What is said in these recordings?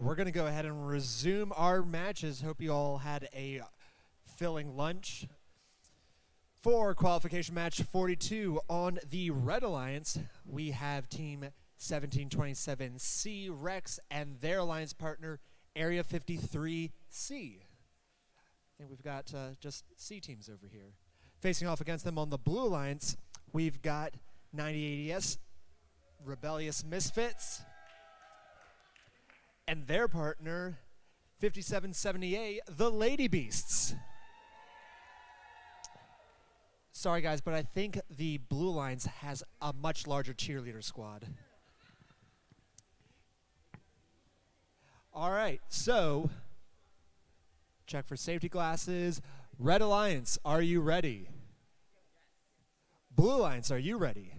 we're going to go ahead and resume our matches. Hope you all had a filling lunch. For qualification match 42 on the Red Alliance, we have Team 1727C Rex and their alliance partner, Area 53C. I think we've got just C teams over here. Facing off against them on the Blue Alliance, we've got 9080S, Rebellious Misfits, and their partner, 5770A, the Lady Beasts. Sorry, guys, but I think the Blue Alliance has a much larger cheerleader squad. All right, so check for safety glasses. Red Alliance, are you ready? Blue Alliance, are you ready?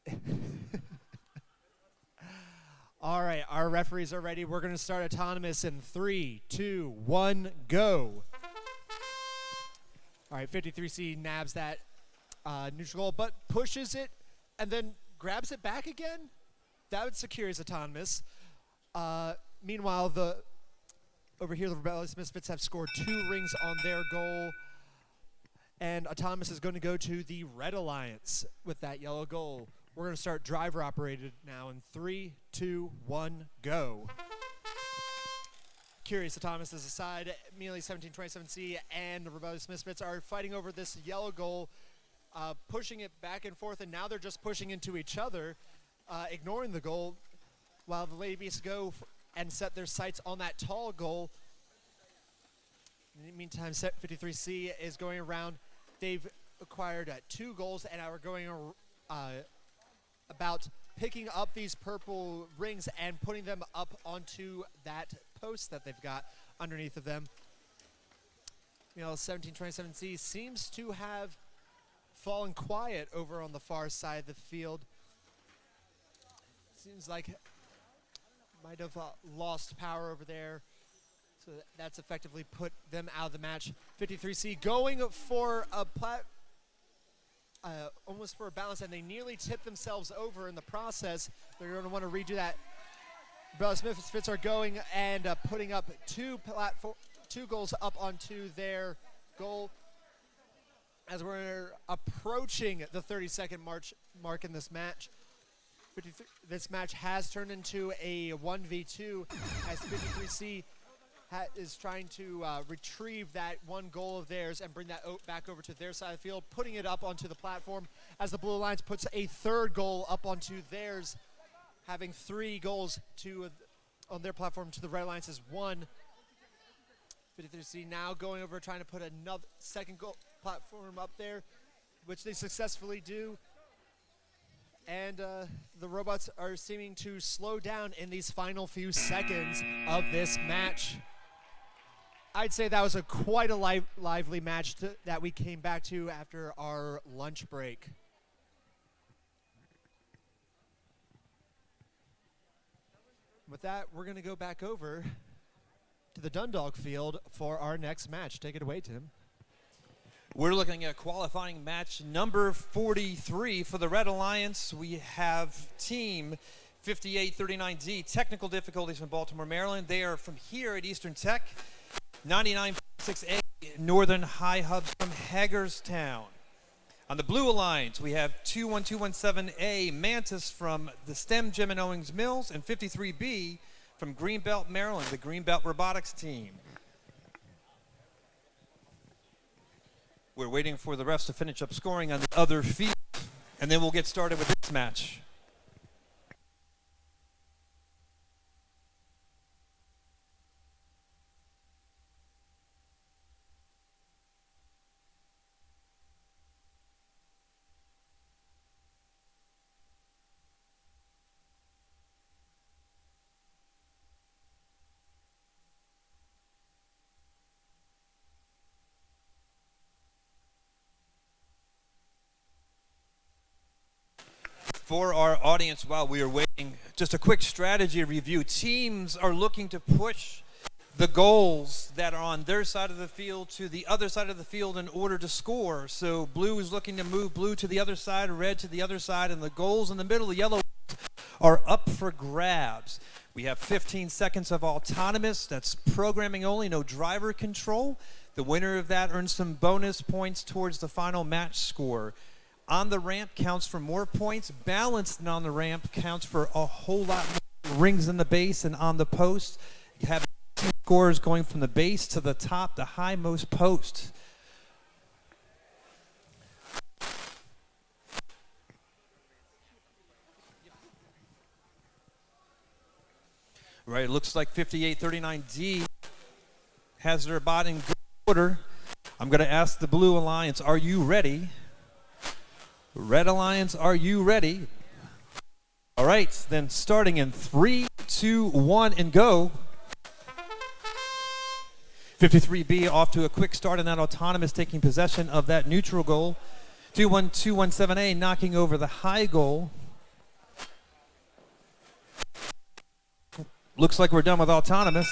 Yeah. All right, our referees are ready. We're going to start autonomous in 3, 2, 1, go. All right, 53C nabs that neutral goal, but pushes it and then grabs it back again. That would secure his autonomous. Meanwhile, over here, the Rebellious Misfits have scored 2 rings on their goal. And autonomous is going to go to the Red Alliance with that yellow goal. We're going to start driver operated now in 3, 2, 1, go. Curious Autonomous is aside. Melee 1727C and the Rebellious Misfits are fighting over this yellow goal, pushing it back and forth, and now they're just pushing into each other, ignoring the goal, while the Lady Beasts go and set their sights on that tall goal. In the meantime, 53C is going around. They've acquired 2 goals and are going about picking up these purple rings and putting them up onto that post that they've got underneath of them. You know, 1727C seems to have fallen quiet over on the far side of the field. Seems like might have lost power over there. So that's effectively put them out of the match. 53C going for a almost for a balance, and they nearly tipped themselves over in the process. They're going to want to redo that. Rebellious Misfits are going and putting up 2 goals up onto their goal. As we're approaching the 30-second mark in this match. This match has turned into a 1v2 as 53C is trying to retrieve that 1 goal of theirs and bring that back over to their side of the field, putting it up onto the platform as the Blue Alliance puts a 3rd goal up onto theirs, having 3 goals on their platform to the Red Alliance's 1. 53C now going over trying to put another 2nd goal platform up there, which they successfully do. And the robots are seeming to slow down in these final few seconds of this match. I'd say that was quite a lively match that we came back to after our lunch break. With that, we're going to go back over to the Dundalk field for our next match. Take it away, Tim. We're looking at qualifying match number 43 for the Red Alliance. We have Team 5839D, technical difficulties from Baltimore, Maryland. They are from here at Eastern Tech. 99.6A, Northern High Hubs from Hagerstown. On the Blue Alliance, we have 21217A, Mantis from the STEM Gym and Owings Mills, and 53B from Greenbelt, Maryland, the Greenbelt Robotics team. We're waiting for the refs to finish up scoring on the other field, and then we'll get started with this match. For our audience, while we are waiting, just a quick strategy review. Teams are looking to push the goals that are on their side of the field to the other side of the field in order to score. So blue is looking to move blue to the other side, red to the other side, and the goals in the middle, the yellow, are up for grabs. We have 15 seconds of autonomous. That's programming only, no driver control. The winner of that earns some bonus points towards the final match score. On the ramp counts for more points. Balanced on the ramp counts for a whole lot more rings in the base and on the post. You have scores going from the base to the top, the highmost post. Right, it looks like 5839D has their bot in good order. I'm going to ask the Blue Alliance, are you ready? Red Alliance, are you ready? All right, then starting in 3, 2, 1, and go. 53B off to a quick start, and that autonomous taking possession of that neutral goal. 21217A knocking over the high goal. Looks like we're done with autonomous.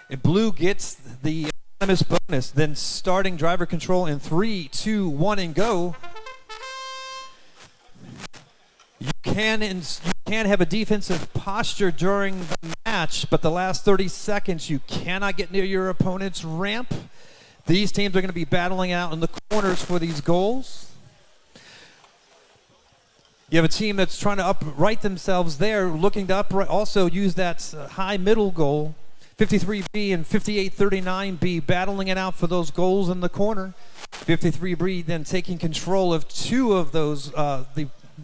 And Blue gets the autonomous bonus. Then starting driver control in 3, 2, 1, and go. You can have a defensive posture during the match, but the last 30 seconds you cannot get near your opponent's ramp. These teams are going to be battling out in the corners for these goals. You have a team that's trying to upright themselves there, looking to also use that high middle goal. 53B and 5839B battling it out for those goals in the corner. 53B then taking control of 2 of those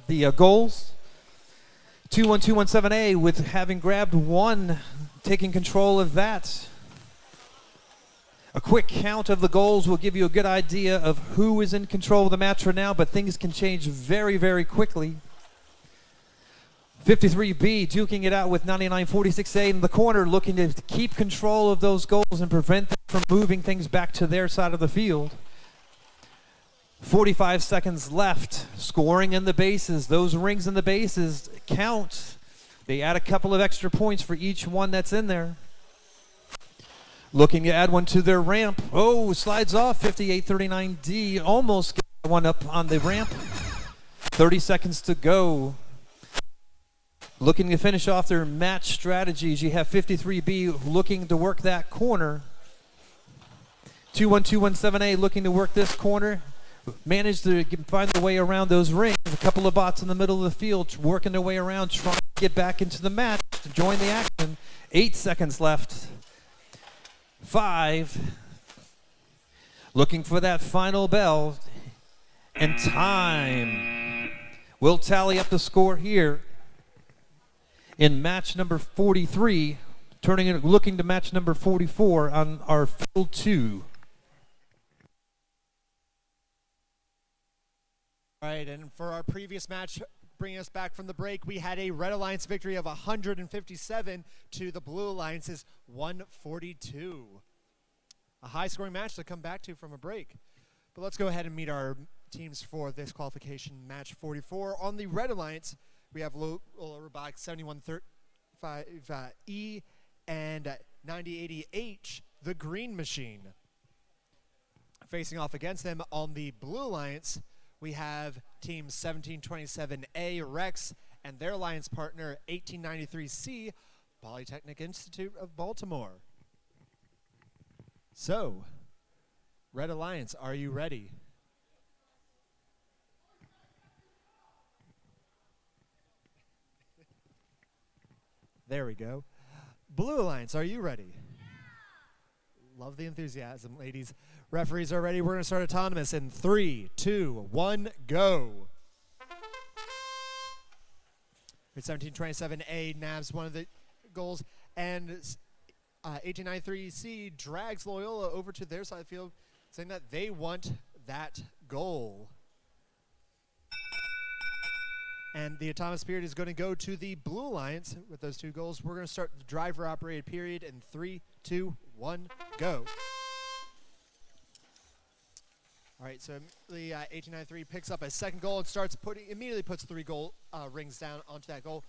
the goals. 21217A with having grabbed 1, taking control of that. A quick count of the goals will give you a good idea of who is in control of the match for now, but things can change very, very quickly. 53B duking it out with 9946A in the corner, looking to keep control of those goals and prevent them from moving things back to their side of the field. 45 seconds left, scoring in the bases. Those rings in the bases count. They add a couple of extra points for each one that's in there. Looking to add one to their ramp. Oh, slides off. 5839D almost gets one up on the ramp. 30 seconds to go. Looking to finish off their match strategies. You have 53B looking to work that corner. 21217A looking to work this corner. Managed to find their way around those rings. A couple of bots in the middle of the field working their way around, trying to get back into the match to join the action. 8 seconds left. 5. Looking for that final bell. And time. We'll tally up the score here in match number 43, looking to match number 44 on our field 2. All right, and for our previous match, bringing us back from the break, we had a Red Alliance victory of 157 to the Blue Alliance's 142. A high-scoring match to come back to from a break. But let's go ahead and meet our teams for this qualification match 44. On the Red Alliance, we have Lola Robotics 7135E and 9080H, the Green Machine. Facing off against them on the Blue Alliance, we have Team 1727A Rex and their alliance partner 1893C, Polytechnic Institute of Baltimore. So, Red Alliance, are you ready? There we go. Blue Alliance, are you ready? Love the enthusiasm, ladies. Referees are ready. We're going to start autonomous in 3, 2, 1, go. 1727A nabs one of the goals, and 1893C drags Loyola over to their side of the field, saying that they want that goal. And the autonomous period is going to go to the Blue Alliance with those 2 goals. We're going to start the driver-operated period in 3, 2, 1, go. All right, so the 1893 picks up a second goal and immediately puts 3 goal rings down onto that goal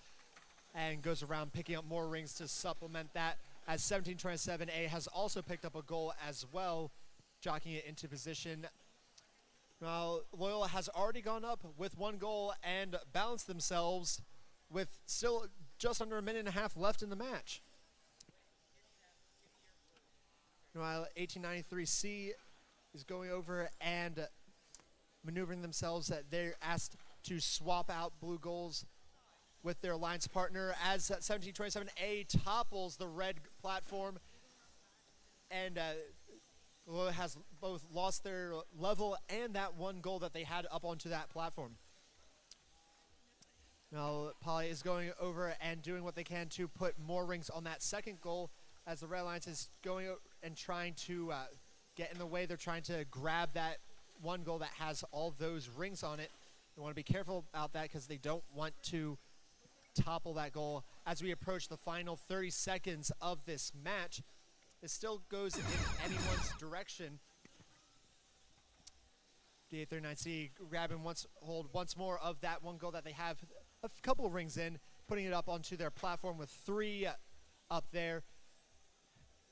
and goes around picking up more rings to supplement that, as 1727A has also picked up a goal as well, jockeying it into position. Loyola has already gone up with 1 goal and balanced themselves with still just under a minute and a half left in the match. Meanwhile, 1893C is going over and maneuvering themselves. They're asked to swap out blue goals with their alliance partner as 1727A topples the red platform and has both lost their level and that one goal that they had up onto that platform. Now, Poly is going over and doing what they can to put more rings on that second goal as the Red Alliance is going and trying to get in the way. They're trying to grab that one goal that has all those rings on it. They want to be careful about that because they don't want to topple that goal. As we approach the final 30 seconds of this match, it still goes in anyone's direction. D839C grabbing hold once more of that one goal that they have a couple of rings in, putting it up onto their platform with 3 up there.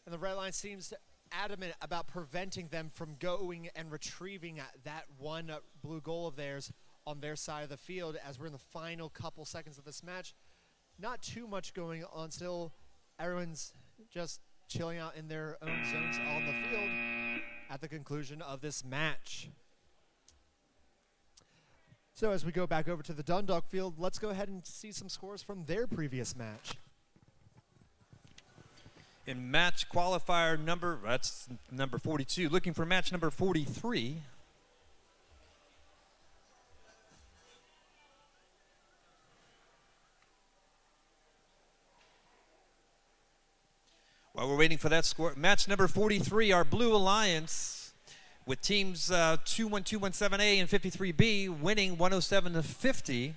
And the Red Line seems adamant about preventing them from going and retrieving that one blue goal of theirs on their side of the field as we're in the final couple seconds of this match. Not too much going on still. Everyone's just chilling out in their own zones on the field at the conclusion of this match. So as we go back over to the Dundalk field, let's go ahead and see some scores from their previous match. In match qualifier that's number 42, looking for match number 43. While we're waiting for that score, match number 43, our Blue Alliance, with teams 21217A and 53B winning 107-50.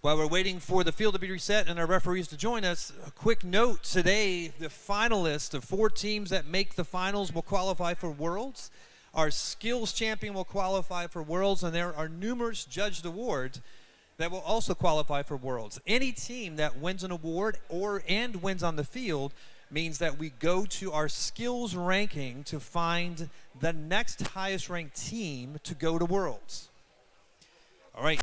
While we're waiting for the field to be reset and our referees to join us, a quick note today, the finalists of 4 teams that make the finals will qualify for Worlds. Our skills champion will qualify for Worlds, and there are numerous judged awards that will also qualify for Worlds. Any team that wins an award and wins on the field means that we go to our skills ranking to find the next highest ranked team to go to Worlds. All right.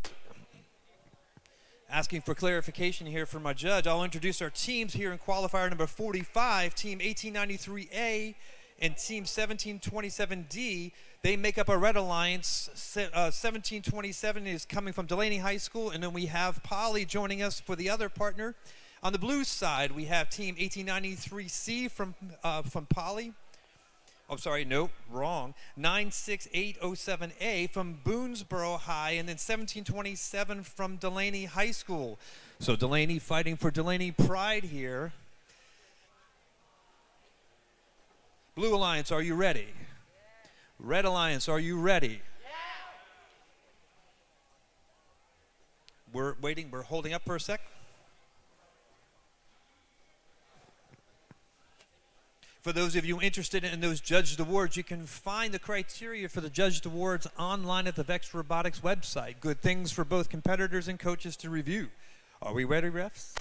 Asking for clarification here from my judge, I'll introduce our teams here in qualifier number 45, Team 1893A and Team 1727D. They make up a Red Alliance. 1727 is coming from Delaney High School, and then we have Polly joining us for the other partner. On the blue side, we have Team 1893C from Polly. Oh, sorry, nope, wrong. 96807A from Boonesboro High, and then 1727 from Delaney High School. So Delaney fighting for Delaney pride here. Blue Alliance, are you ready? Red Alliance, are you ready? We're waiting, we're holding up for a sec. For those of you interested in those judged awards, you can find the criteria for the judged awards online at the Vex Robotics website. Good things for both competitors and coaches to review. Are we ready, refs?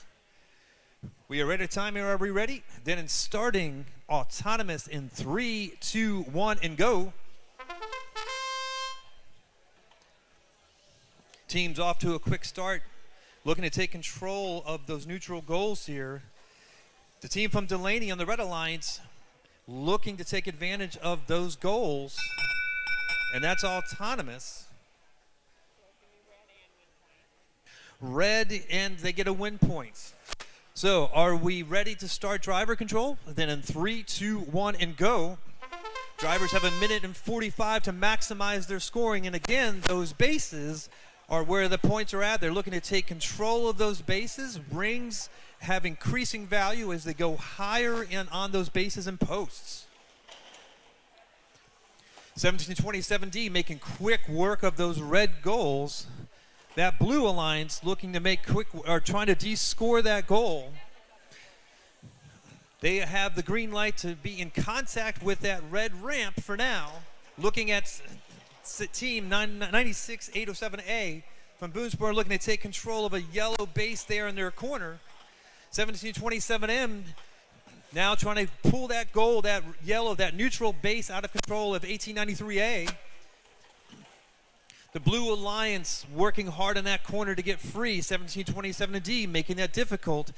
We are ready to time here. Are we ready? Then in starting autonomous in 3, 2, 1, and go. Teams off to a quick start, looking to take control of those neutral goals here. The team from Delaney on the Red Alliance looking to take advantage of those goals, and that's autonomous. Red, and they get a win point. So are we ready to start driver control? Then in 3, 2, 1, and go. Drivers have 1 minute and 45 to maximize their scoring, and again, those bases are where the points are at. They're looking to take control of those bases. Rings have increasing value as they go higher in on those bases and posts. 1727D making quick work of those red goals. That Blue Alliance looking to make quick, or trying to de-score that goal. They have the green light to be in contact with that red ramp for now. Looking at team 96807A from Boonesboro looking to take control of a yellow base there in their corner. 1727M now trying to pull that goal, that yellow, that neutral base out of control of 1893A. The Blue Alliance working hard in that corner to get free. 1727D making that difficult.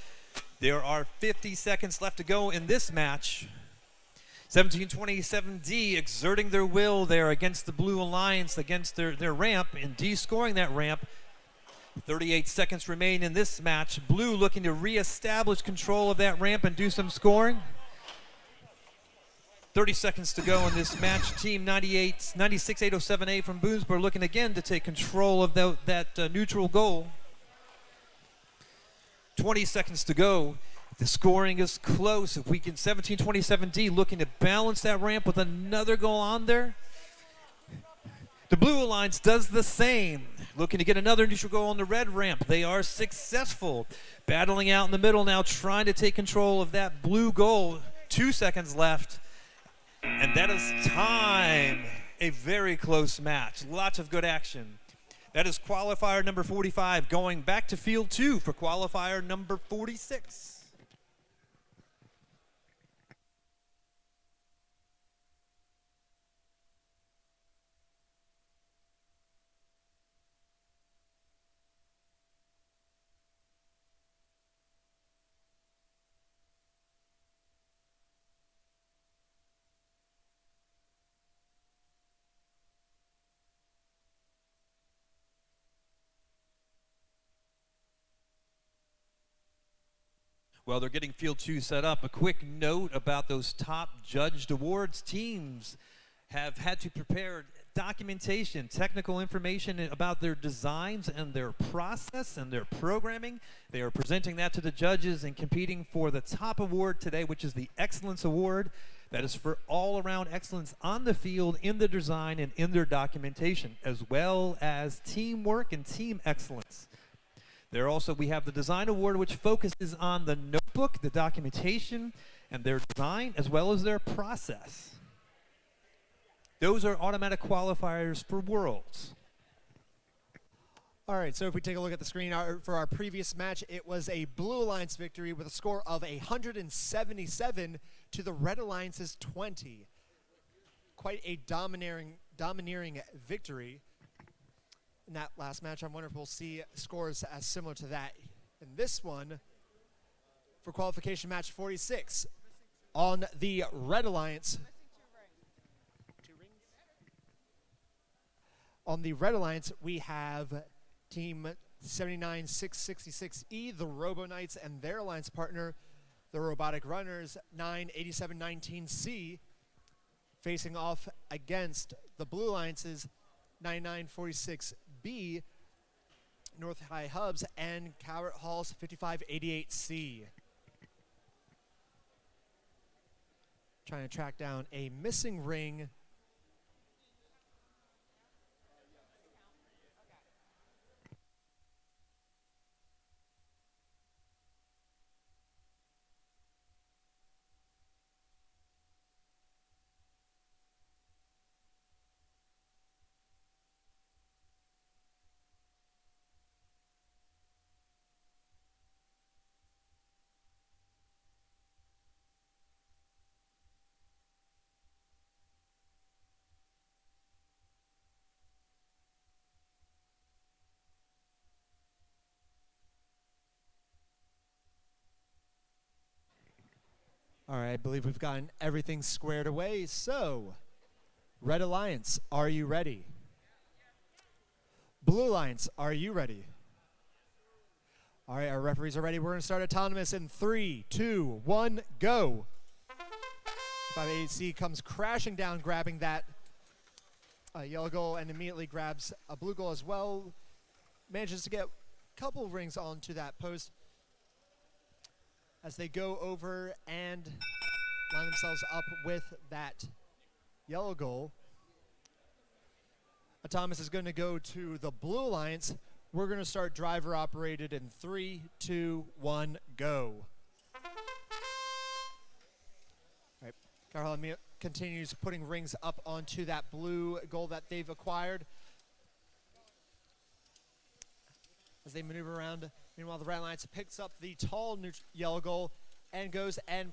There are 50 seconds left to go in this match. 1727D exerting their will there against the Blue Alliance, against their ramp, and D scoring that ramp. 38 seconds remain in this match. Blue looking to reestablish control of that ramp and do some scoring. 30 seconds to go in this match. Team 96807A from Boonesboro looking again to take control of that neutral goal. 20 seconds to go. The scoring is close. If we can, 1727D looking to balance that ramp with another goal on there. The Blue Alliance does the same, looking to get another neutral goal on the red ramp. They are successful. Battling out in the middle now, trying to take control of that blue goal. 2 seconds left. And that is time. A very close match. Lots of good action. That is qualifier number 45 going back to field 2 for qualifier number 46. While they're getting field 2 set up, a quick note about those top judged awards. Teams have had to prepare documentation, technical information about their designs and their process and their programming. They are presenting that to the judges and competing for the top award today, which is the Excellence Award. That is for all-around excellence on the field, in the design, and in their documentation, as well as teamwork and team excellence. There also, we have the Design Award, which focuses on the notebook, the documentation, and their design, as well as their process. Those are automatic qualifiers for Worlds. All right, so if we take a look at the screen for our previous match, it was a Blue Alliance victory with a score of 177 to the Red Alliance's 20. Quite a domineering victory. In that last match, I wonder if we'll see scores as similar to that in this one for qualification match 46 on the Red Alliance. On the Red Alliance, we have Team 79666E, the Robo Knights, and their alliance partner, the Robotic Runners, 98719C, facing off against the Blue Alliance's 9946B, North High Hubs, and Cowart Hall's 5588C. Trying to track down a missing ring. All right, I believe we've gotten everything squared away. So, Red Alliance, are you ready? Blue Alliance, are you ready? All right, our referees are ready. We're going to start autonomous in 3, 2, 1, go. 58C comes crashing down, grabbing that yellow goal, and immediately grabs a blue goal as well. Manages to get a couple rings onto that post as they go over and line themselves up with that yellow goal. Thomas is going to go to the Blue Alliance. We're going to start driver operated in 3, 2, 1, go. All right, Carl continues putting rings up onto that blue goal that they've acquired as they maneuver around. Meanwhile, the Red Alliance picks up the tall yellow goal and goes and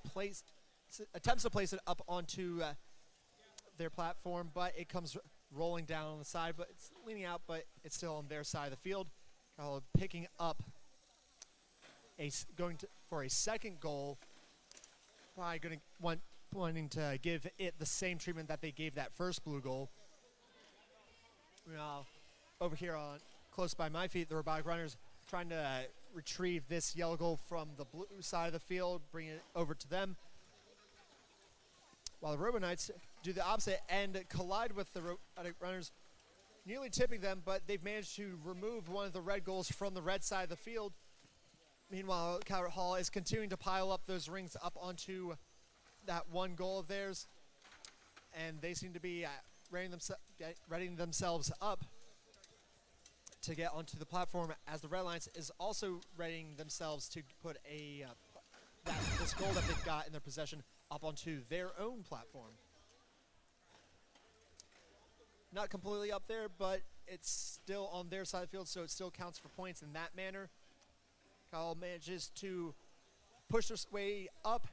attempts to place it up onto their platform, but it comes rolling down on the side, but it's leaning out, but it's still on their side of the field. Carlisle picking up for a second goal. Probably going to wanting to give it the same treatment that they gave that first blue goal. Over here on close by my feet, the robotic runners trying to retrieve this yellow goal from the blue side of the field, bring it over to them. While the Robo Knights do the opposite and collide with the robotic runners, nearly tipping them, but they've managed to remove one of the red goals from the red side of the field. Meanwhile, Calvert Hall is continuing to pile up those rings up onto that one goal of theirs, and they seem to be readying themselves up to get onto the platform, as the Red Alliance is also readying themselves to put this goal that they've got in their possession up onto their own platform. Not completely up there, but it's still on their side of the field, so it still counts for points in that manner. Kyle manages to push their way up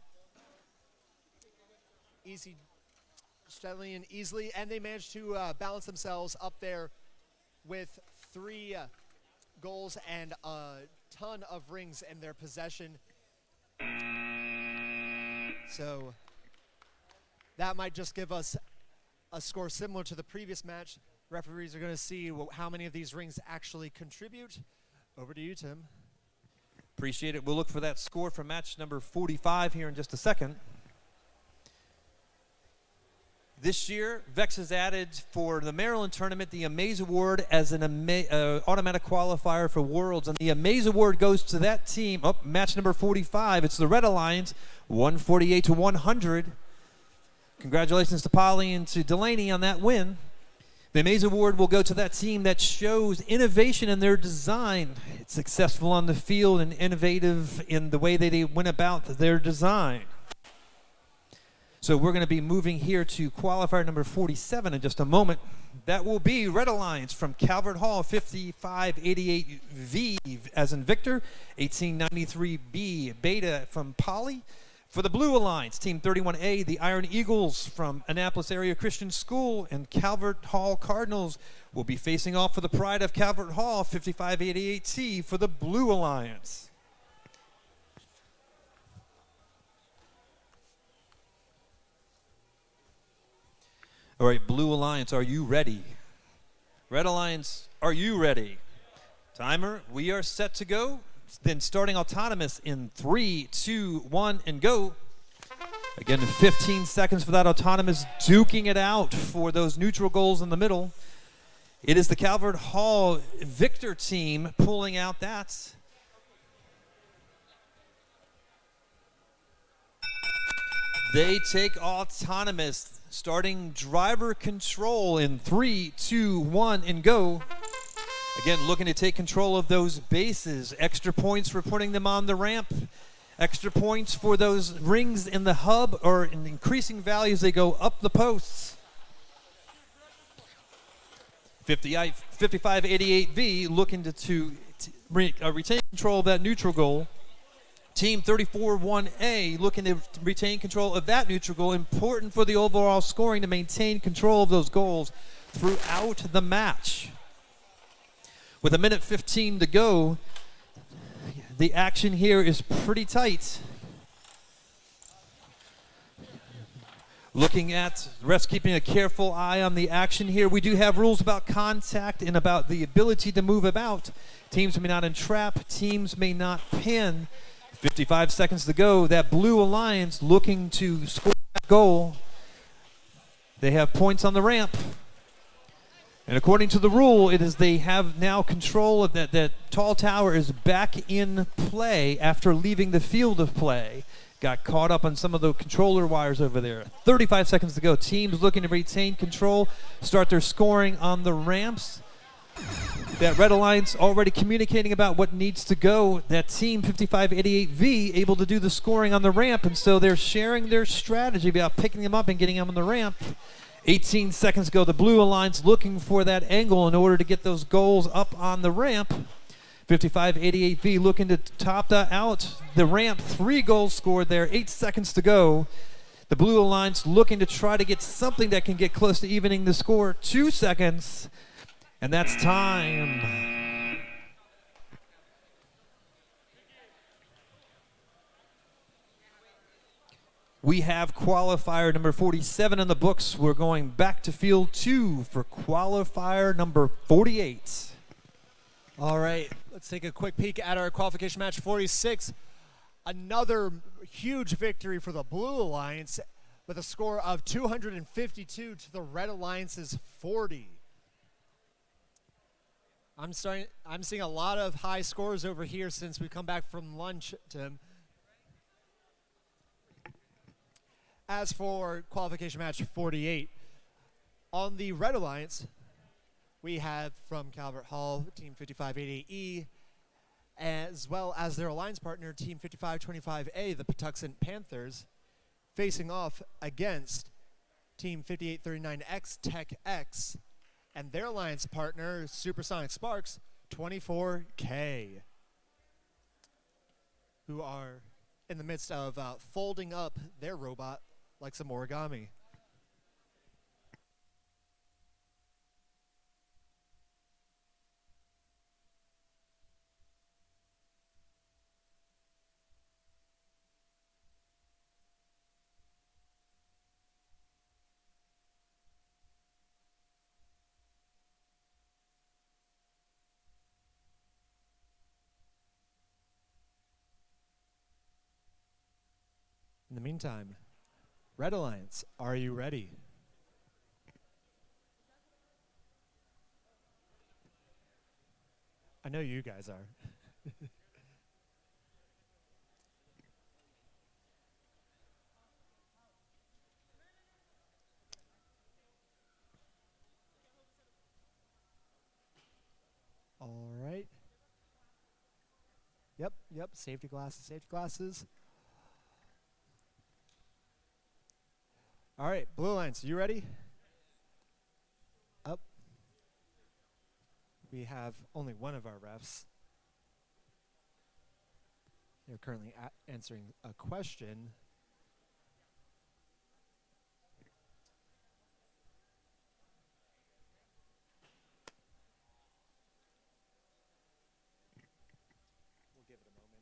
steadily and easily, and they manage to balance themselves up there with 3 goals and a ton of rings in their possession. So that might just give us a score similar to the previous match. Referees are going to see how many of these rings actually contribute. Over to you, Tim. Appreciate it. We'll look for that score for match number 45 here in just a second. This year, Vex has added for the Maryland tournament the Amaze Award as an automatic qualifier for Worlds. And the Amaze Award goes to that team. Match number 45. It's the Red Alliance, 148-100. Congratulations to Polly and to Delaney on that win. The Amaze Award will go to that team that shows innovation in their design. It's successful on the field and innovative in the way they went about their design. So we're going to be moving here to qualifier number 47 in just a moment. That will be Red Alliance from Calvert Hall, 5588V as in Victor, 1893B Beta from Polly. For the Blue Alliance, Team 31A, the Iron Eagles from Annapolis Area Christian School and Calvert Hall Cardinals will be facing off for the pride of Calvert Hall, 5588T for the Blue Alliance. All right, Blue Alliance, are you ready? Red Alliance, are you ready? Timer, we are set to go. Then starting autonomous in 3, 2, 1, and go. Again, 15 seconds for that autonomous, duking it out for those neutral goals in the middle. It is the Calvert Hall Victor team pulling out that. They take autonomous, starting driver control in 3, 2, 1, and go. Again, looking to take control of those bases. Extra points for putting them on the ramp. Extra points for those rings in the hub, or in increasing values, they go up the posts. 5588V looking to retain control of that neutral goal. Team 341A looking to retain control of that neutral goal. Important for the overall scoring to maintain control of those goals throughout the match. With 1:15 to go, the action here is pretty tight. Looking at refs keeping a careful eye on the action here. We do have rules about contact and about the ability to move about. Teams may not entrap, teams may not pin. 55 seconds to go. That Blue Alliance looking to score that goal. They have points on the ramp. And according to the rule, it is they have now control of that tall tower is back in play after leaving the field of play. Got caught up on some of the controller wires over there. 35 seconds to go. Teams looking to retain control, start their scoring on the ramps. That Red Alliance already communicating about what needs to go. That team 5588V able to do the scoring on the ramp, and so they're sharing their strategy about picking them up and getting them on the ramp. 18 seconds ago, the Blue Alliance looking for that angle in order to get those goals up on the ramp. 5588V looking to top that out the ramp. 3 goals scored there, 8 seconds to go. The Blue Alliance looking to try to get something that can get close to evening the score. 2 seconds, and that's time. We have qualifier number 47 in the books. We're going back to field 2 for qualifier number 48. All right, let's take a quick peek at our qualification match 46. Another huge victory for the Blue Alliance with a score of 252 to the Red Alliance's 40. I'm seeing a lot of high scores over here since we come back from lunch, Tim. As for qualification match 48, on the Red Alliance, we have from Calvert Hall, Team 5588E, as well as their alliance partner, Team 5525A, the Patuxent Panthers, facing off against Team 5839X, Tech X, and their alliance partner, Supersonic Sparks, 24K, who are in the midst of folding up their robot like some origami. In the meantime, Red Alliance, are you ready? I know you guys are. All right. Yep, safety glasses. All right, Blue Alliance, you ready? Up. We have only one of our refs. They're currently answering a question. We'll give it a moment.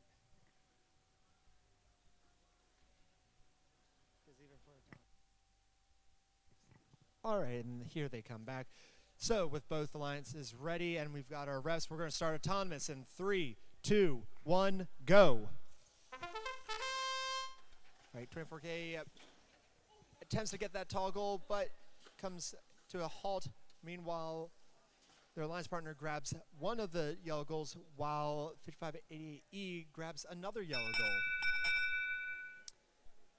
All right, and here they come back. So with both alliances ready and we've got our refs, we're going to start autonomous in 3, 2, 1, go. All right, 24K attempts to get that toggle, but comes to a halt. Meanwhile, their alliance partner grabs one of the yellow goals, while 5588E grabs another yellow goal.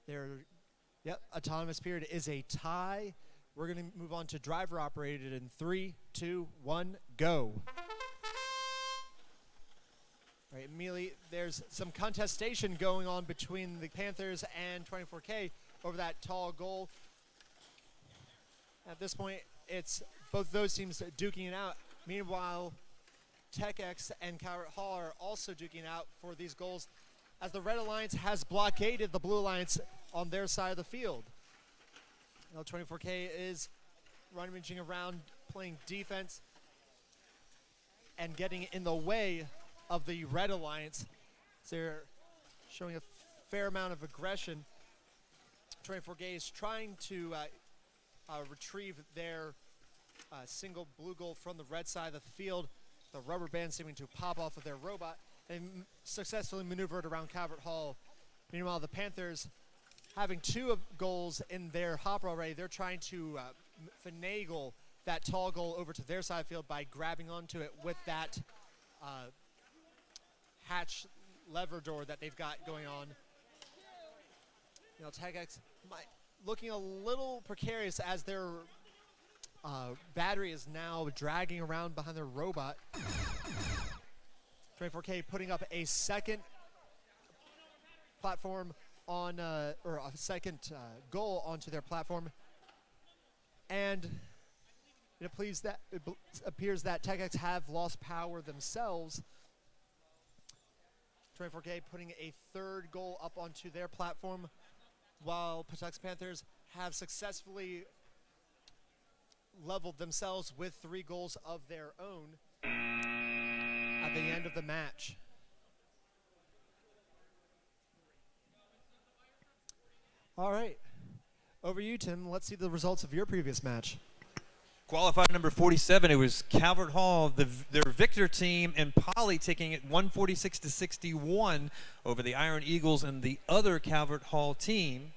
Their autonomous period is a tie. We're going to move on to driver operated in 3, 2, 1, go. All right, immediately there's some contestation going on between the Panthers and 24K over that tall goal. At this point, it's both those teams duking it out. Meanwhile, Tech X and Calvert Hall are also duking out for these goals, as the Red Alliance has blockaded the Blue Alliance on their side of the field. 24K is rummaging around, playing defense, and getting in the way of the Red Alliance. So they're showing a fair amount of aggression. 24K is trying to retrieve their single blue goal from the red side of the field. The rubber band seeming to pop off of their robot and successfully maneuvered around Calvert Hall. Meanwhile, the Panthers, having 2 goals in their hopper already, they're trying to finagle that tall goal over to their side of the field by grabbing onto it with that hatch lever door that they've got going on. Tech X looking a little precarious as their battery is now dragging around behind their robot. 24K putting up a second platform on, or a second goal onto their platform, and it appears that Tech X have lost power themselves. 24K putting a third goal up onto their platform. while Patuxent Panthers have successfully leveled themselves with 3 goals of their own at the end of the match. All right. Over to you, Tim. Let's see the results of your previous match. Qualifier number 47, it was Calvert Hall, their victor team, and Poly taking it 146-61 over the Iron Eagles and the other Calvert Hall team.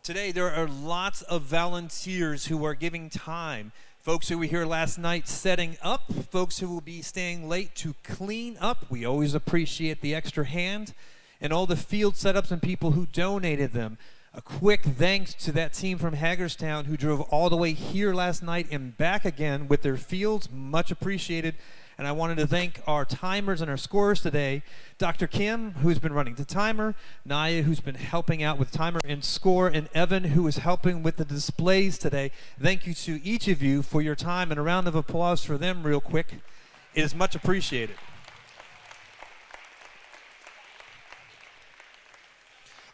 Today, there are lots of volunteers who are giving time. Folks who were here last night setting up, folks who will be staying late to clean up. We always appreciate the extra hand. And all the field setups and people who donated them. A quick thanks to that team from Hagerstown who drove all the way here last night and back again with their fields. Much appreciated. And I wanted to thank our timers and our scorers today. Dr. Kim, who's been running the timer, Naya, who's been helping out with timer and score, and Evan, who is helping with the displays today. Thank you to each of you for your time, and a round of applause for them real quick. It is much appreciated.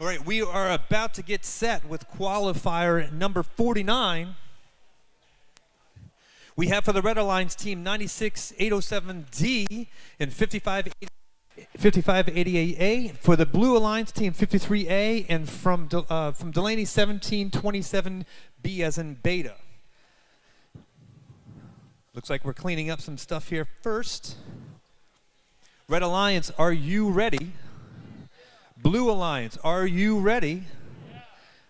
All right, we are about to get set with qualifier number 49. We have for the Red Alliance team 96807D and 5588A. For the Blue Alliance team 53A, and from Delaney 1727B as in Beta. Looks like we're cleaning up some stuff here first. Red Alliance, are you ready? Blue Alliance, are you ready?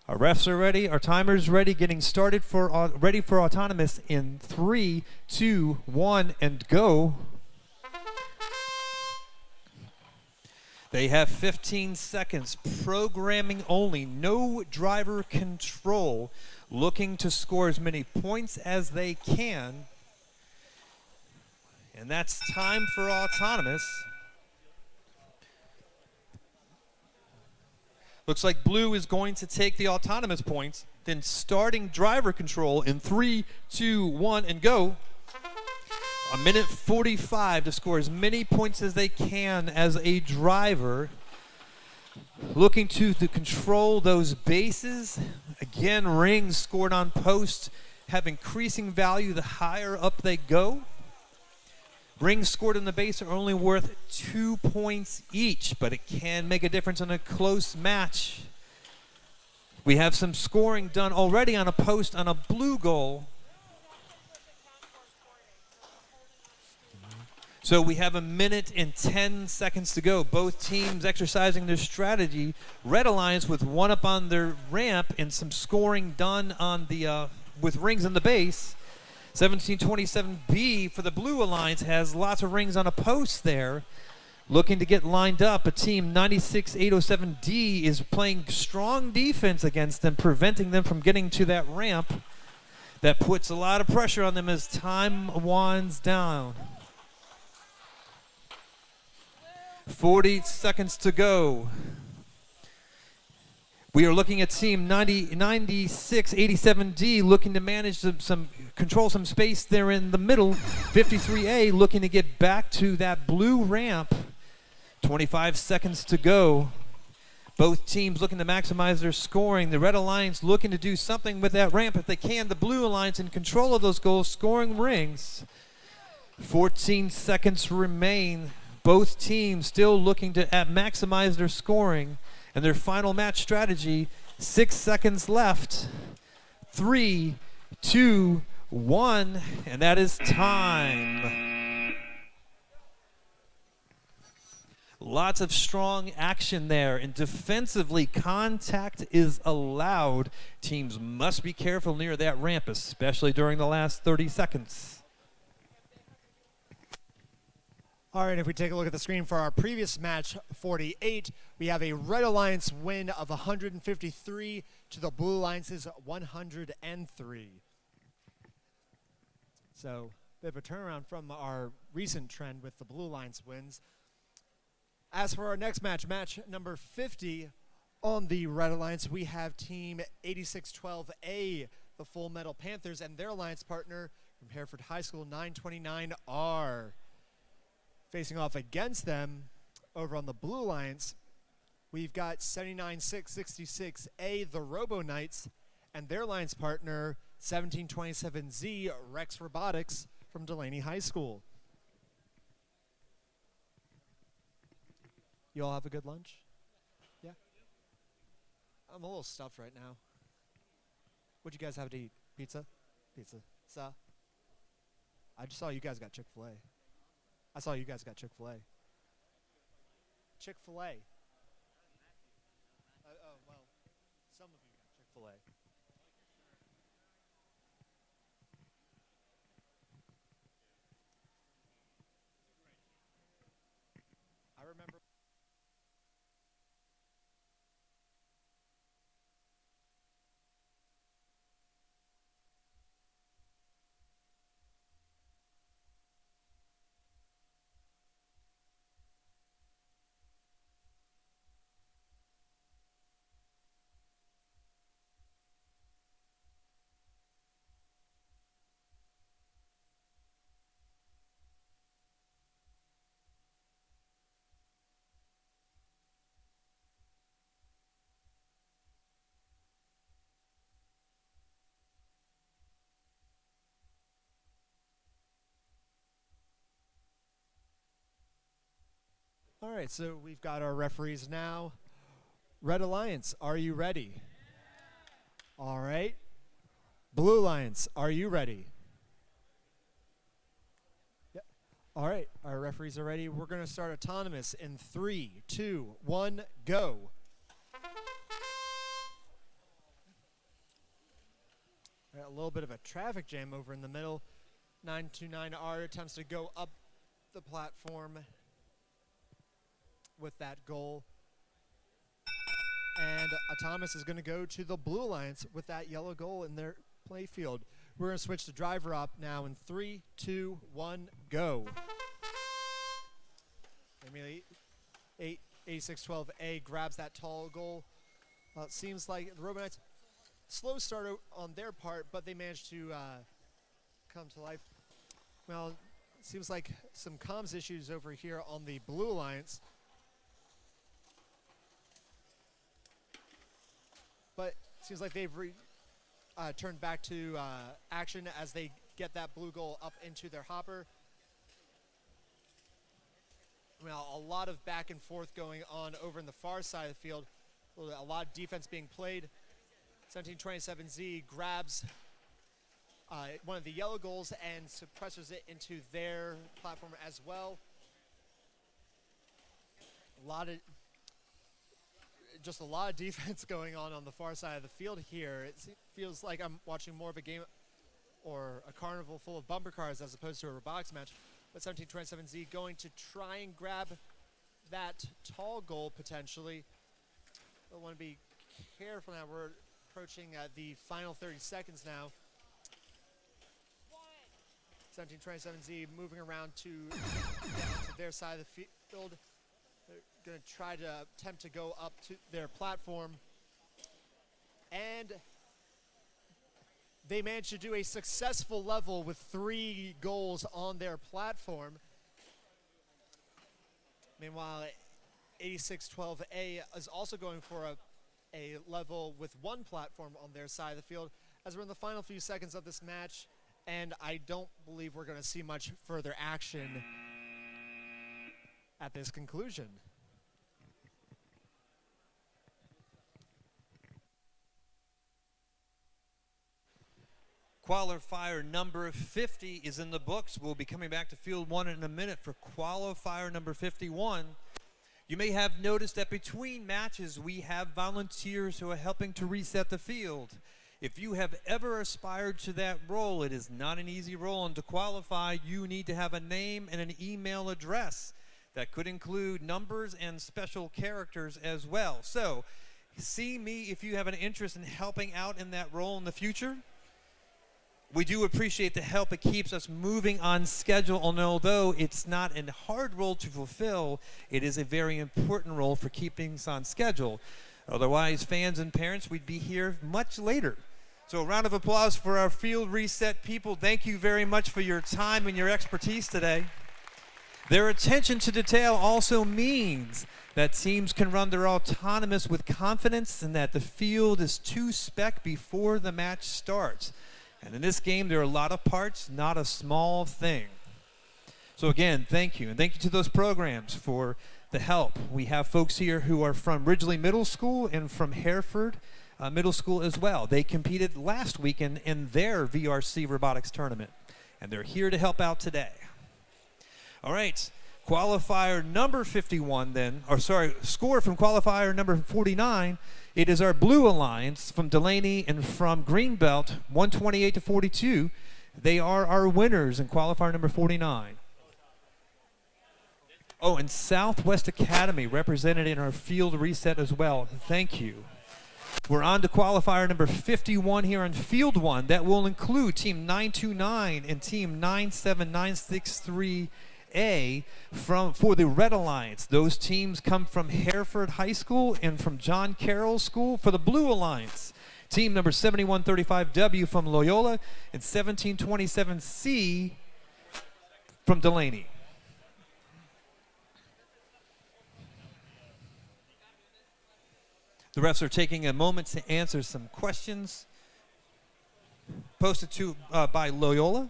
Our refs are ready. Our timer's ready. Getting started for ready for autonomous in 3, 2, 1, and go. They have 15 seconds. Programming only. No driver control. Looking to score as many points as they can. And that's time for autonomous. Looks like Blue is going to take the autonomous points, then starting driver control in 3, 2, 1, and go. A minute 45 to score as many points as they can as a driver. Looking to control those bases. Again, rings scored on post have increasing value the higher up they go. Rings scored in the base are only worth 2 points each, but it can make a difference in a close match. We have some scoring done already on a post on a blue goal. So we have a minute and 10 seconds to go. Both teams exercising their strategy. Red Alliance with one up on their ramp and some scoring done on the with rings in the base. 1727B for the Blue Alliance has lots of rings on a post there. Looking to get lined up. A team 96807D is playing strong defense against them, preventing them from getting to that ramp. That puts a lot of pressure on them as time winds down. 40 seconds to go. We are looking at team 9687D looking to manage control some space there in the middle. 53A looking to get back to that blue ramp. 25 seconds to go. Both teams looking to maximize their scoring. The Red Alliance looking to do something with that ramp if they can. The Blue Alliance in control of those goals, scoring rings. 14 seconds remain. Both teams still looking to maximize their scoring. And their final match strategy, 6 seconds left. 3, 2, 1, and that is time. Lots of strong action there, and defensively, contact is allowed. Teams must be careful near that ramp, especially during the last 30 seconds. All right, if we take a look at the screen for our previous match, 48, we have a Red Alliance win of 153 to the Blue Alliance's 103. So, a bit of a turnaround from our recent trend with the Blue Alliance wins. As for our next match, match number 50 on the Red Alliance, we have team 8612A, the Full Metal Panthers, and their alliance partner from Hereford High School, 929R. Facing off against them over on the Blue Alliance, we've got 79666A, the Robo Knights, and their alliance partner, 1727Z, Rex Robotics from Delaney High School. You all have a good lunch? Yeah? I'm a little stuffed right now. What'd you guys have to eat? Pizza? Pizza. I just saw you guys got Chick-fil-A. I saw you guys got Chick-fil-A. Chick-fil-A. Oh, well, some of you got Chick-fil-A. I remember. All right, so we've got our referees now. Red Alliance, are you ready? All right. Blue Alliance, are you ready? Yep. All right, our referees are ready. We're going to start autonomous in 3, 2, 1, go. All right, a little bit of a traffic jam over in the middle. 929R attempts to go up the platform with that goal. And Autonomous is going to go to the Blue Alliance with that yellow goal in their play field. We're going to switch to driver up now in 3, 2, 1, go. Immediately, 8612A grabs that tall goal. It seems like the Robo Knights, slow start on their part, but they managed to come to life. Well, it seems like some comms issues over here on the Blue Alliance. But it seems like they've turned back to action as they get that blue goal up into their hopper. Well, a lot of back and forth going on over in the far side of the field. A lot of defense being played. 1727Z grabs one of the yellow goals and suppresses it into their platform as well. Just a lot of defense going on the far side of the field here. It feels like I'm watching more of a game or a carnival full of bumper cars as opposed to a robotics match. But 1727Z going to try and grab that tall goal potentially. But want to be careful now. We're approaching the final 30 seconds now. 1727Z moving around to their side of the field. They're going to try to attempt to go up to their platform. And they managed to do a successful level with 3 goals on their platform. Meanwhile, 8612A is also going for a level with 1 platform on their side of the field as we're in the final few seconds of this match. And I don't believe we're going to see much further action at this conclusion. Qualifier number 50 is in the books. We'll be coming back to field 1 in a minute for qualifier number 51. You may have noticed that between matches we have volunteers who are helping to reset the field. If you have ever aspired to that role, it is not an easy role, and to qualify you need to have a name and an email address. That could include numbers and special characters as well. So, see me if you have an interest in helping out in that role in the future. We do appreciate the help. It keeps us moving on schedule, and although it's not a hard role to fulfill, it is a very important role for keeping us on schedule. Otherwise, fans and parents, we'd be here much later. So a round of applause for our field reset people. Thank you very much for your time and your expertise today. Their attention to detail also means that teams can run their autonomous with confidence and that the field is 2-spec before the match starts. And in this game, there are a lot of parts, not a small thing. So again, thank you. And thank you to those programs for the help. We have folks here who are from Ridgely Middle School and from Hereford Middle School as well. They competed last weekend in their VRC robotics tournament, and they're here to help out today. All right, qualifier number 51 then, or sorry, score from qualifier number 49. It is our Blue Alliance from Delaney and from Greenbelt, 128-42. They are our winners in qualifier number 49. Oh, and Southwest Academy represented in our field reset as well. Thank you. We're on to qualifier number 51 here on Field 1. That will include Team 929 and Team 97963A for the Red Alliance. Those teams come from Hereford High School and from John Carroll School. For the Blue Alliance, team number 7135W from Loyola and 1727C from Delaney. The refs are taking a moment to answer some questions posted to by Loyola.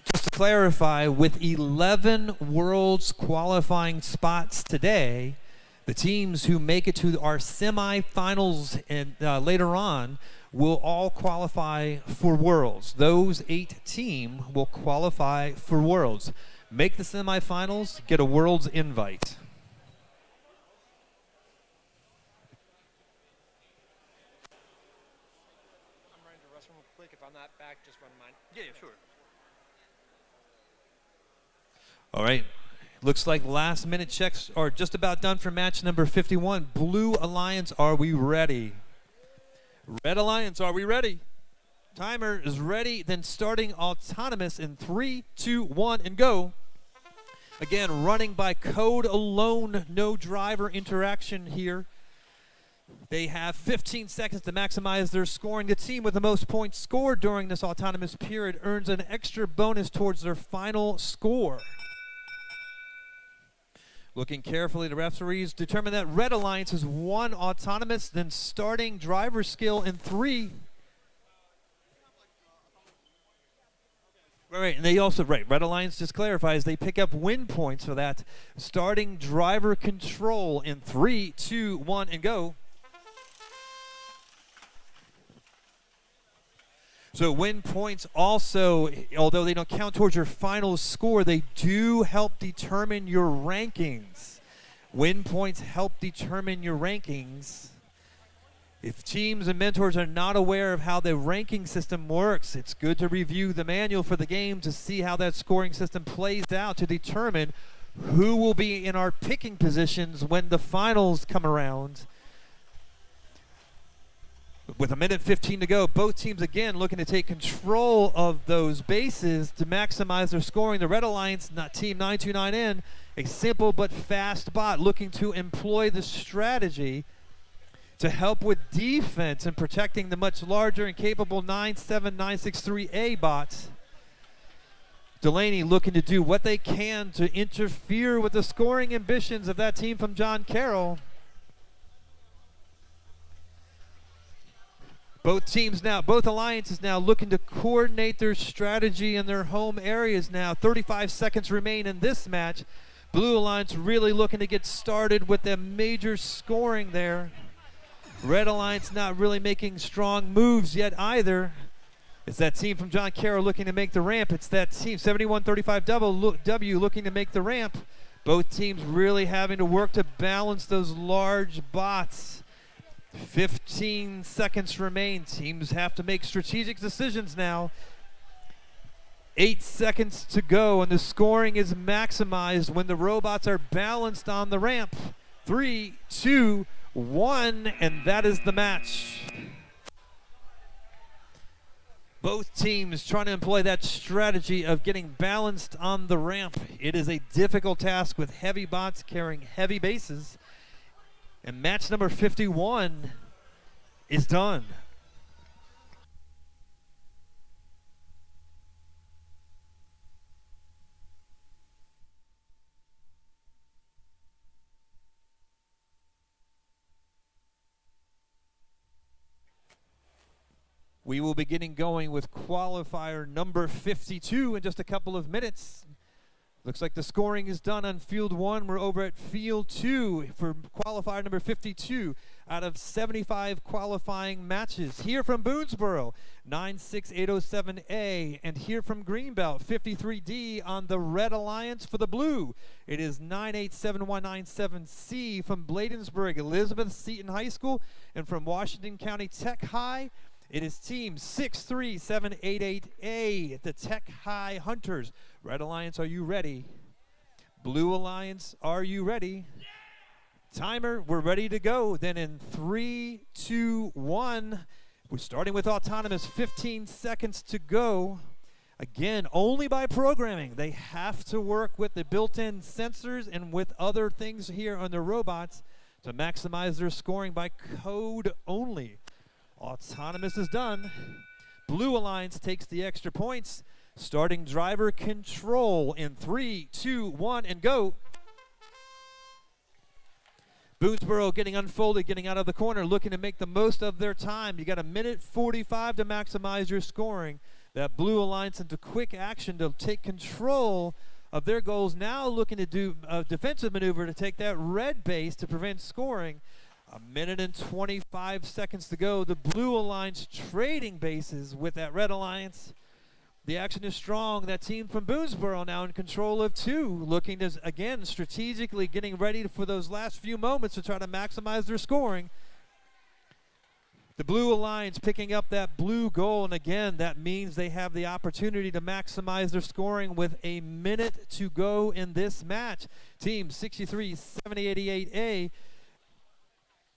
Just to clarify, with 11 Worlds qualifying spots today, the teams who make it to our semifinals and later on will all qualify for Worlds. Those 8 teams will qualify for Worlds. Make the semifinals, get a Worlds invite. I'm running to the restroom real quick. If I'm not back, just run mine. Yeah, sure. All right. Looks like last minute checks are just about done for match number 51. Blue Alliance, are we ready? Red Alliance, are we ready? Timer is ready, then starting autonomous in 3, 2, 1, and go. Again, running by code alone, no driver interaction here. They have 15 seconds to maximize their scoring. The team with the most points scored during this autonomous period earns an extra bonus towards their final score. Looking carefully, the referees determine that Red Alliance is 1 autonomous, then starting driver skill in 3. Right, and they also, Red Alliance just clarifies, they pick up win points for that. Starting driver control in 3, 2, 1, and go. So win points also, although they don't count towards your final score, they do help determine your rankings. Win points help determine your rankings. If teams and mentors are not aware of how the ranking system works, it's good to review the manual for the game to see how that scoring system plays out to determine who will be in our picking positions when the finals come around. With 1:15 to go, both teams again looking to take control of those bases to maximize their scoring. The Red Alliance, Team 929N, a simple but fast bot looking to employ the strategy to help with defense and protecting the much larger and capable 97963A bots. Delaney looking to do what they can to interfere with the scoring ambitions of that team from John Carroll. Both alliances now looking to coordinate their strategy in their home areas now. 35 seconds remain in this match. Blue Alliance really looking to get started with the major scoring there. Red Alliance not really making strong moves yet either. It's that team from John Carroll looking to make the ramp. It's that team 7135W looking to make the ramp. Both teams really having to work to balance those large bots. 15 seconds remain. Teams have to make strategic decisions now. 8 seconds to go, and the scoring is maximized when the robots are balanced on the ramp. 3, 2, 1, and that is the match. Both teams trying to employ that strategy of getting balanced on the ramp. It is a difficult task with heavy bots carrying heavy bases. And match number 51 is done. We will be getting going with qualifier number 52 in just a couple of minutes. Looks like the scoring is done on field 1. We're over at field 2 for qualifier number 52 out of 75 qualifying matches. Here from Boonesboro, 96807A, and here from Greenbelt, 53D on the Red Alliance. For the blue, it is 9871997C from Bladensburg, Elizabeth Seton High School, and from Washington County Tech High, it is team 63788A, the Tech High Hunters. Red Alliance, are you ready? Blue Alliance, are you ready? Timer, we're ready to go. Then in 3, 2, 1, we're starting with autonomous, 15 seconds to go. Again, only by programming. They have to work with the built-in sensors and with other things here on the robots to maximize their scoring by code only. Autonomous is done. Blue Alliance takes the extra points. Starting driver control in 3, 2, 1, and go. Boonesboro getting unfolded, getting out of the corner, looking to make the most of their time. You got a minute 45 to maximize your scoring. That Blue Alliance into quick action to take control of their goals. Now looking to do a defensive maneuver to take that red base to prevent scoring. A minute and 25 seconds to go. The Blue Alliance trading bases with that Red Alliance. The action is strong. That team from Boonesboro now in control of 2, looking to, again, strategically getting ready for those last few moments to try to maximize their scoring. The Blue Alliance picking up that blue goal, and again, that means they have the opportunity to maximize their scoring with a minute to go in this match. Team 63-7088A.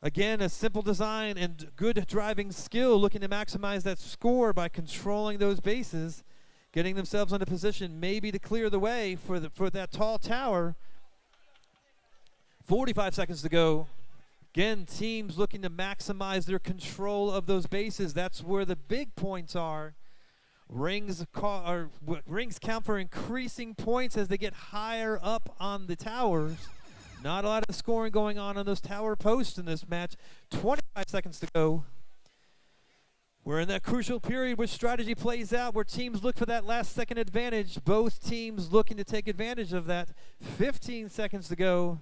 Again, a simple design and good driving skill, looking to maximize that score by controlling those bases, getting themselves into position maybe to clear the way for that tall tower. 45 seconds to go. Again, teams looking to maximize their control of those bases. That's where the big points are. Rings count for increasing points as they get higher up on the towers. Not a lot of scoring going on those tower posts in this match. 25 seconds to go. We're in that crucial period where strategy plays out, where teams look for that last second advantage. Both teams looking to take advantage of that. 15 seconds to go.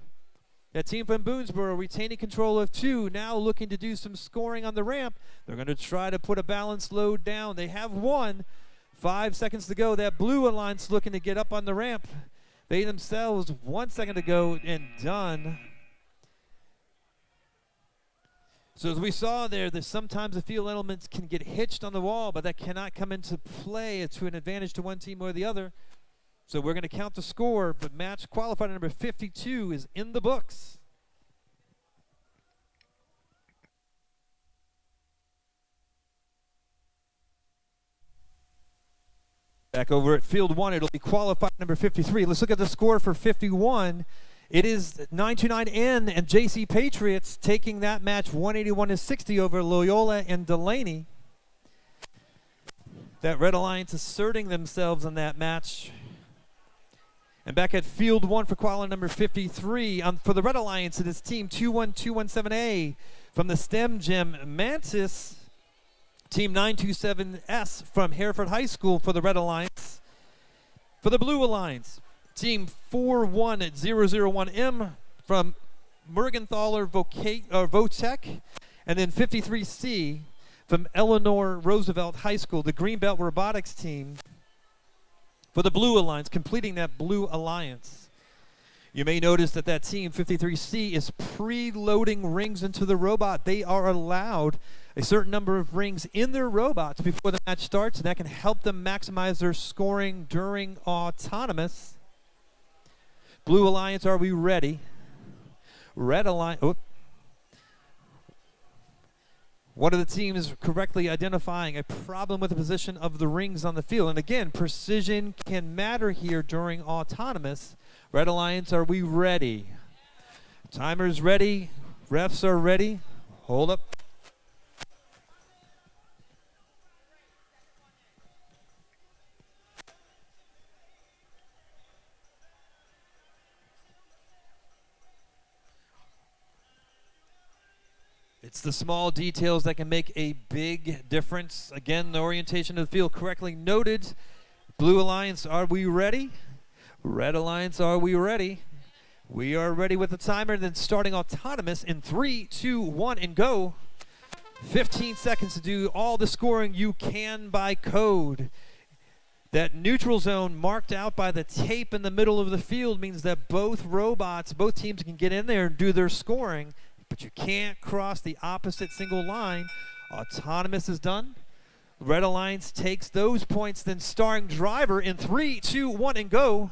That team from Boonesboro retaining control of 2, now looking to do some scoring on the ramp. They're going to try to put a balanced load down. They have 1. 5 seconds to go. That Blue Alliance looking to get up on the ramp. They themselves 1 second to go and done. So as we saw there, that sometimes the field elements can get hitched on the wall, but that cannot come into play to an advantage to one team or the other. So we're going to count the score, but match qualifier number 52 is in the books. Back over at field 1, it'll be qualified number 53. Let's look at the score for 51. It is 929N and JC Patriots taking that match 181-60 over Loyola and Delaney. That Red Alliance asserting themselves in that match. And back at field 1 for qualifier number 53. For the Red Alliance, it is team 21217A from the STEM Gym Mantis. Team 927S from Hereford High School for the Red Alliance. For the Blue Alliance, Team 41001M from Mergenthaler Votech. And then 53C from Eleanor Roosevelt High School, the Greenbelt Robotics team for the Blue Alliance, completing that Blue Alliance. You may notice that that team, 53C, is preloading rings into the robot. They are allowed a certain number of rings in their robots before the match starts, and that can help them maximize their scoring during autonomous. Blue Alliance, are we ready? Red Alliance. Oh. One of the teams correctly identifying a problem with the position of the rings on the field. And again, precision can matter here during autonomous. Red Alliance, are we ready? Timer's ready. Refs are ready. Hold up. It's the small details that can make a big difference. Again, the orientation of the field correctly noted. Blue Alliance, are we ready? Red Alliance, are we ready? We are ready with the timer, then starting autonomous in 3, 2, 1, and go. 15 seconds to do all the scoring you can by code. That neutral zone marked out by the tape in the middle of the field means that both teams can get in there and do their scoring, but you can't cross the opposite single line. Autonomous is done. Red Alliance takes those points, then starting driver in 3, 2, 1, and go.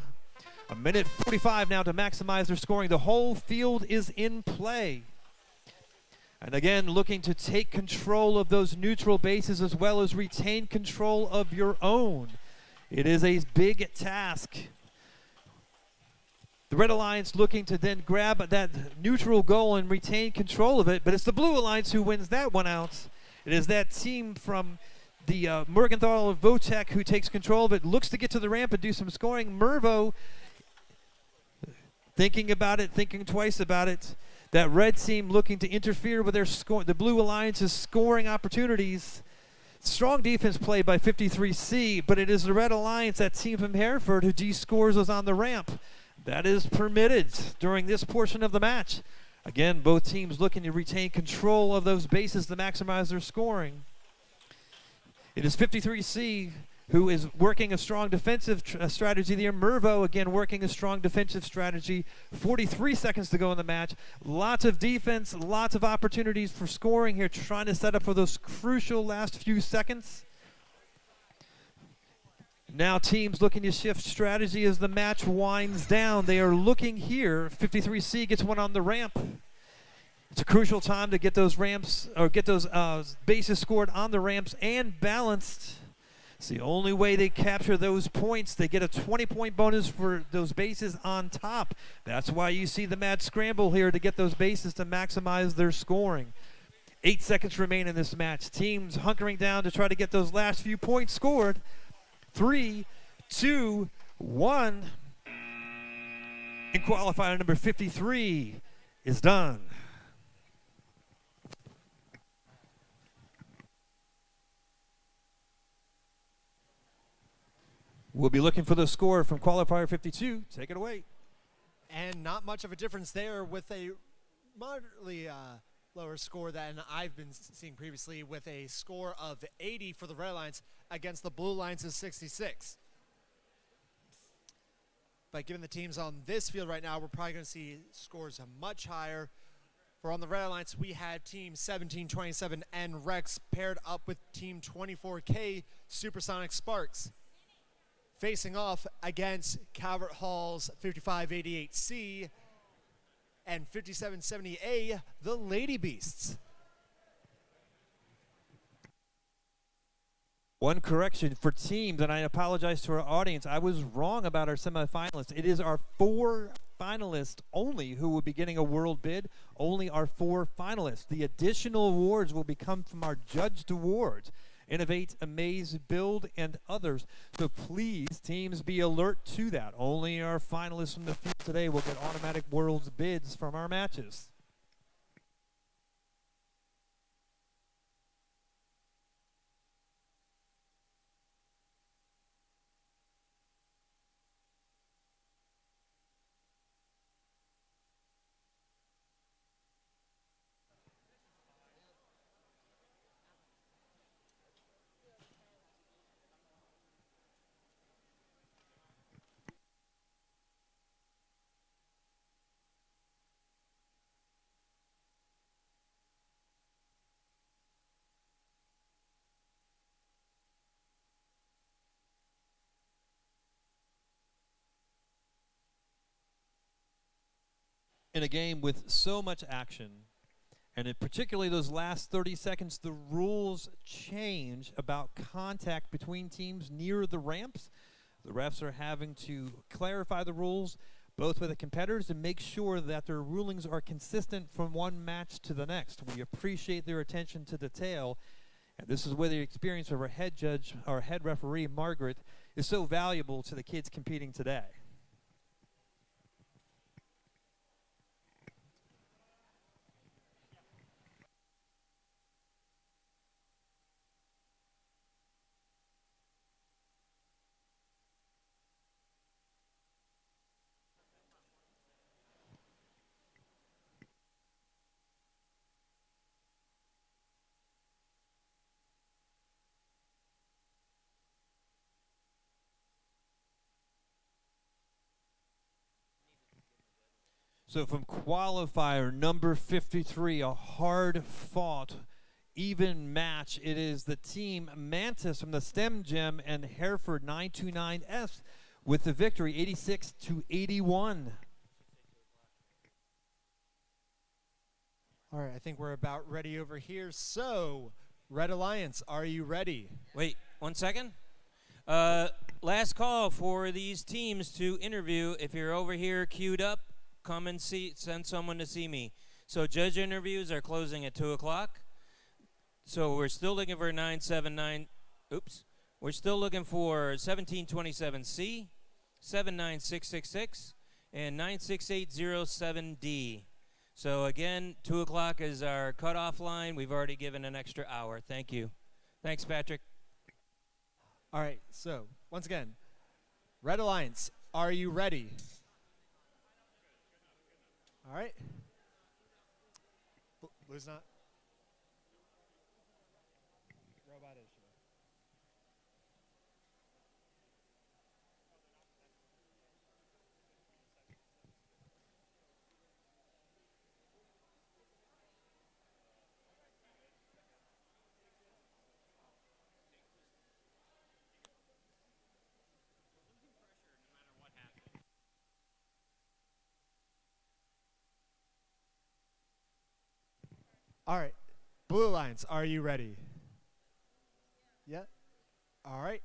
A minute 45 now to maximize their scoring. The whole field is in play. And again, looking to take control of those neutral bases as well as retain control of your own. It is a big task. The Red Alliance looking to then grab that neutral goal and retain control of it, but it's the Blue Alliance who wins that one out. It is that team from the Mergenthal of Vocek who takes control of it, looks to get to the ramp and do some scoring. Mervo thinking about it, thinking twice about it. That red team looking to interfere with their the Blue Alliance's scoring opportunities. Strong defense play by 53C, but it is the Red Alliance, that team from Hereford, who D-scores us on the ramp. That is permitted during this portion of the match. Again, both teams looking to retain control of those bases to maximize their scoring. It is 53C who is working a strong defensive strategy there. Mervo, again, working a strong defensive strategy. 43 seconds to go in the match. Lots of defense, lots of opportunities for scoring here, trying to set up for those crucial last few seconds. Now teams looking to shift strategy as the match winds down. They are looking here. 53C gets one on the ramp. It's a crucial time to get those ramps, or get those bases scored on the ramps and balanced. It's the only way they capture those points. They get a 20-point bonus for those bases on top. That's why you see the mad scramble here to get those bases to maximize their scoring. 8 seconds remain in this match. Teams hunkering down to try to get those last few points scored. 3, 2, 1. And qualifier number 53 is done. We'll be looking for the score from qualifier 52. Take it away. And not much of a difference there, with a moderately lower score than I've been seeing previously, with a score of 80 for the Red Alliance against the Blue Alliance's 66. But given the teams on this field right now, we're probably going to see scores much higher. For on the Red Alliance, we had Team 1727 and Rex paired up with Team 24K Supersonic Sparks, facing off against Calvert Hall's 5588C and 5770A, the Lady Beasts. One correction for teams, and I apologize to our audience. I was wrong about our semifinalists. It is our 4 finalists only who will be getting a world bid. Only our 4 finalists. The additional awards will become from our judged awards. Innovate, Amaze, Build, and others. So please, teams, be alert to that. Only our finalists from the field today will get automatic world's bids from our matches. In a game with so much action, and in particularly those last 30 seconds, the rules change about contact between teams near the ramps. The refs are having to clarify the rules, both with the competitors, and make sure that their rulings are consistent from one match to the next. We appreciate their attention to detail, and this is where the experience of our head judge, our head referee, Margaret, is so valuable to the kids competing today. So from qualifier number 53, a hard-fought, even match. It is the team Mantis from the STEM Gym and Hereford 929S with the victory, 86-81. All right, I think we're about ready over here. So, Red Alliance, are you ready? Wait, 1 second. Last call for these teams to interview. If you're over here queued up, come and send someone to see me. So judge interviews are closing at 2 o'clock. So we're still looking for 979. Oops. We're still looking for 1727C, 79666, and 96807D. So again, 2 o'clock is our cutoff line. We've already given an extra hour. Thank you. Thanks, Patrick. All right, so once again, Red Alliance, are you ready? All right. Blue's not? Robot issue. All right, Blue Alliance, are you ready? Yeah? All right.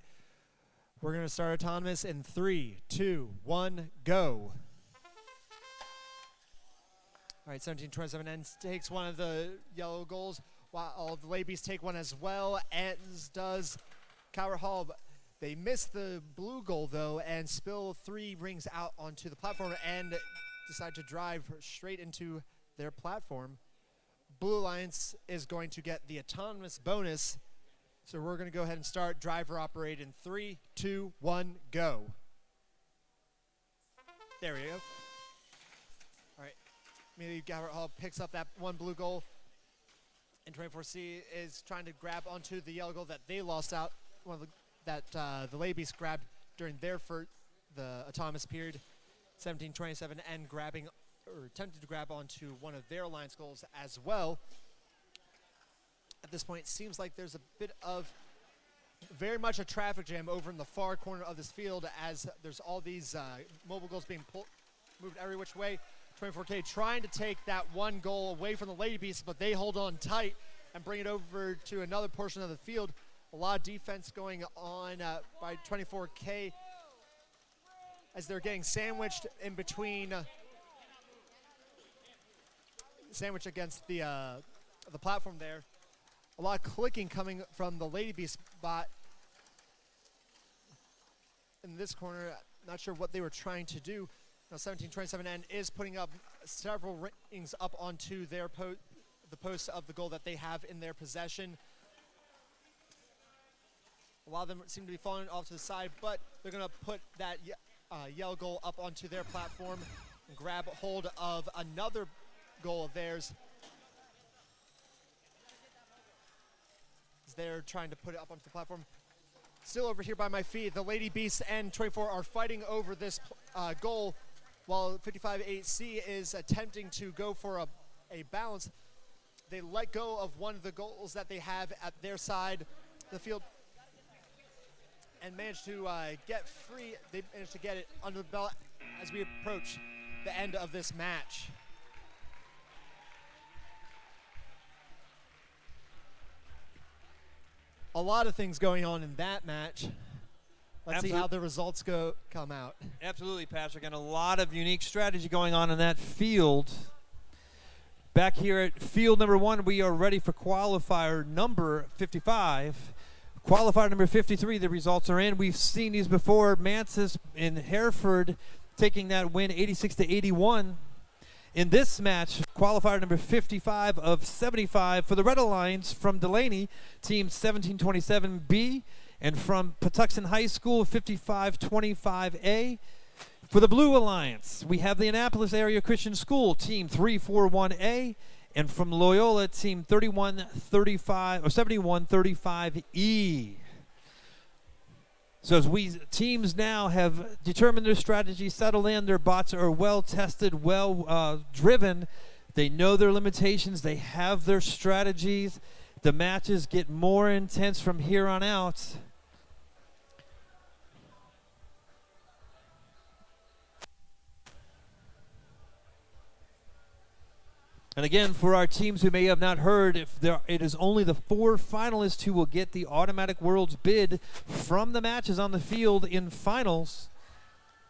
We're going to start autonomous in 3, 2, 1, go. All right, 1727 takes one of the yellow goals, while the ladies take one as well, as does Coward Hall. But they miss the blue goal, though, and spill 3 rings out onto the platform and decide to drive straight into their platform. Blue Alliance is going to get the autonomous bonus. So we're going to go ahead and start driver operate in 3, 2, 1, go. There we go. All right. Immediately, Coward Hall picks up that one blue goal. And 24C is trying to grab onto the yellow goal that they lost out, the ladies grabbed during the autonomous period. 1727 and attempted to grab onto one of their alliance goals as well. At this point, it seems like there's a bit of very much a traffic jam over in the far corner of this field, as there's all these mobile goals being moved every which way. 24K trying to take that one goal away from the Lady Beasts, but they hold on tight and bring it over to another portion of the field. A lot of defense going on by 24K as they're getting sandwiched in between, sandwiched against the platform there. A lot of clicking coming from the Lady Beast bot in this corner. Not sure what they were trying to do. Now 1727N is putting up several rings up onto their the post of the goal that they have in their possession. A lot of them seem to be falling off to the side, but they're going to put that yellow goal up onto their platform and grab hold of another goal of theirs. As they're trying to put it up onto the platform. Still over here by my feet, the Lady Beasts and 24 are fighting over this goal, while 55-8C is attempting to go for a balance. They let go of one of the goals that they have at their side of the field and managed to get free. They managed to get it under the belt as we approach the end of this match. A lot of things going on in that match. Let's see how the results come out. Absolutely, Patrick, and a lot of unique strategy going on in that field. Back here at field number 1, we are ready for qualifier number 55. Qualifier number 53, the results are in. We've seen these before. Mantis in Hereford taking that win 86-81. In this match, qualifier number 55 of 75 for the Red Alliance from Delaney, team 1727B, and from Patuxent High School, 5525A. For the Blue Alliance, we have the Annapolis Area Christian School, team 341A, and from Loyola, team 3135 or 7135E. So as teams now have determined their strategy, settled in, their bots are well tested, well driven. They know their limitations. They have their strategies. The matches get more intense from here on out. And again, for our teams who may have not heard, it is only the 4 finalists who will get the automatic world's bid from the matches on the field in finals.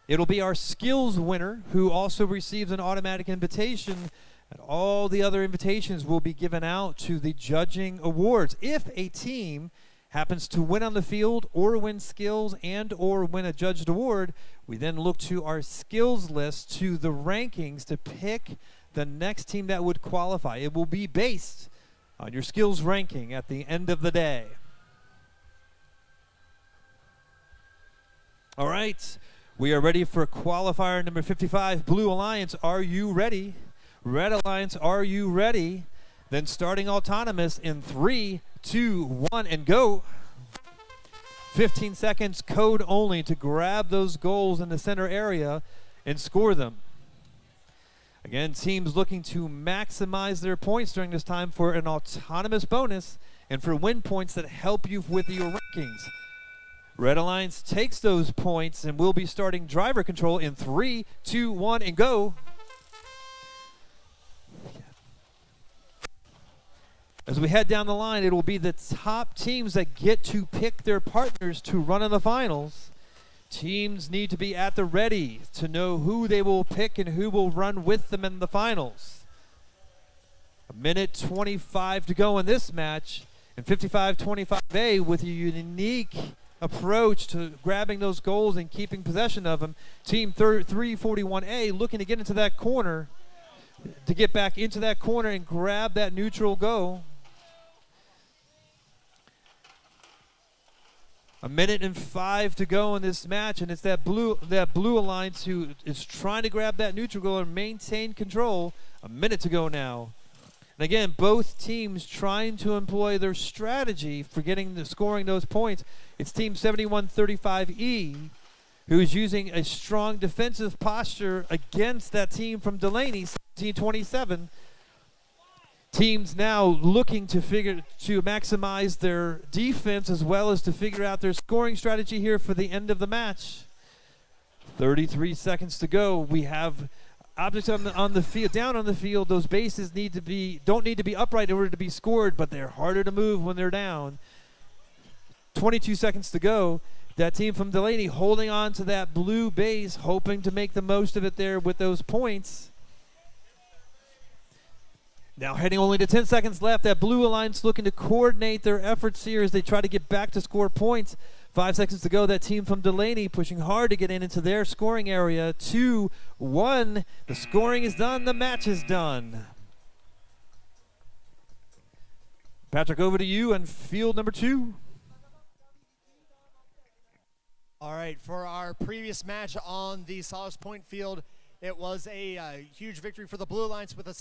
It'll be our skills winner who also receives an automatic invitation, and all the other invitations will be given out to the judging awards. If a team happens to win on the field or win skills and or win a judged award, we then look to our skills list, to the rankings, to pick the next team that would qualify. It will be based on your skills ranking at the end of the day. All right, we are ready for qualifier number 55. Blue Alliance, are you ready? Red Alliance, are you ready? Then starting autonomous in 3, 2, 1, and go. 15 seconds, code only, to grab those goals in the center area and score them. Again, teams looking to maximize their points during this time for an autonomous bonus and for win points that help you with your rankings. Red Alliance takes those points and will be starting driver control in 3, 2, 1, and go. As we head down the line, it will be the top teams that get to pick their partners to run in the finals. Teams need to be at the ready to know who they will pick and who will run with them in the finals. 1:25 to go in this match. And 55-25A with a unique approach to grabbing those goals and keeping possession of them. Team 341A looking to get into that corner, to get back into that corner and grab that neutral goal. 1:05 to go in this match, and it's that blue Alliance who is trying to grab that neutral goal and maintain control. 1 minute to go now. And again, both teams trying to employ their strategy for scoring those points. It's Team 7135E who is using a strong defensive posture against that team from Delaney, 1727. Teams now looking to maximize their defense as well as to figure out their scoring strategy here for the end of the match. 33 seconds to go. We have objects on the field, down on the field. Those bases don't need to be upright in order to be scored, but they're harder to move when they're down. 22 seconds to go. That team from Delaney holding on to that blue base, hoping to make the most of it there with those points. Now heading only to 10 seconds left. That Blue Alliance looking to coordinate their efforts here as they try to get back to score points. 5 seconds to go. That team from Delaney pushing hard to get into their scoring area. 2, 1. The scoring is done. The match is done. Patrick, over to you and field number 2. All right, for our previous match on the Solace Point field, it was a huge victory for the Blue Alliance with a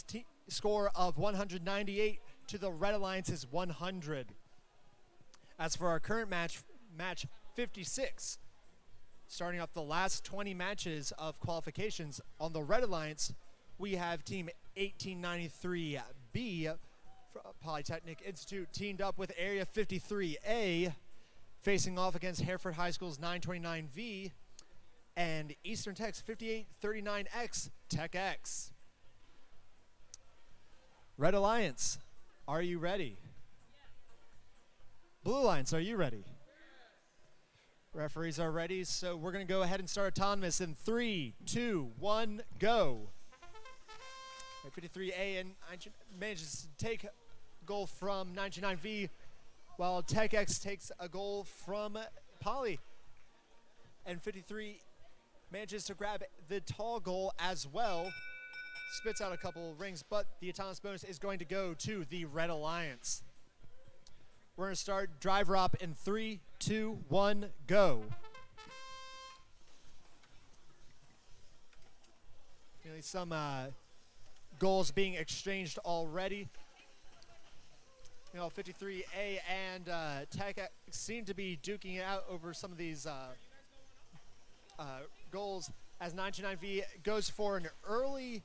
score of 198 to the Red Alliance's 100. As for our current match 56, starting off the last 20 matches of qualifications on the Red Alliance, we have Team 1893B Polytechnic Institute teamed up with Area 53A, facing off against Hereford High School's 929V and Eastern Tech's 5839X Tech X. Red Alliance, are you ready? Blue Alliance, are you ready? Referees are ready, so we're going to go ahead and start autonomous in 3, 2, 1, go. 53A and manages to take a goal from 929V, while Tech X takes a goal from Poly. And 53 manages to grab the tall goal as well. Spits out a couple rings, but the autonomous bonus is going to go to the Red Alliance. We're going to start driver op in 3, 2, 1, go. Some goals being exchanged already. 53A and Tech seem to be duking it out over some of these goals as 99V goes for an early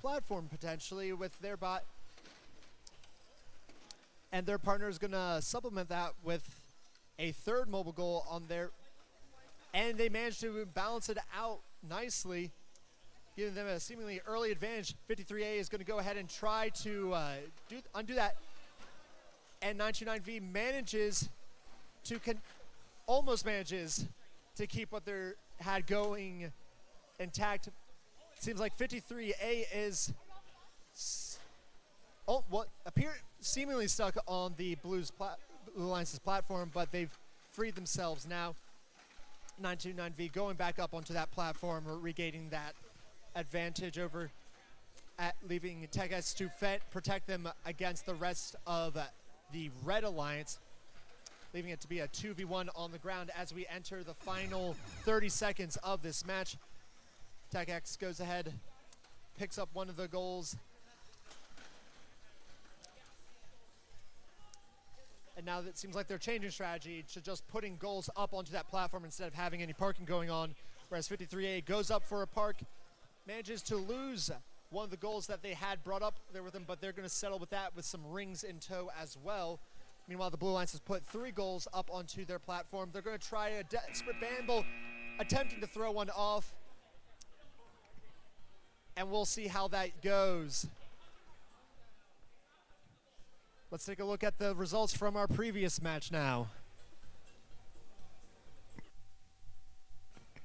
platform potentially with their bot. And their partner is going to supplement that with a third mobile goal on their, and they managed to balance it out nicely, giving them a seemingly early advantage. 53A is going to go ahead and try to undo that. And 929V manages to, almost manages to keep what they had going intact. Seems like 53A is what appear seemingly stuck on the Blue Alliance's platform, but they've freed themselves now. 929V going back up onto that platform, regaining that advantage over at leaving Tech S to protect them against the rest of the Red Alliance, leaving it to be a 2v1 on the ground as we enter the final 30 seconds of this match. Tech X goes ahead, picks up one of the goals. And now it seems like they're changing strategy to just putting goals up onto that platform instead of having any parking going on. Whereas 53A goes up for a park, manages to lose one of the goals that they had brought up there with them, but they're going to settle with that with some rings in tow as well. Meanwhile, the Blue Alliance has put 3 goals up onto their platform. They're going to try a desperate bamble, attempting to throw one off. And we'll see how that goes. Let's take a look at the results from our previous match now.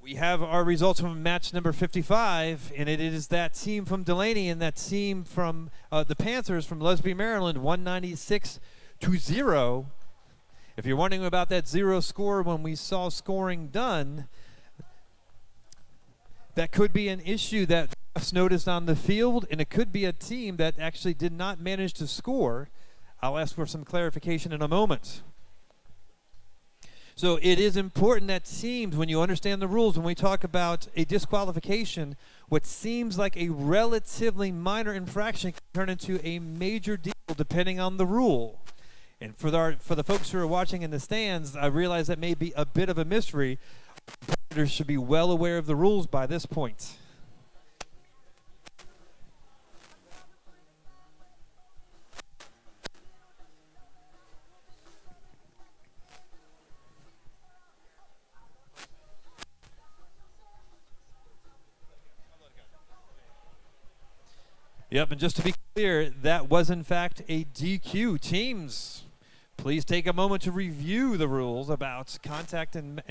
We have our results from match number 55, and it is that team from Delaney and that team from the Panthers from Lesby, Maryland, 196-0. If you're wondering about that 0 score when we saw scoring done, that could be an issue that refs noticed on the field, and it could be a team that actually did not manage to score. I'll ask for some clarification in a moment. So it is important that teams, when you understand the rules, when we talk about a disqualification, what seems like a relatively minor infraction can turn into a major deal depending on the rule. And for the folks who are watching in the stands, I realize that may be a bit of a mystery. Competitors should be well aware of the rules by this point. Yep, and just to be clear, that was in fact a DQ. Teams, please take a moment to review the rules about contact and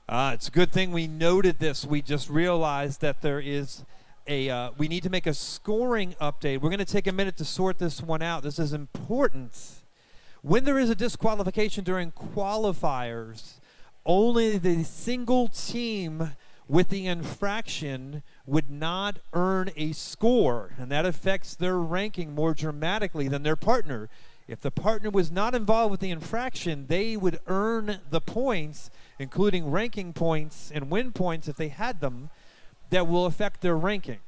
it's a good thing we noted this. We just realized that there is we need to make a scoring update. We're going to take a minute to sort this one out. This is important. When there is a disqualification during qualifiers, only the single team with the infraction would not earn a score, and that affects their ranking more dramatically than their partner. If the partner was not involved with the infraction, they would earn the points, including ranking points and win points if they had them, that will affect their ranking.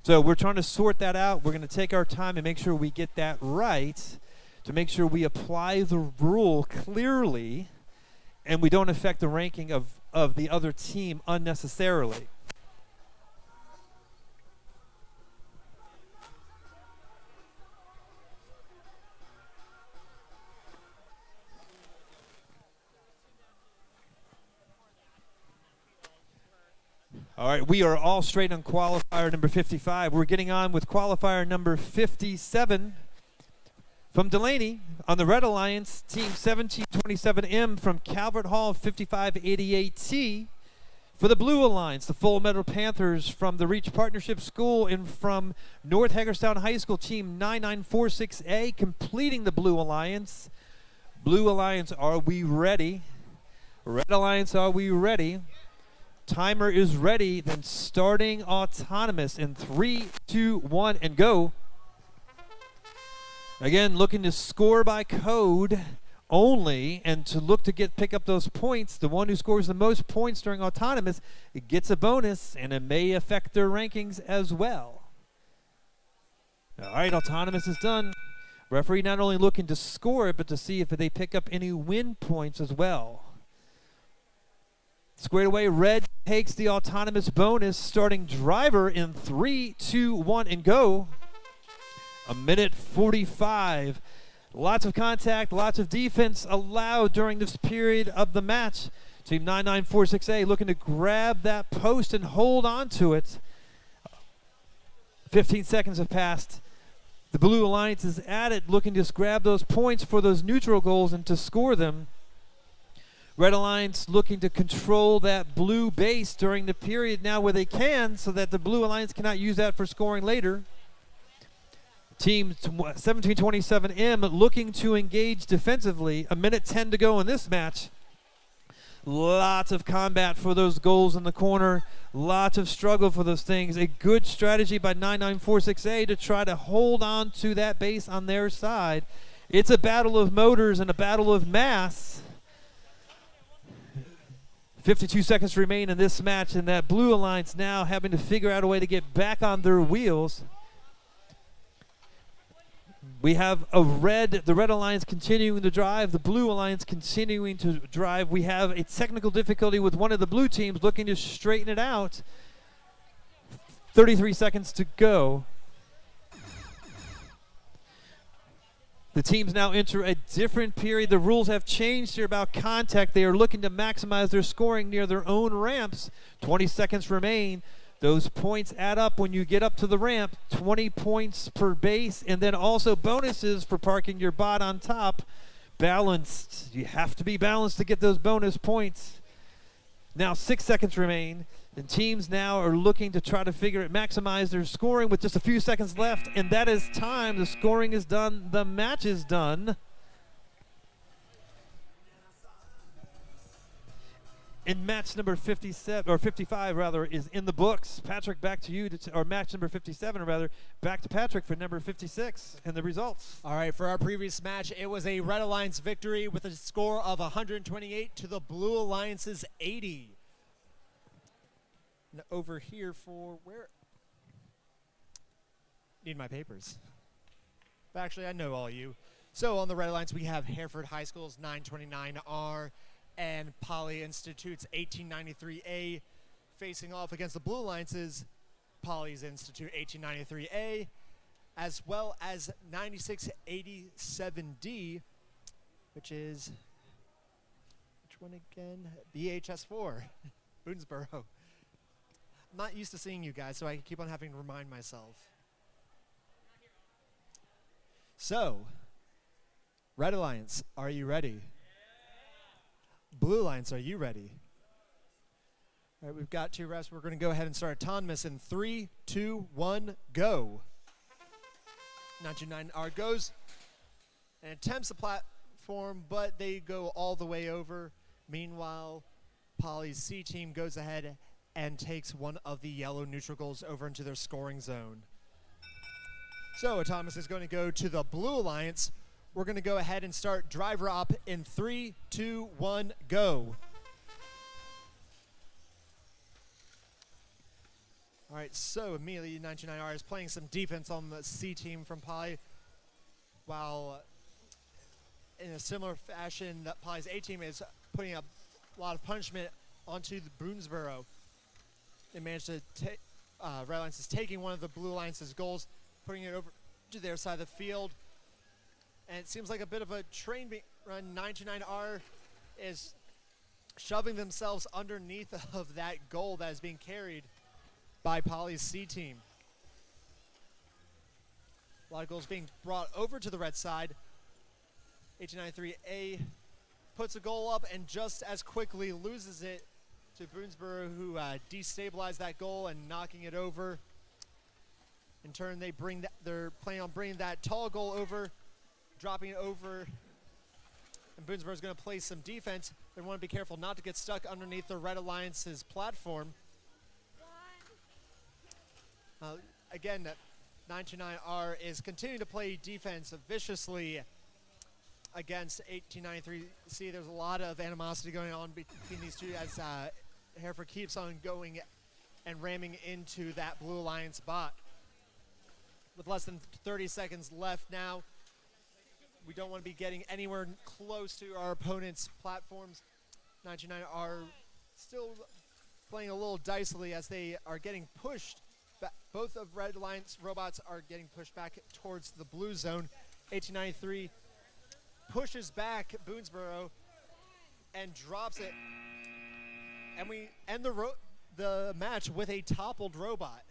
So we're trying to sort that out. We're going to take our time and make sure we get that right, to make sure we apply the rule clearly and we don't affect the ranking of the other team unnecessarily. All right, we are all straight on qualifier number 55. We're getting on with qualifier number 57. From Delaney, on the Red Alliance, Team 1727M from Calvert Hall, 5588T. For the Blue Alliance, the Full Metal Panthers from the Reach Partnership School, and from North Hagerstown High School, Team 9946A, completing the Blue Alliance. Blue Alliance, are we ready? Red Alliance, are we ready? Timer is ready, then starting autonomous in 3, 2, 1, and go. Again, looking to score by code only, and to look to pick up those points. The one who scores the most points during autonomous, it gets a bonus, and it may affect their rankings as well. All right, autonomous is done. Referee not only looking to score it, but to see if they pick up any win points as well. Squared away, red takes the autonomous bonus, starting driver in 3, 2, 1, and go. A minute 45. Lots of contact, lots of defense allowed during this period of the match. Team 9946A looking to grab that post and hold on to it. 15 seconds have passed. The Blue Alliance is at it, looking to grab those points for those neutral goals and to score them. Red Alliance looking to control that blue base during the period now where they can, so that the Blue Alliance cannot use that for scoring later. Team 1727M looking to engage defensively. A minute 10 to go in this match. Lots of combat for those goals in the corner. Lots of struggle for those things. A good strategy by 9946A to try to hold on to that base on their side. It's a battle of motors and a battle of mass. 52 seconds remain in this match, and that Blue Alliance now having to figure out a way to get back on their wheels. We have the Red Alliance continuing to drive, the Blue Alliance continuing to drive. We have a technical difficulty with one of the blue teams looking to straighten it out. 33 seconds to go. The teams now enter a different period. The rules have changed here about contact. They are looking to maximize their scoring near their own ramps. 20 seconds remain. Those points add up when you get up to the ramp. 20 points per base, and then also bonuses for parking your bot on top. Balanced. You have to be balanced to get those bonus points. Now 6 seconds remain. And teams now are looking to try to maximize their scoring with just a few seconds left, and that is time. The scoring is done. The match is done. And match number 57 or 55 rather is in the books. Patrick, back to you, or match number 57 rather, back to Patrick for number 56 and the results. All right, for our previous match, it was a Red Alliance victory with a score of 128 to the Blue Alliance's 80. And over here for where? Need my papers. But actually, I know all you. So on the Red Alliance, we have Hereford High School's 929R and Poly Institute's 1893A facing off against the Blue Alliance's Poly's Institute 1893A, as well as 9687D, which is, which one again? BHS4, Boonesboro. I'm not used to seeing you guys, so I keep on having to remind myself. So, Red Alliance, are you ready? Blue Alliance, are you ready? All right, we've got 2 reps. We're going to go ahead and start autonomous in 3, 2, 1, go. 929R goes and attempts the platform, but they go all the way over. Meanwhile, Poly's C team goes ahead and takes one of the yellow neutral goals over into their scoring zone. So autonomous is going to go to the Blue Alliance. We're going to go ahead and start driver up in 3, 2, 1, go. All right, so immediately 99R is playing some defense on the C team from Poly, while in a similar fashion that Poly's A team is putting a lot of punishment onto the Boonesboro. They managed to take, Red Alliance is taking one of the Blue Alliance's goals, putting it over to their side of the field. And it seems like a bit of a train run. 929R is shoving themselves underneath of that goal that is being carried by Poly's C team. A lot of goals being brought over to the red side. 1893A puts a goal up and just as quickly loses it to Boonesboro, who destabilized that goal and knocking it over. In turn, they're planning on bringing that tall goal over, dropping it over, and Boonesboro's going to play some defense. They want to be careful not to get stuck underneath the Red Alliance's platform. Again, 929R is continuing to play defense viciously against 1893C. There's a lot of animosity going on between these two as Hereford keeps on going and ramming into that Blue Alliance bot. With less than 30 seconds left now, we don't want to be getting anywhere close to our opponent's platforms. 99 are still playing a little dicily as they are getting pushed. Both of Red Alliance robots are getting pushed back towards the blue zone. 1893 pushes back Boonesboro and drops it. And we end the match with a toppled robot.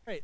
Great.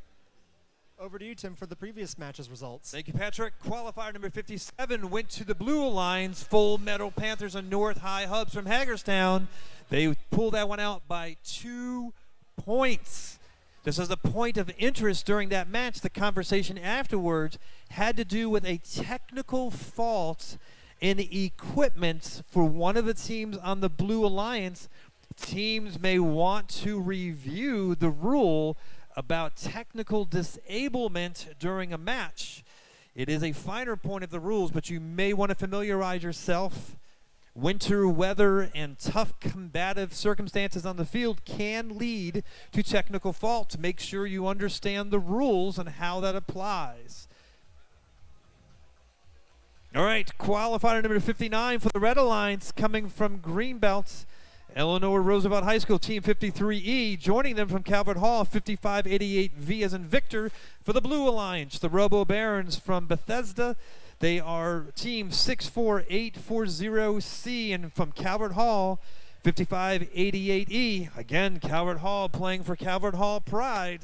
Over to you, Tim, for the previous match's results. Thank you, Patrick. Qualifier number 57 went to the Blue Alliance, Full Metal Panthers and North High Hubs from Hagerstown. They pulled that one out by 2 points. Just as a point of interest during that match, the conversation afterwards had to do with a technical fault in the equipment for one of the teams on the Blue Alliance. Teams may want to review the rule about technical disablement during a match. It is a finer point of the rules, but you may want to familiarize yourself. Winter weather and tough combative circumstances on the field can lead to technical faults. Make sure you understand the rules and how that applies. All right, qualifier number 59 for the Red Alliance, coming from Greenbelt, Eleanor Roosevelt High School, Team 53E, joining them from Calvert Hall, 5588V as in Victor for the Blue Alliance. The Robo Barons from Bethesda, they are Team 64840C, and from Calvert Hall, 5588E. Again, Calvert Hall playing for Calvert Hall pride.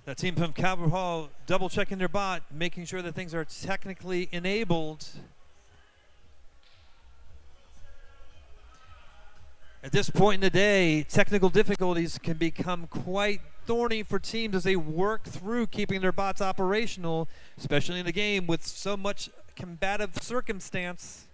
The team from Calvert Hall double checking their bot, making sure that things are technically enabled. At this point in the day, technical difficulties can become quite thorny for teams as they work through keeping their bots operational, especially in a game with so much combative circumstance.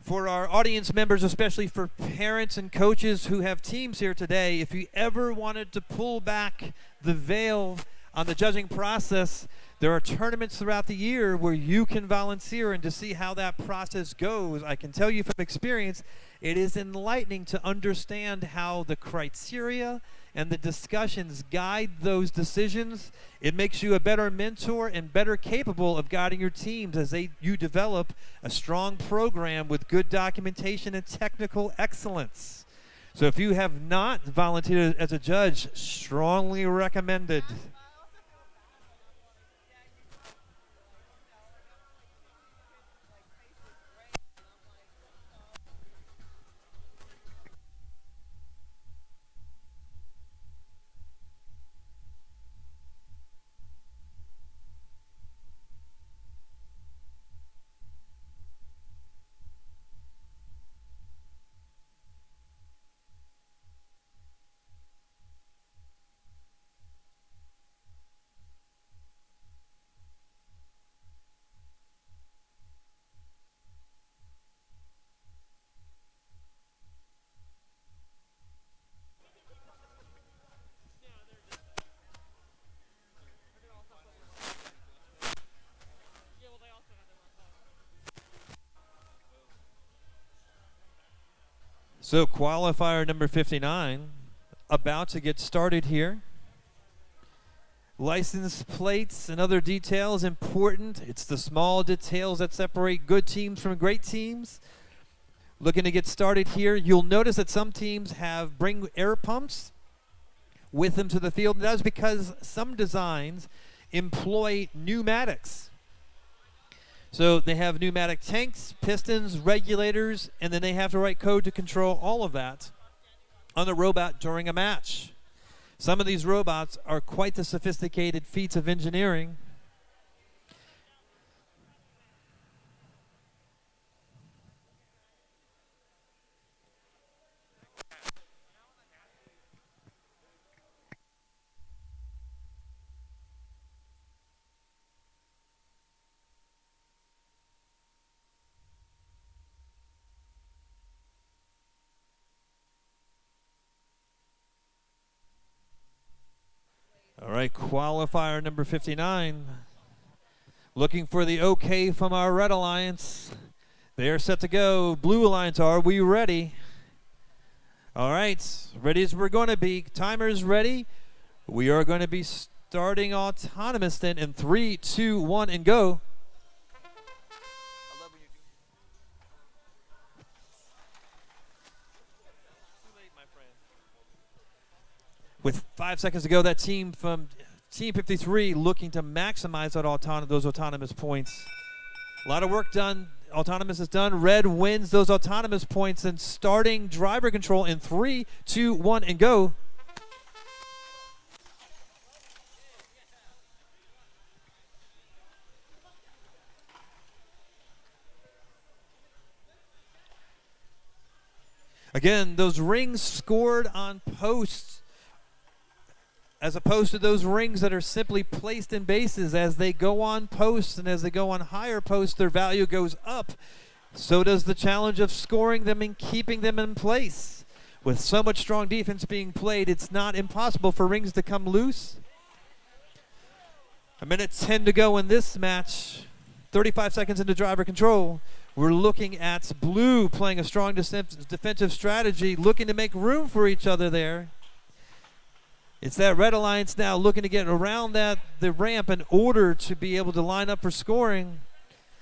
For our audience members, especially for parents and coaches who have teams here today, if you ever wanted to pull back the veil on the judging process, there are tournaments throughout the year where you can volunteer, and to see how that process goes, I can tell you from experience, it is enlightening to understand how the criteria and the discussions guide those decisions. It makes you a better mentor and better capable of guiding your teams as you develop a strong program with good documentation and technical excellence. So if you have not volunteered as a judge, strongly recommended. So qualifier number 59, about to get started here. License plates and other details important. It's the small details that separate good teams from great teams. Looking to get started here. You'll notice that some teams bring air pumps with them to the field. That is because some designs employ pneumatics. So they have pneumatic tanks, pistons, regulators, and then they have to write code to control all of that on the robot during a match. Some of these robots are quite the sophisticated feats of engineering. right, qualifier number 59. Looking for the okay from our Red Alliance. They are set to go. Blue Alliance, are we ready? All right, ready as we're going to be. Timer's ready. We are going to be starting autonomous then in 3, 2, 1, and go. With 5 seconds to go, that team from Team 53 looking to maximize that those autonomous points. A lot of work done. Autonomous is done. Red wins those autonomous points and starting driver control in 3, 2, 1, and go. Again, those rings scored on posts as opposed to those rings that are simply placed in bases. As they go on posts and as they go on higher posts, their value goes up. So does the challenge of scoring them and keeping them in place. With so much strong defense being played, it's not impossible for rings to come loose. 1:10 to go in this match. 35 seconds into driver control. We're looking at blue playing a strong defensive strategy, looking to make room for each other there. It's that Red Alliance now looking to get around the ramp in order to be able to line up for scoring.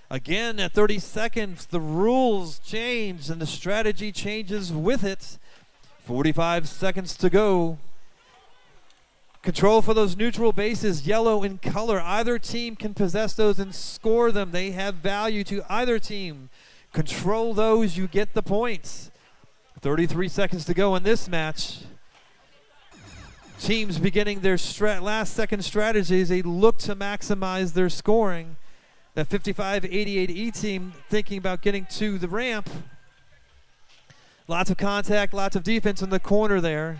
Again, at 30 seconds, the rules change and the strategy changes with it. 45 seconds to go. Control for those neutral bases, yellow in color. Either team can possess those and score them. They have value to either team. Control those, you get the points. 33 seconds to go in this match. Teams beginning their last-second strategies. They look to maximize their scoring. That 55-88E team thinking about getting to the ramp. Lots of contact, lots of defense in the corner there.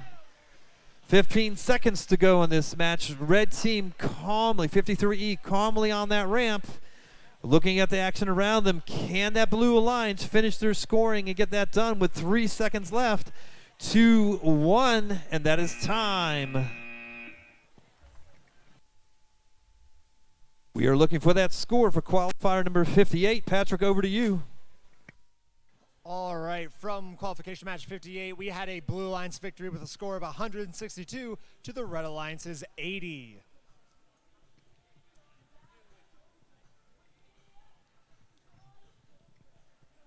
15 seconds to go in this match. Red team calmly, 53E, calmly on that ramp. Looking at the action around them. Can that Blue Alliance finish their scoring and get that done with 3 seconds left? 2, 1, and that is time. We are looking for that score for qualifier number 58. Patrick, over to you. All right, from qualification match 58, we had a Blue Alliance victory with a score of 162 to the Red Alliance's 80.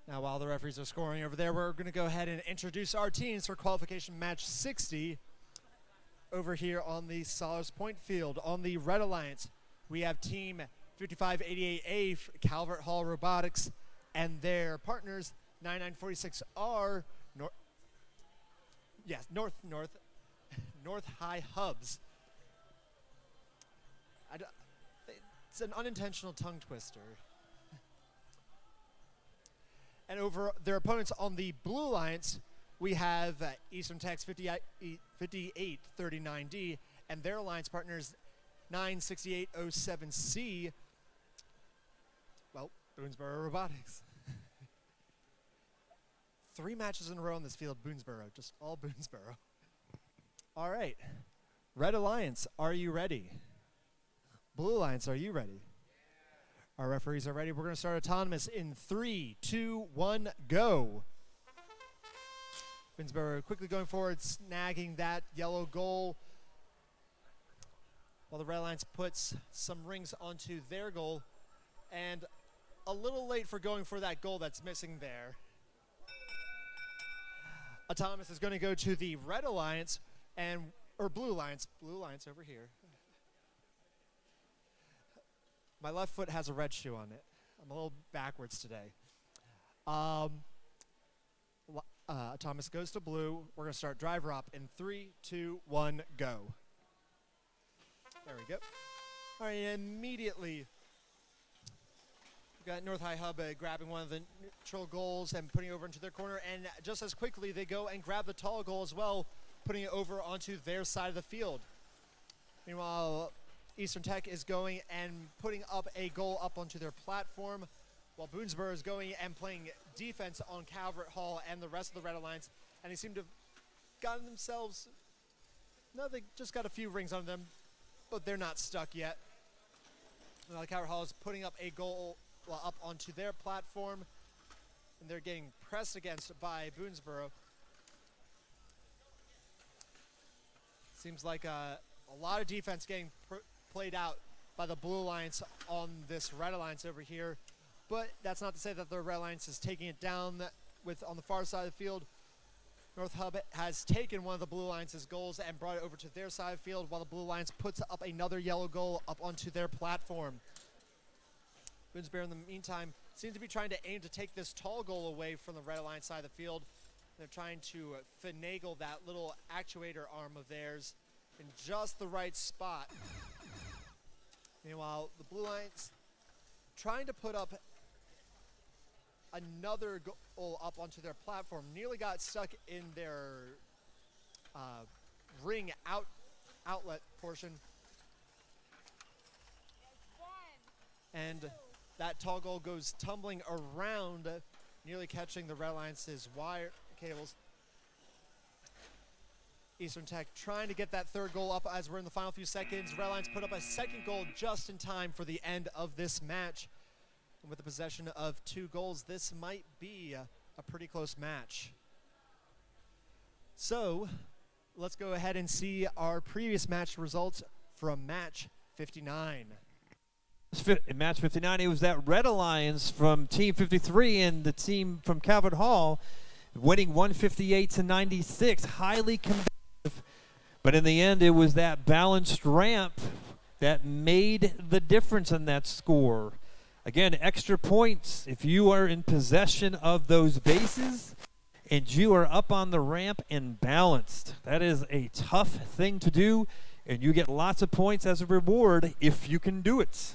Now, while the referees are scoring over there, we're going to go ahead and introduce our teams for qualification match 60 over here on the Solars Point field. On the Red Alliance, we have Team 5588A, Calvert Hall Robotics, and their partners, 9946R, North High Hubs. It's an unintentional tongue twister. And over their opponents on the Blue Alliance, we have Eastern Tech's 5839D and their alliance partners 96807C, well, Boonesboro Robotics. 3 matches in a row on this field, Boonesboro, just all Boonesboro. All right, Red Alliance, are you ready? Blue Alliance, are you ready? Our referees are ready. We're going to start autonomous in 3, 2, 1, go. Boonesboro quickly going forward, snagging that yellow goal, while the Red Alliance puts some rings onto their goal, and a little late for going for that goal that's missing there. Autonomous is going to go to the Red Alliance, or Blue Alliance over here. My left foot has a red shoe on it. I'm a little backwards today. Thomas goes to blue. We're going to start driver up in 3, 2, 1, go. There we go. All right, immediately we've got North High Hub grabbing one of the neutral goals and putting it over into their corner. And just as quickly, they go and grab the tall goal as well, putting it over onto their side of the field. Meanwhile, Eastern Tech is going and putting up a goal up onto their platform, while Boonesboro is going and playing defense on Calvert Hall and the rest of the Red Alliance. And they seem to have gotten themselves, no, they just got a few rings on them. but they're not stuck yet. Calvert Hall is putting up a goal up onto their platform, and they're getting pressed against by Boonesboro. Seems like a lot of defense getting played out by the Blue Alliance on this Red Alliance over here, but that's not to say that the Red Alliance is taking it down on the far side of the field. North Hub has taken one of the Blue Alliance's goals and brought it over to their side of the field, while the Blue Alliance puts up another yellow goal up onto their platform. Boonesboro, in the meantime, seems to be trying to aim to take this tall goal away from the Red Alliance side of the field. They're trying to finagle that little actuator arm of theirs in just the right spot. Meanwhile, the Blue Alliance trying to put up another goal up onto their platform, nearly got stuck in their ring outlet portion. And that tall goal goes tumbling around, nearly catching the Red Alliance's wire cables. Eastern Tech trying to get that third goal up as we're in the final few seconds. Red Alliance put up a second goal just in time for the end of this match. And with the possession of 2 goals, this might be a pretty close match. So let's go ahead and see our previous match results from match 59. In match 59, it was that Red Alliance from Team 53 and the team from Calvert Hall winning 158-96, highly competitive. But in the end, it was that balanced ramp that made the difference in that score. Again, extra points if you are in possession of those bases and you are up on the ramp and balanced. That is a tough thing to do, and you get lots of points as a reward if you can do it.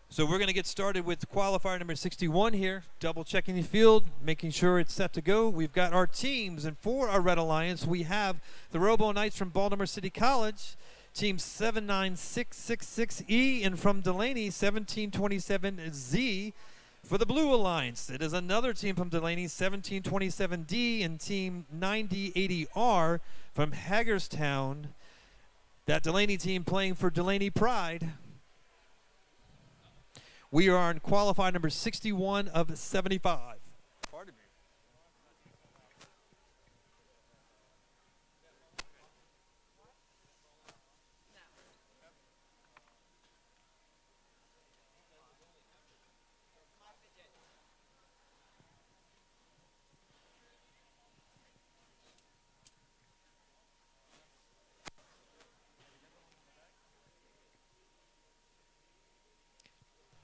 So we're going to get started with qualifier number 61 here, double checking the field, making sure it's set to go. We've got our teams, and for our Red Alliance, we have the Robo Knights from Baltimore City College, team 79666E, and from Delaney, 1727Z. For the Blue Alliance, it is another team from Delaney, 1727D, and team 9080R from Hagerstown. That Delaney team playing for Delaney Pride. We are on qualifier number 61 of 75. Pardon me.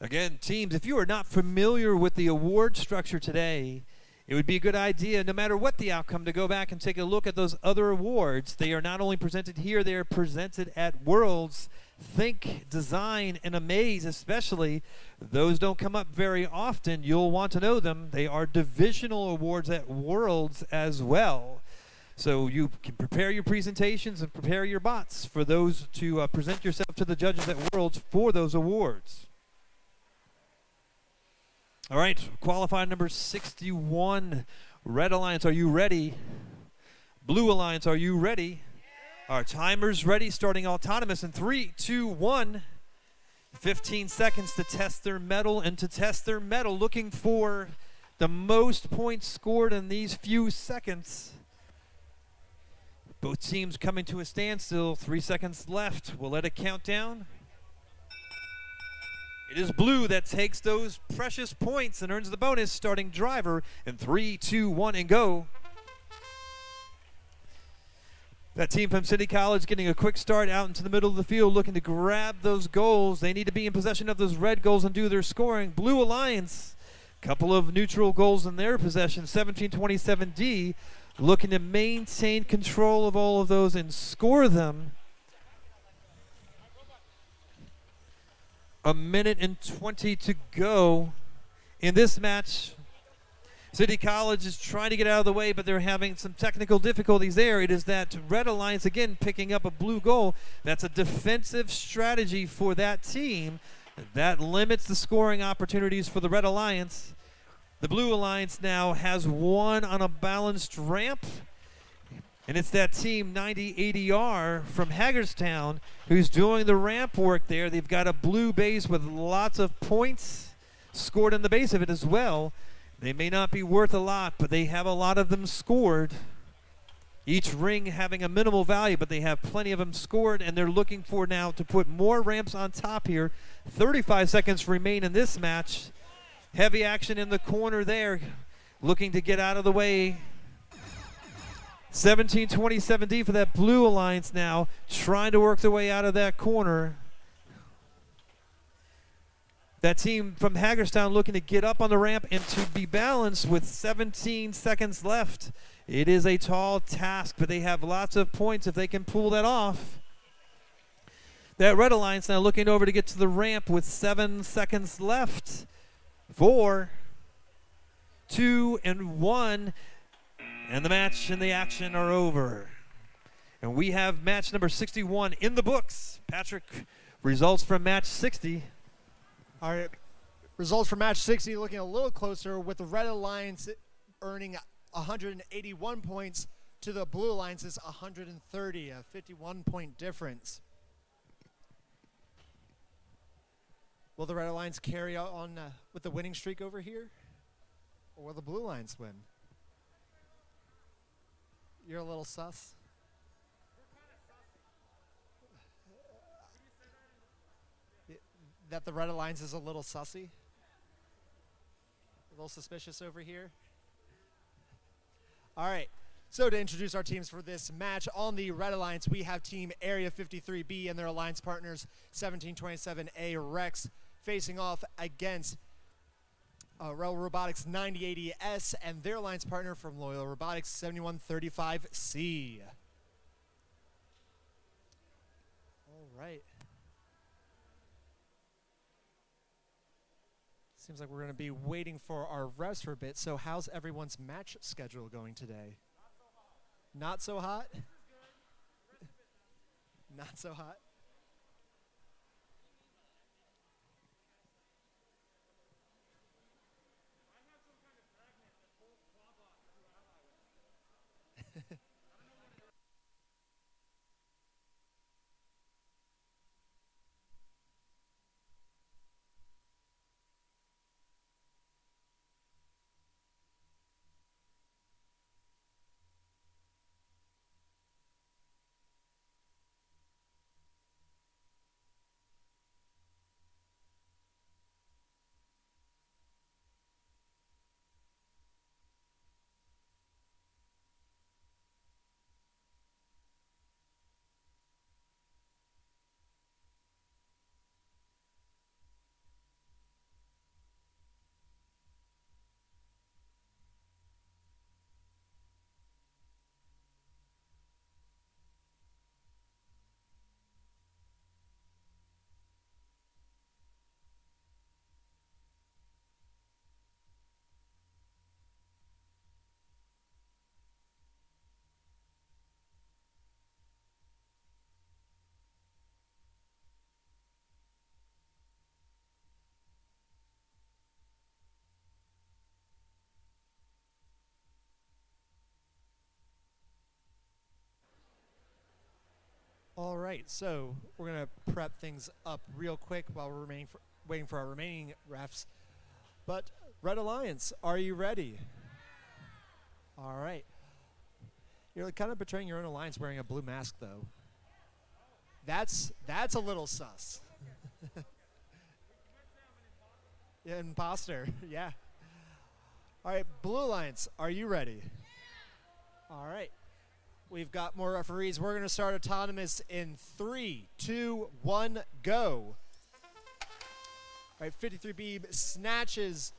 Again, teams, if you are not familiar with the award structure today, it would be a good idea, no matter what the outcome, to go back and take a look at those other awards. They are not only presented here, they are presented at Worlds. Think, Design, and Amaze especially. Those don't come up very often. You'll want to know them. They are divisional awards at Worlds as well. So you can prepare your presentations and prepare your bots for those to present yourself to the judges at Worlds for those awards. All right, qualifier number 61. Red Alliance, are you ready? Blue Alliance, are you ready? Yeah. Our timer's ready, starting autonomous in 3, 2, 1. 15 seconds to test their mettle, and to test their mettle, looking for the most points scored in these few seconds. Both teams coming to a standstill. 3 seconds left. We'll let it count down. It is Blue that takes those precious points and earns the bonus. Starting driver in 3, 2, 1, and go. That team from City College getting a quick start out into the middle of the field, looking to grab those goals. They need to be in possession of those red goals and do their scoring. Blue Alliance, a couple of neutral goals in their possession. 1727D looking to maintain control of all of those and score them. A minute and 20 to go in this match. City College is trying to get out of the way, but they're having some technical difficulties there. It is that Red Alliance, again, picking up a blue goal. That's a defensive strategy for that team. That limits the scoring opportunities for the Red Alliance. The Blue Alliance now has one on a balanced ramp. And it's that team 9080R from Hagerstown who's doing the ramp work there. They've got a blue base with lots of points scored on the base of it as well. They may not be worth a lot, but they have a lot of them scored. Each ring having a minimal value, but they have plenty of them scored, and they're looking for now to put more ramps on top here. 35 seconds remain in this match. Heavy action in the corner there, looking to get out of the way. 1727D for that blue alliance now, trying to work their way out of that corner. That team from Hagerstown looking to get up on the ramp and to be balanced with 17 seconds left. It is a tall task, but they have lots of points if they can pull that off. That red alliance now looking over to get to the ramp with 7 seconds left. 4, 2, and 1. And the match and the action are over. And we have match number 61 in the books. Patrick, results from match 60. All right, results for match 60 looking a little closer with the Red Alliance earning 181 points to the Blue Alliance's 130, a 51-point difference. Will the Red Alliance carry on with the winning streak over here? Or will the Blue Alliance win? You're a little sus? That the Red Alliance is a little sussy? A little suspicious over here? All right, so to introduce our teams for this match, on the Red Alliance, we have Team Area 53B and their alliance partners, 1727A Rex, facing off against Rel Robotics 9080S and their alliance partner from Loyal Robotics, 7135C. All right. Seems like we're going to be waiting for our refs for a bit. So how's everyone's match schedule going today? Not so hot? Not so hot? All right, so we're going to prep things up real quick while we're waiting for our remaining refs. But Red Alliance, are you ready? All right. You're kind of betraying your own alliance wearing a blue mask, though. That's a little sus. Yeah, imposter, yeah. All right, Blue Alliance, are you ready? All right. We've got more referees. We're going to start autonomous in 3, 2, 1, go. All right, 53B snatches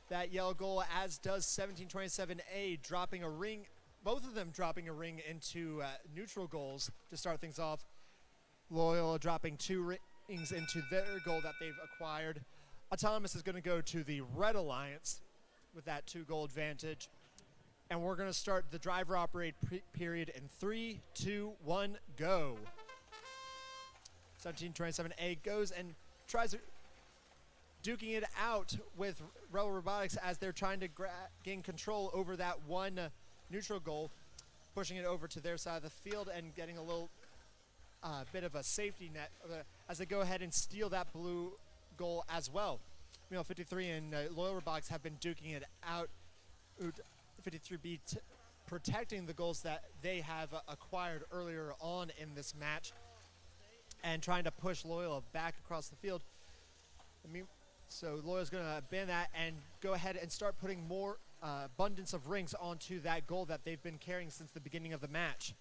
that yellow goal, as does 1727A, dropping a ring, both of them dropping a ring into neutral goals to start things off. Loyal dropping 2 rings into their goal that they've acquired. Autonomous is going to go to the Red Alliance with that 2-goal advantage. And we're going to start the driver operate period in 3, 2, 1, go. 1727A goes and tries duking it out with Rel Robotics as they're trying to gain control over that one neutral goal. pushing it over to their side of the field and getting a little bit of a safety net as they go ahead and steal that blue goal as well. 53 and Loyal Box have been duking it out. 53B protecting the goals that they have acquired earlier on in this match and trying to push Loyal back across the field. So Loyal's going to abandon that and go ahead and start putting more abundance of rings onto that goal that they've been carrying since the beginning of the match.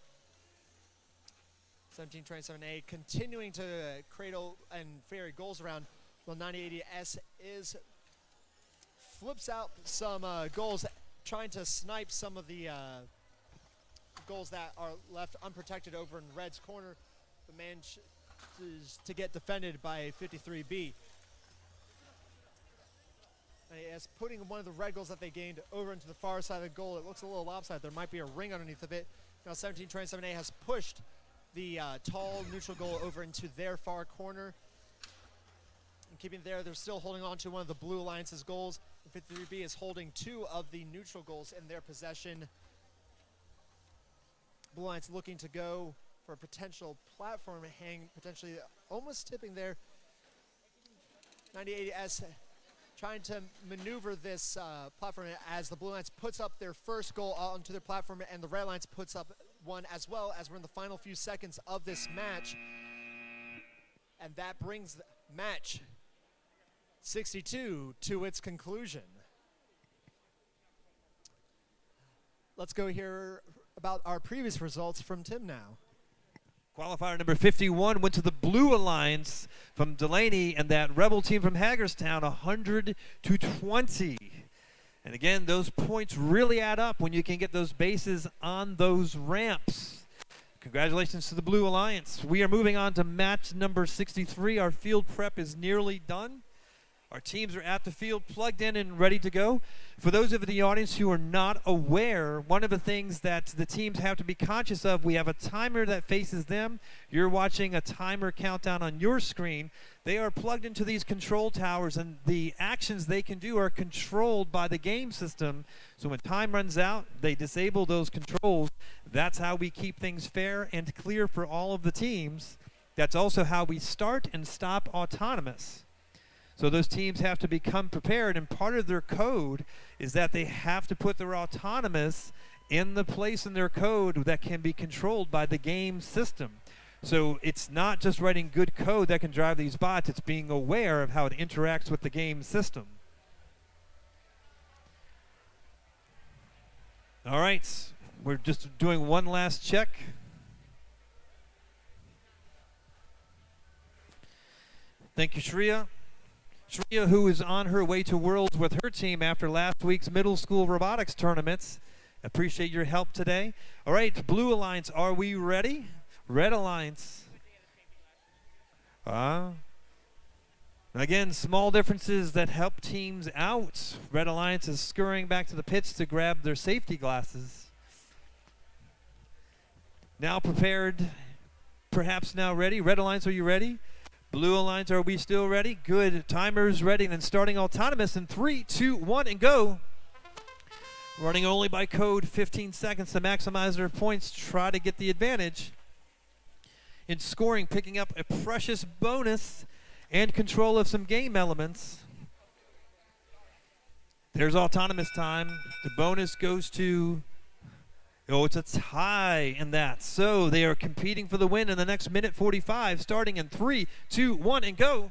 1727A continuing to cradle and ferry goals around. Well, 9080S flips out some goals, trying to snipe some of the goals that are left unprotected over in Red's corner. The man to get defended by 53B. As putting one of the red goals that they gained over into the far side of the goal, it looks a little lopsided. There might be a ring underneath of it. Now 1727A has pushed the tall neutral goal over into their far corner. And keeping it there, they're still holding on to one of the Blue Alliance's goals. 53B is holding 2 of the neutral goals in their possession. Blue Alliance looking to go for a potential platform hang, potentially almost tipping there. 9080S trying to maneuver this platform as the Blue Alliance puts up their first goal onto their platform and the Red Alliance puts up one as well, as we're in the final few seconds of this match. And that brings match 62 to its conclusion. Let's go hear about our previous results from Tim now. Qualifier number 51 went to the Blue Alliance from Delaney and that Rebel team from Hagerstown, 100-20. And again, those points really add up when you can get those bases on those ramps. Congratulations to the Blue Alliance. We are moving on to match number 63. Our field prep is nearly done. Our teams are at the field, plugged in and ready to go. For those of the audience who are not aware, one of the things that the teams have to be conscious of, we have a timer that faces them. You're watching a timer countdown on your screen. They are plugged into these control towers, and the actions they can do are controlled by the game system. So when time runs out, they disable those controls. That's how we keep things fair and clear for all of the teams. That's also how we start and stop autonomous. So those teams have to become prepared, and part of their code is that they have to put their autonomous in the place in their code that can be controlled by the game system. So it's not just writing good code that can drive these bots, it's being aware of how it interacts with the game system. All right, we're just doing one last check. Thank you, Shreya. Shreya, who is on her way to Worlds with her team after last week's middle school robotics tournaments. Appreciate your help today. All right, Blue Alliance, are we ready? Red Alliance. Again, small differences that help teams out. Red Alliance is scurrying back to the pitch to grab their safety glasses. Now prepared, perhaps now ready. Red Alliance, are you ready? Blue Alliance, are we still ready? Good. Timer's ready. Then starting autonomous in 3, 2, 1, and go. Running only by code, 15 seconds to maximize their points. Try to get the advantage. In scoring, picking up a precious bonus and control of some game elements. There's autonomous time. The bonus goes to... Oh, it's a tie in that. So they are competing for the win in the next minute 45, starting in 3, 2, 1, and go.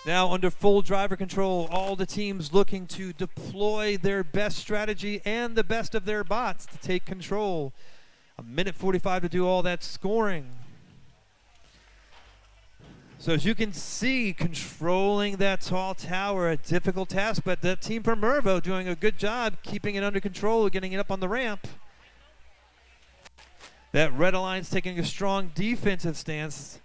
Now under full driver control, all the teams looking to deploy their best strategy and the best of their bots to take control. A minute 45 to do all that scoring. So as you can see, controlling that tall tower, a difficult task, but the team from Mervo doing a good job keeping it under control, getting it up on the ramp. That Red Alliance taking a strong defensive stance.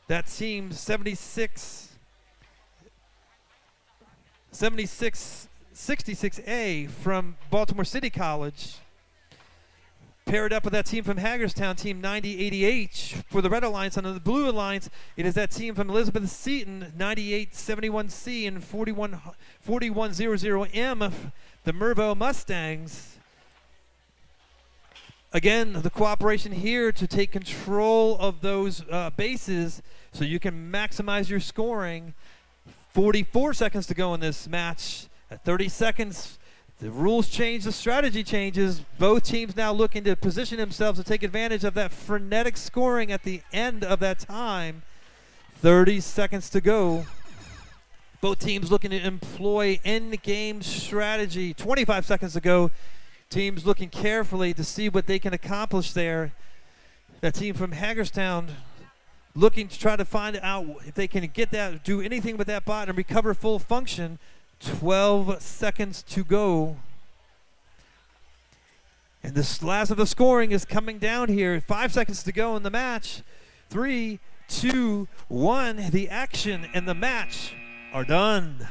That team 66A from Baltimore City College. Paired up with that team from Hagerstown, team 9080H. For the Red Alliance, on the Blue Alliance, it is that team from Elizabeth Seton, 9871C and 4100M, the Mervo Mustangs. Again, the cooperation here to take control of those bases so you can maximize your scoring. 44 seconds to go in this match. At 30 seconds, the rules change, the strategy changes. Both teams now looking to position themselves to take advantage of that frenetic scoring at the end of that time. 30 seconds to go. Both teams looking to employ end-game strategy. 25 seconds to go. Teams looking carefully to see what they can accomplish there. That team from Hagerstown looking to try to find out if they can get that, do anything with that bot and recover full function. 12 seconds to go. And this last of the scoring is coming down here. 5 seconds to go in the match. 3, 2, 1. The action and the match are done.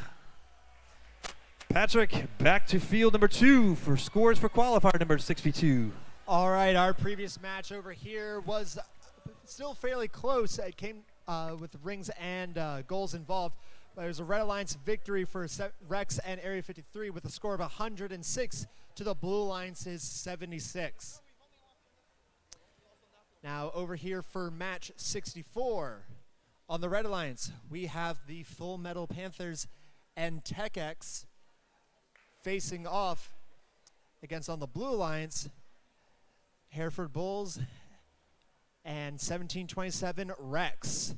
Patrick, back to field number 2 for scores for qualifier number 62. All right, our previous match over here was still fairly close. It came with rings and goals involved. But it was a Red Alliance victory for Rex and Area 53 with a score of 106 to the Blue Alliance's 76. Now over here for match 64. On the Red Alliance, we have the Full Metal Panthers and Tech X facing off against, on the Blue Alliance, Hereford Bulls and 1727 Rex.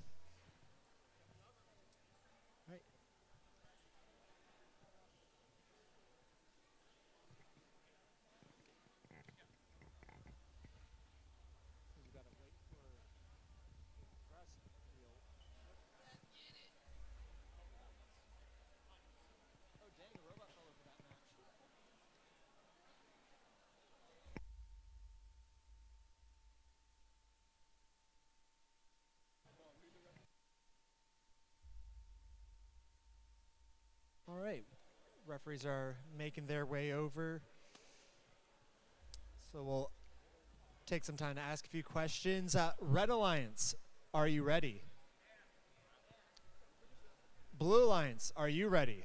All right, referees are making their way over. So we'll take some time to ask a few questions. Red Alliance, are you ready? Blue Alliance, are you ready?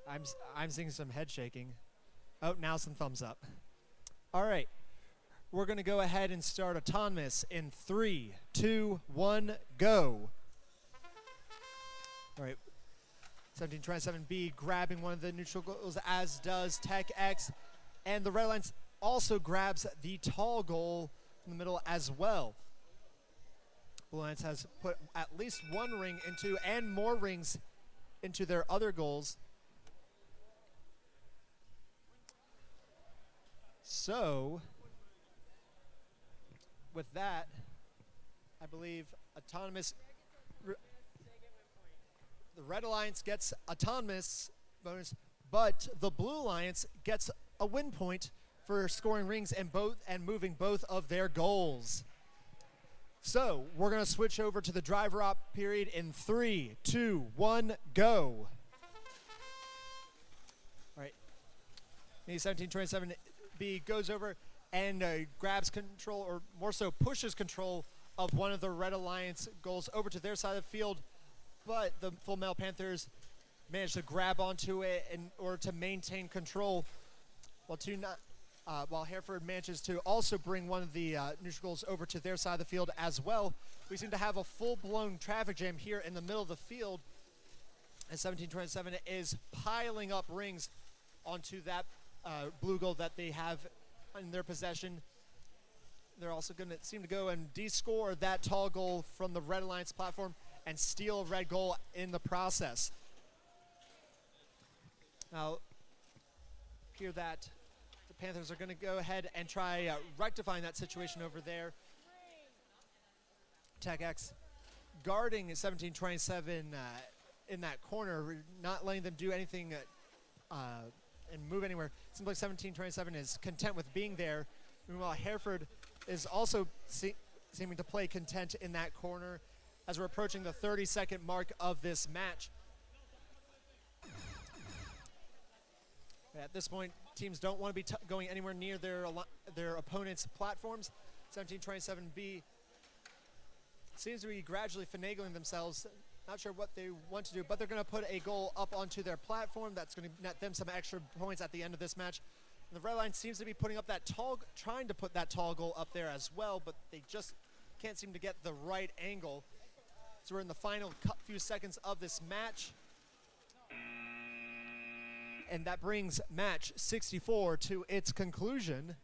I'm seeing some head shaking. Oh, now some thumbs up. All right, we're going to go ahead and start autonomous in 3, 2, 1, go. All right. 1727B grabbing one of the neutral goals, as does Tech X. And the Red Alliance also grabs the tall goal in the middle as well. Blue Alliance has put at least one ring into, and more rings into, their other goals. So, with that, I believe autonomous... The Red Alliance gets autonomous bonus, but the Blue Alliance gets a win point for scoring rings and moving both of their goals. So we're going to switch over to the driver op period in 3, 2, 1, go. All right. 1727B goes over and grabs control, or more so pushes control of one of the Red Alliance goals over to their side of the field. But the Full Metal Panthers managed to grab onto it in order to maintain control, while Hereford manages to also bring one of the neutral goals over to their side of the field as well. We seem to have a full-blown traffic jam here in the middle of the field, and 1727 is piling up rings onto that blue goal that they have in their possession. They're also going to seem to go and de-score that tall goal from the Red Alliance platform and steal a red goal in the process. Now, hear that the Panthers are going to go ahead and try rectifying that situation over there. Tech X guarding 1727 in that corner, not letting them do anything and move anywhere. It seems like 1727 is content with being there. Meanwhile, Hereford is also seeming to play content in that corner as we're approaching the 30-second mark of this match. At this point, teams don't want to be going anywhere near their opponent's platforms. 1727B seems to be gradually finagling themselves. Not sure what they want to do, but they're going to put a goal up onto their platform. That's going to net them some extra points at the end of this match. And the Red Alliance seems to be putting up that trying to put that tall goal up there as well, but they just can't seem to get the right angle. So we're in the final few seconds of this match. And that brings match 64 to its conclusion.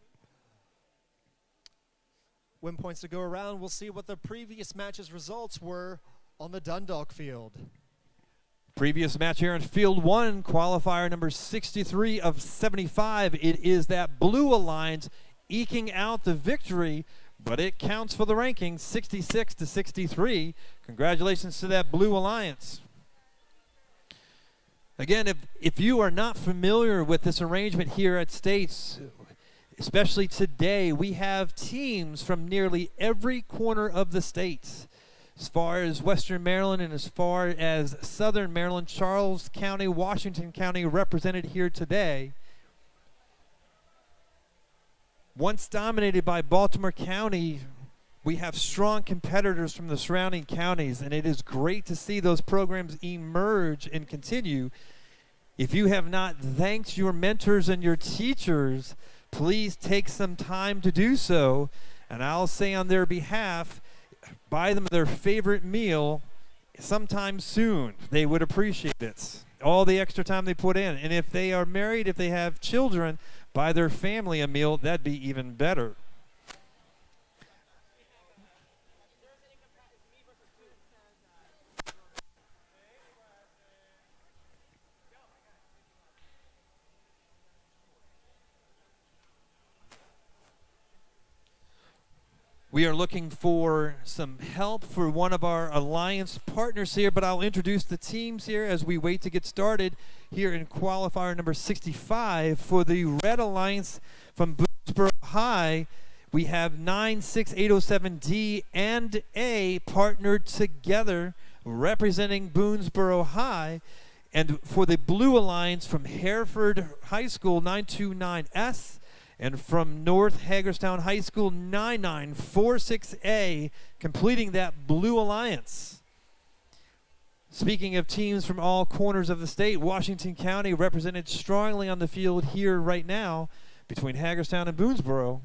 Win points to go around. We'll see what the previous match's results were on the Dundalk field. Previous match here in Field 1, qualifier number 63 of 75. It is that Blue Alliance eking out the victory, but it counts for the ranking, 66 to 63. Congratulations to that Blue Alliance. Again, if you are not familiar with this arrangement here at States, especially today, we have teams from nearly every corner of the state. As far as Western Maryland and as far as Southern Maryland, Charles County, Washington County represented here today. Once dominated by Baltimore County, we have strong competitors from the surrounding counties, and it is great to see those programs emerge and continue. If you have not thanked your mentors and your teachers, please take some time to do so, and I'll say on their behalf, buy them their favorite meal sometime soon. They would appreciate it. All the extra time they put in. And if they are married, if they have children, buy their family a meal. That'd be even better. We are looking for some help for one of our alliance partners here, but I'll introduce the teams here as we wait to get started here in qualifier number 65 for the Red Alliance from Boonesboro High. We have 96807D and A partnered together representing Boonesboro High. And for the Blue Alliance from Hereford High School, 929S. And from North Hagerstown High School, 9946A, completing that Blue Alliance. Speaking of teams from all corners of the state, Washington County represented strongly on the field here right now between Hagerstown and Boonesboro.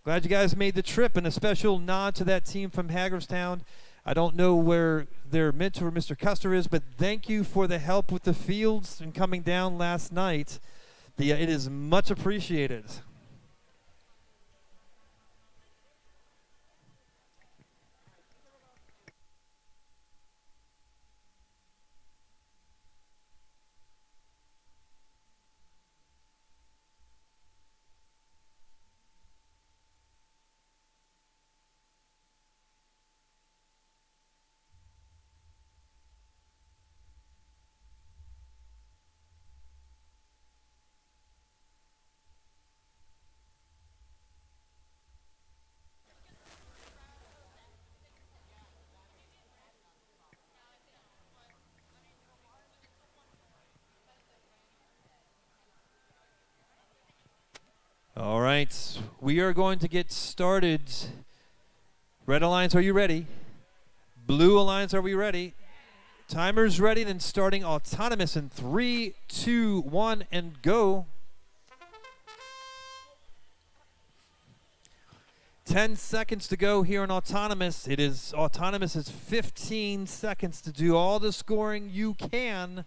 Glad you guys made the trip, and a special nod to that team from Hagerstown. I don't know where their mentor, Mr. Custer, is, but thank you for the help with the fields and coming down last night. It is much appreciated. All right, we are going to get started. Red Alliance, are you ready? Blue Alliance, are we ready? Timer's ready, then starting autonomous in 3, 2, 1, and go. 10 seconds to go here in autonomous. Autonomous is 15 seconds to do all the scoring you can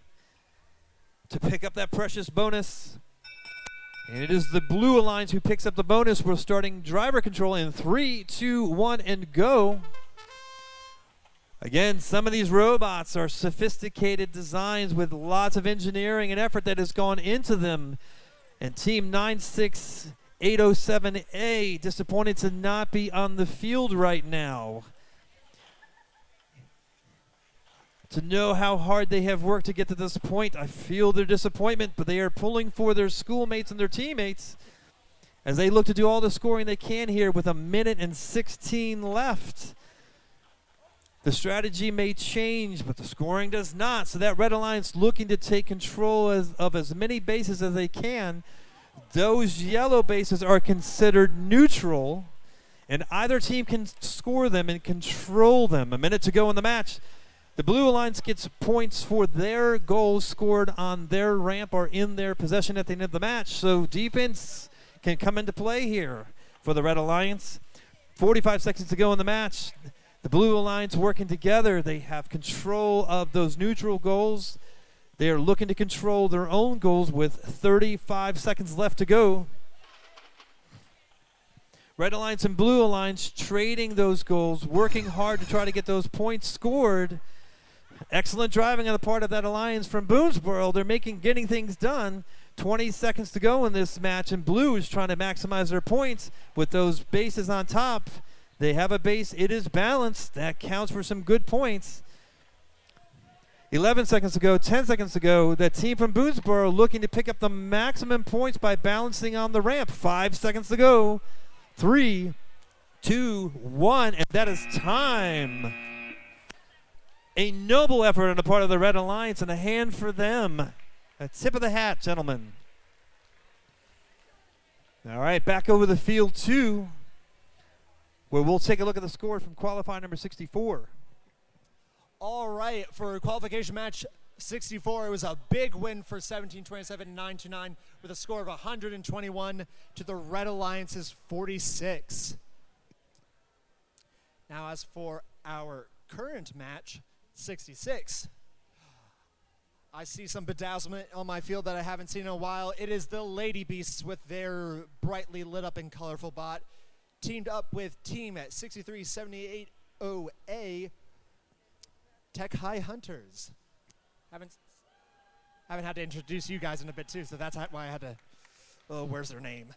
to pick up that precious bonus. And it is the Blue Alliance who picks up the bonus. We're starting driver control in 3, 2, 1, and go. Again, some of these robots are sophisticated designs with lots of engineering and effort that has gone into them. And Team 96807A disappointed to not be on the field right now. To know how hard they have worked to get to this point, I feel their disappointment, but they are pulling for their schoolmates and their teammates as they look to do all the scoring they can here with 1:16 left. The strategy may change, but the scoring does not. So that Red Alliance looking to take control of as many bases as they can. Those yellow bases are considered neutral, and either team can score them and control them. 1 minute to go in the match. The Blue Alliance gets points for their goals scored on their ramp or in their possession at the end of the match. So defense can come into play here for the Red Alliance. 45 seconds to go in the match. The Blue Alliance working together. They have control of those neutral goals. They are looking to control their own goals with 35 seconds left to go. Red Alliance and Blue Alliance trading those goals, working hard to try to get those points scored. Excellent driving on the part of that alliance from Boonesboro. They're getting things done. 20 seconds to go in this match, and Blue is trying to maximize their points with those bases on top. They have a base. It is balanced. That counts for some good points. 11 seconds to go, 10 seconds to go. The team from Boonesboro looking to pick up the maximum points by balancing on the ramp. 5 seconds to go. 3, 2, 1, and that is time. A noble effort on the part of the Red Alliance, and a hand for them. A tip of the hat, gentlemen. All right, back over the field 2, where we'll take a look at the score from qualifier number 64. All right, for qualification match 64, it was a big win for 1727 929 with a score of 121 to the Red Alliance's 46. Now, as for our current match, 66, I see some bedazzlement on my field that I haven't seen in a while. It is the Lady Beasts with their brightly lit up and colorful bot, teamed up with team at 63780A, Tech High Hunters. Haven't had to introduce you guys in a bit too, so that's why I had to. Oh, where's their name?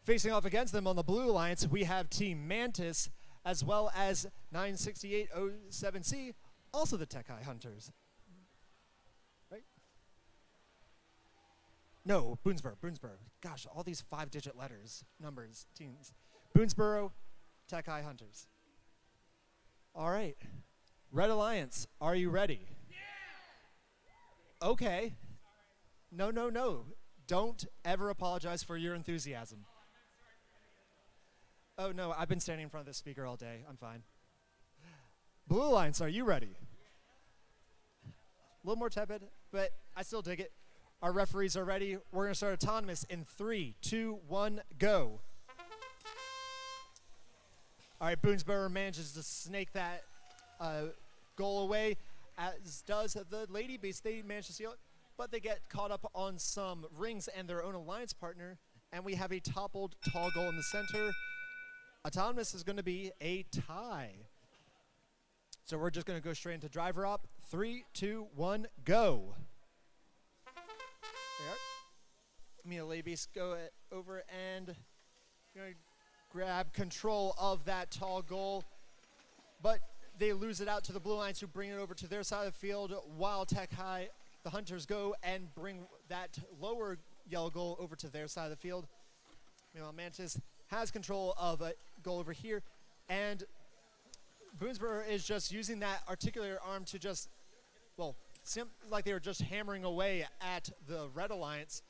Facing off against them on the Blue Alliance, we have Team Mantis, as well as 96807C, also the Tech High Hunters. Right? No, Boonesboro. Gosh, all these 5-digit numbers, teams. Boonesboro, Tech High Hunters. All right. Red Alliance, are you ready? Yeah! Okay. No. Don't ever apologize for your enthusiasm. Oh, no, I've been standing in front of this speaker all day. I'm fine. Blue Alliance, are you ready? A little more tepid, but I still dig it. Our referees are ready. We're going to start autonomous in 3, 2, 1, go. All right, Boonesboro manages to snake that goal away, as does the Lady Beast. They manage to steal it, but they get caught up on some rings and their own alliance partner, and we have a toppled tall goal in the center. Autonomous is going to be a tie. So we're just going to go straight into driver up. 3, 2, 1, go. There. Me and Lady Beast go over and grab control of that tall goal, but they lose it out to the Blue Alliance, who bring it over to their side of the field, while Tech High, the Hunters, go and bring that lower yellow goal over to their side of the field. Meanwhile, Mantis has control of a goal over here, and Boonesboro is just using that articulator arm to just, like they were just hammering away at the Red Alliance.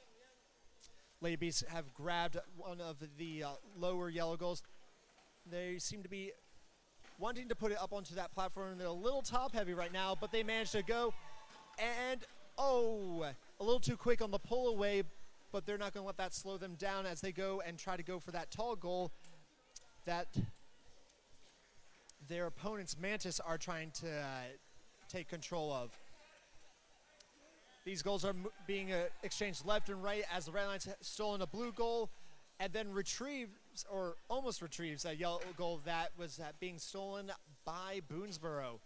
Lady Beasts have grabbed one of the lower yellow goals. They seem to be wanting to put it up onto that platform. They're a little top heavy right now, but they managed to go, and a little too quick on the pull away, but they're not going to let that slow them down as they go and try to go for that tall goal that their opponents, Mantis, are trying to take control of. These goals are being exchanged left and right as the Red Alliance has stolen a blue goal and then retrieves, or almost retrieves, a yellow goal that was being stolen by Boonesboro.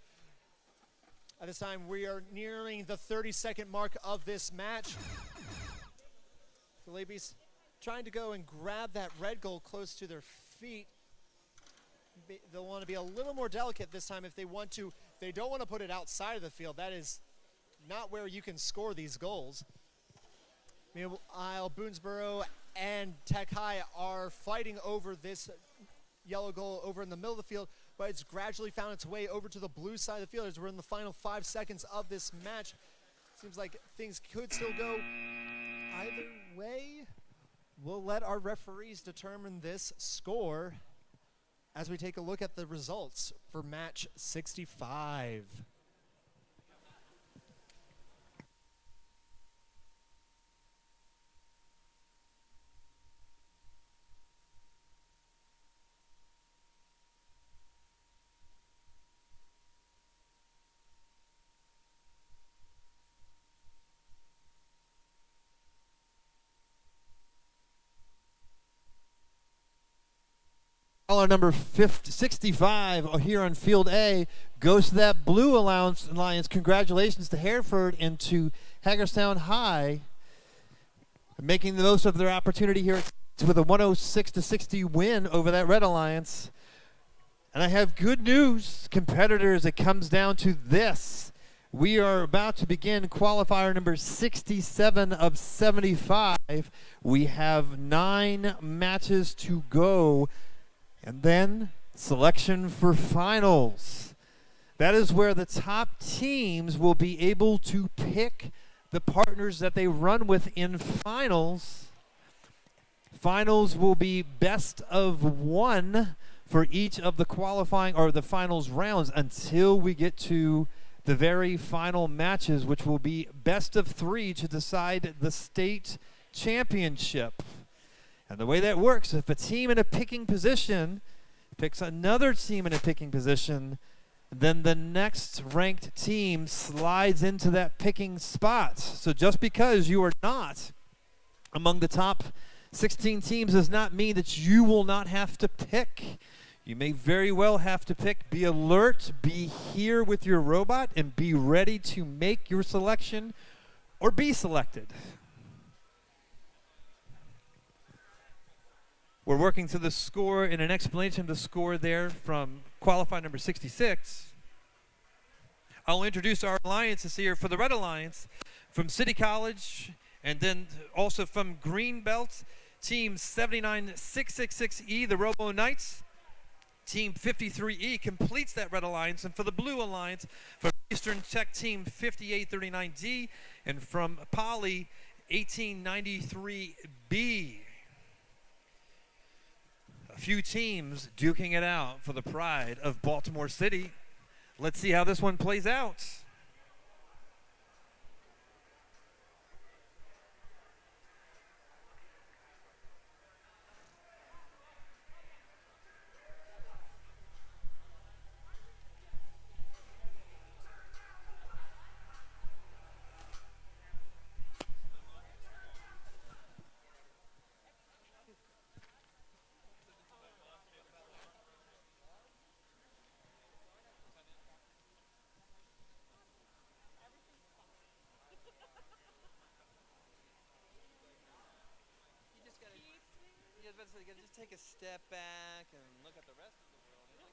At this time, we are nearing the 30-second mark of this match. The ladies trying to go and grab that red goal close to their feet. They'll want to be a little more delicate this time if they want to. They don't want to put it outside of the field. That is not where you can score these goals. Meanwhile, Boonesboro and Tech High are fighting over this yellow goal over in the middle of the field, but it's gradually found its way over to the blue side of the field as we're in the final 5 seconds of this match. Seems like things could still go either way. We'll let our referees determine this score as we take a look at the results for match 65. Caller number 65 here on Field A goes to that Blue Alliance. Congratulations to Hereford and to Hagerstown High, making the most of their opportunity here with a 106-60 win over that Red Alliance. And I have good news, competitors. It comes down to this. We are about to begin qualifier number 67 of 75. We have 9 matches to go. And then selection for finals. That is where the top teams will be able to pick the partners that they run with in finals. Finals will be best of 1 for each of the qualifying or the finals rounds until we get to the very final matches, which will be best of 3 to decide the state championship. And the way that works, if a team in a picking position picks another team in a picking position, then the next ranked team slides into that picking spot. So just because you are not among the top 16 teams does not mean that you will not have to pick. You may very well have to pick. Be alert, be here with your robot, and be ready to make your selection or be selected. We're working through the score and an explanation of the score there from qualifier number 66. I'll introduce our alliances here for the Red Alliance from City College and then also from Greenbelt, Team 79666E, the Robo Knights. Team 53E completes that Red Alliance. And for the Blue Alliance, from Eastern Tech Team 5839D and from Poly 1893B. A few teams duking it out for the pride of Baltimore City. Let's see how this one plays out. Just take a step back and look at the rest of the world.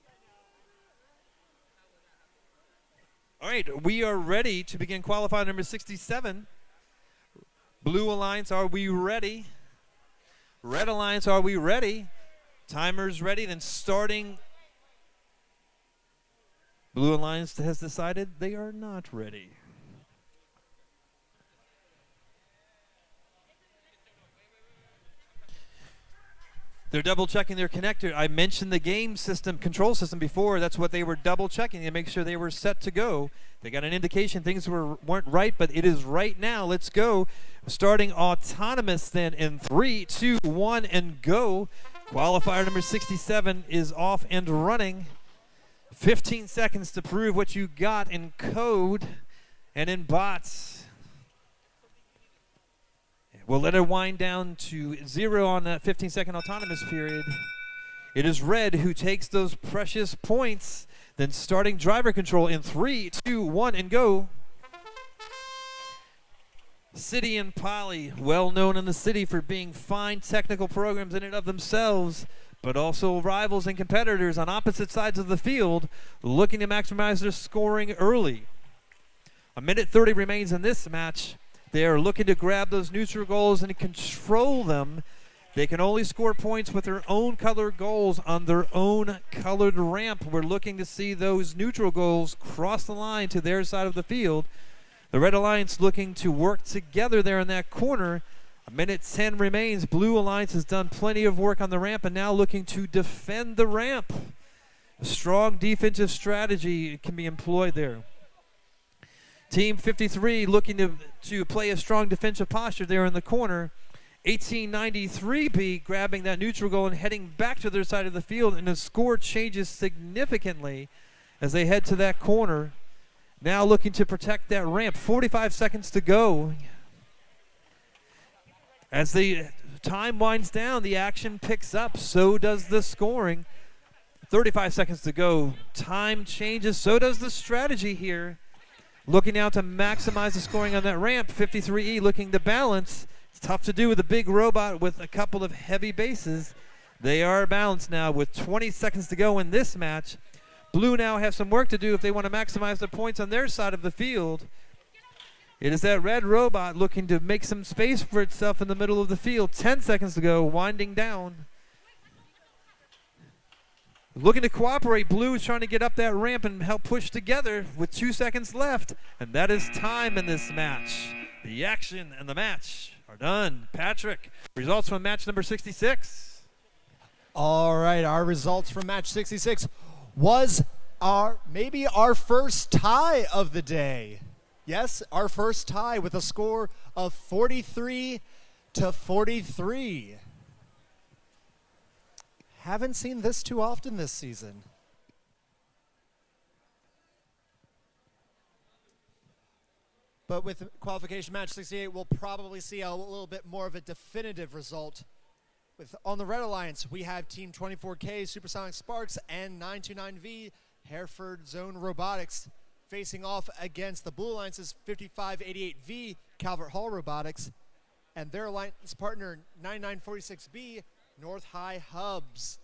All right, we are ready to begin qualifier number 67. Blue Alliance, are we ready? Red Alliance, are we ready? Timers ready, then starting. Blue Alliance has decided they are not ready. They're double checking their connector. I mentioned the game system, control system before. That's what they were double checking to make sure they were set to go. They got an indication things weren't right, but it is right now. Let's go. Starting autonomous then in 3, 2, 1, and go. Qualifier number 67 is off and running. 15 seconds to prove what you got in code and in bots. We'll let it wind down to 0 on that 15-second autonomous period. It is Red who takes those precious points. Then starting driver control in 3, 2, 1, and go. City and Poly, well known in the city for being fine technical programs in and of themselves, but also rivals and competitors on opposite sides of the field, looking to maximize their scoring early. 1:30 remains in this match. They are looking to grab those neutral goals and control them. They can only score points with their own colored goals on their own colored ramp. We're looking to see those neutral goals cross the line to their side of the field. The Red Alliance looking to work together there in that corner. 1:10 remains. Blue Alliance has done plenty of work on the ramp and now looking to defend the ramp. A strong defensive strategy can be employed there. Team 53 looking to play a strong defensive posture there in the corner. 1893B grabbing that neutral goal and heading back to their side of the field, and the score changes significantly as they head to that corner. Now looking to protect that ramp. 45 seconds to go. As the time winds down, the action picks up. So does the scoring. 35 seconds to go. Time changes. So does the strategy here. Looking now to maximize the scoring on that ramp. 53E looking to balance. It's tough to do with a big robot with a couple of heavy bases. They are balanced now with 20 seconds to go in this match. Blue now have some work to do if they want to maximize their points on their side of the field. It is that red robot looking to make some space for itself in the middle of the field. 10 seconds to go, winding down. Looking to cooperate. Blue is trying to get up that ramp and help push together with 2 seconds left. And that is time in this match. The action and the match are done. Patrick, results from match number 66. All right, our results from match 66 was maybe our first tie of the day. Yes, our first tie with a score of 43-43. Haven't seen this too often this season. But with qualification match 68, we'll probably see a little bit more of a definitive result. On the Red Alliance, we have Team 24K, Supersonic Sparks, and 929V, Hereford Zone Robotics, facing off against the Blue Alliance's 5588V, Calvert Hall Robotics, and their alliance partner, 9946B, North High Hubs.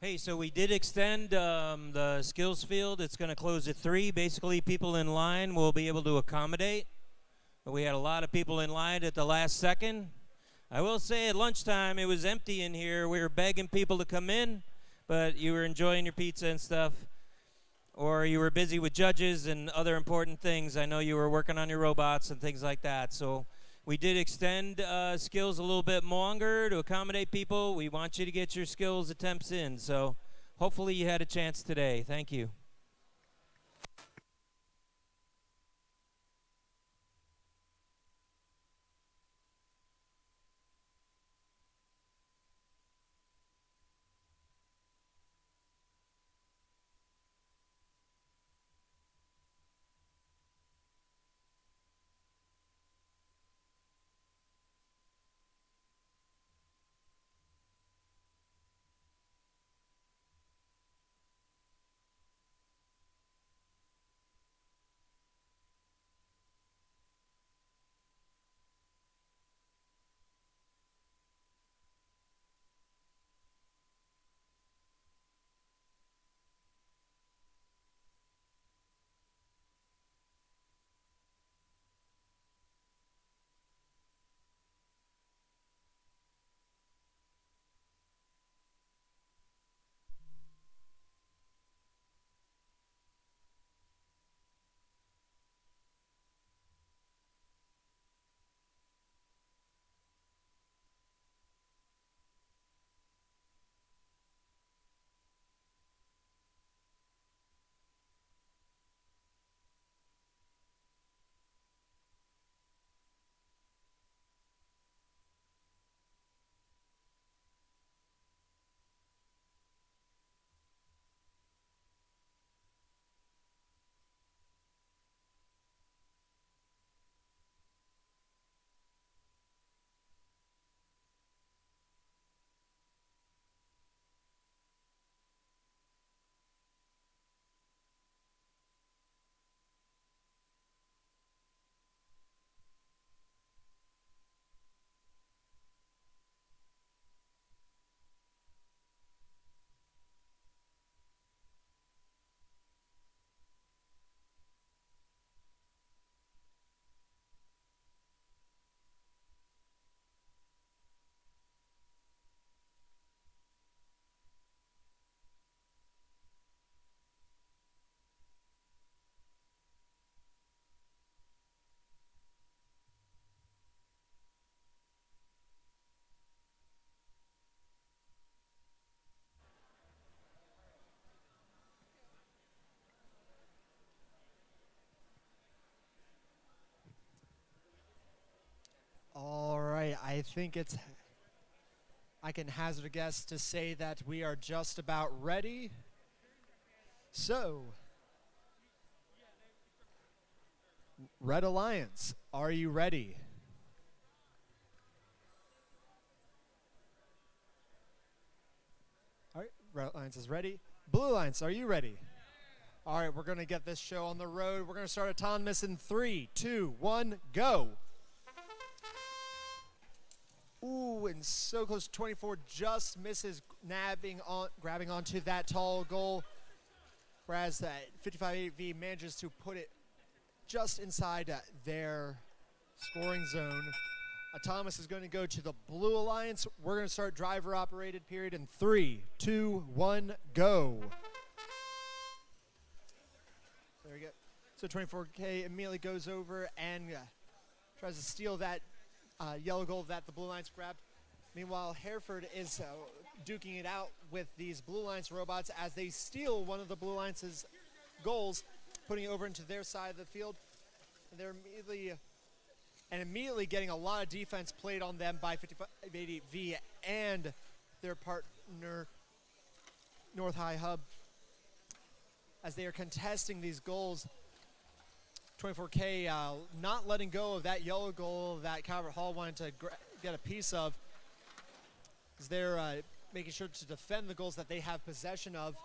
Hey, so we did extend the skills field. It's going to close at 3. Basically, people in line will be able to accommodate. But we had a lot of people in line at the last second. I will say at lunchtime, it was empty in here. We were begging people to come in, but you were enjoying your pizza and stuff. Or you were busy with judges and other important things. I know you were working on your robots and things like that. So we did extend skills a little bit longer to accommodate people. We want you to get your skills attempts in. So hopefully you had a chance today. Thank you. I think I can hazard a guess to say that we are just about ready. So, Red Alliance, are you ready? All right, Red Alliance is ready. Blue Alliance, are you ready? All right, we're going to get this show on the road. We're going to start autonomous in 3, 2, 1, go. Ooh, and so close. 24 just misses grabbing onto that tall goal, whereas that 55-8V manages to put it just inside their scoring zone. Autonomous is going to go to the Blue Alliance. We're going to start driver-operated period in 3, 2, 1, go. There we go. So 24K immediately goes over and tries to steal that yellow goal that the Blue Alliance grabbed. Meanwhile, Hereford is duking it out with these Blue Alliance robots as they steal one of the Blue Alliance's goals, putting it over into their side of the field. And they're immediately getting a lot of defense played on them by 5580V and their partner, North High Hub, as they are contesting these goals. 24K not letting go of that yellow goal that Calvert Hall wanted to get a piece of, as they're making sure to defend the goals that they have possession of.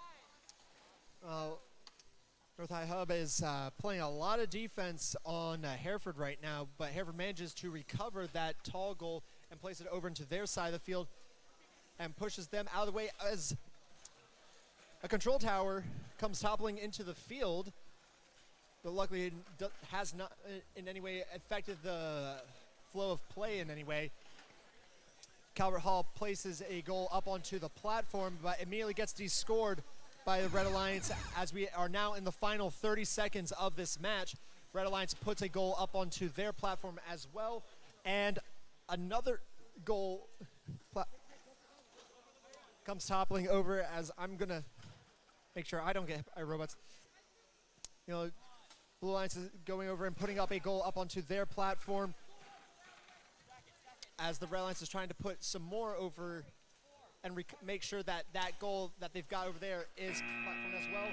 North High Hub is playing a lot of defense on Hereford right now, but Hereford manages to recover that tall goal and place it over into their side of the field and pushes them out of the way as a control tower comes toppling into the field, but luckily it has not in any way affected the flow of play in any way. Calvert Hall places a goal up onto the platform, but immediately gets descored by the Red Alliance as we are now in the final 30 seconds of this match. Red Alliance puts a goal up onto their platform as well, and another goal comes toppling over as I'm going to make sure I don't get hit by robots. You know, Blue Alliance is going over and putting up a goal up onto their platform as the Red Alliance is trying to put some more over and make sure that that goal that they've got over there is platform as well.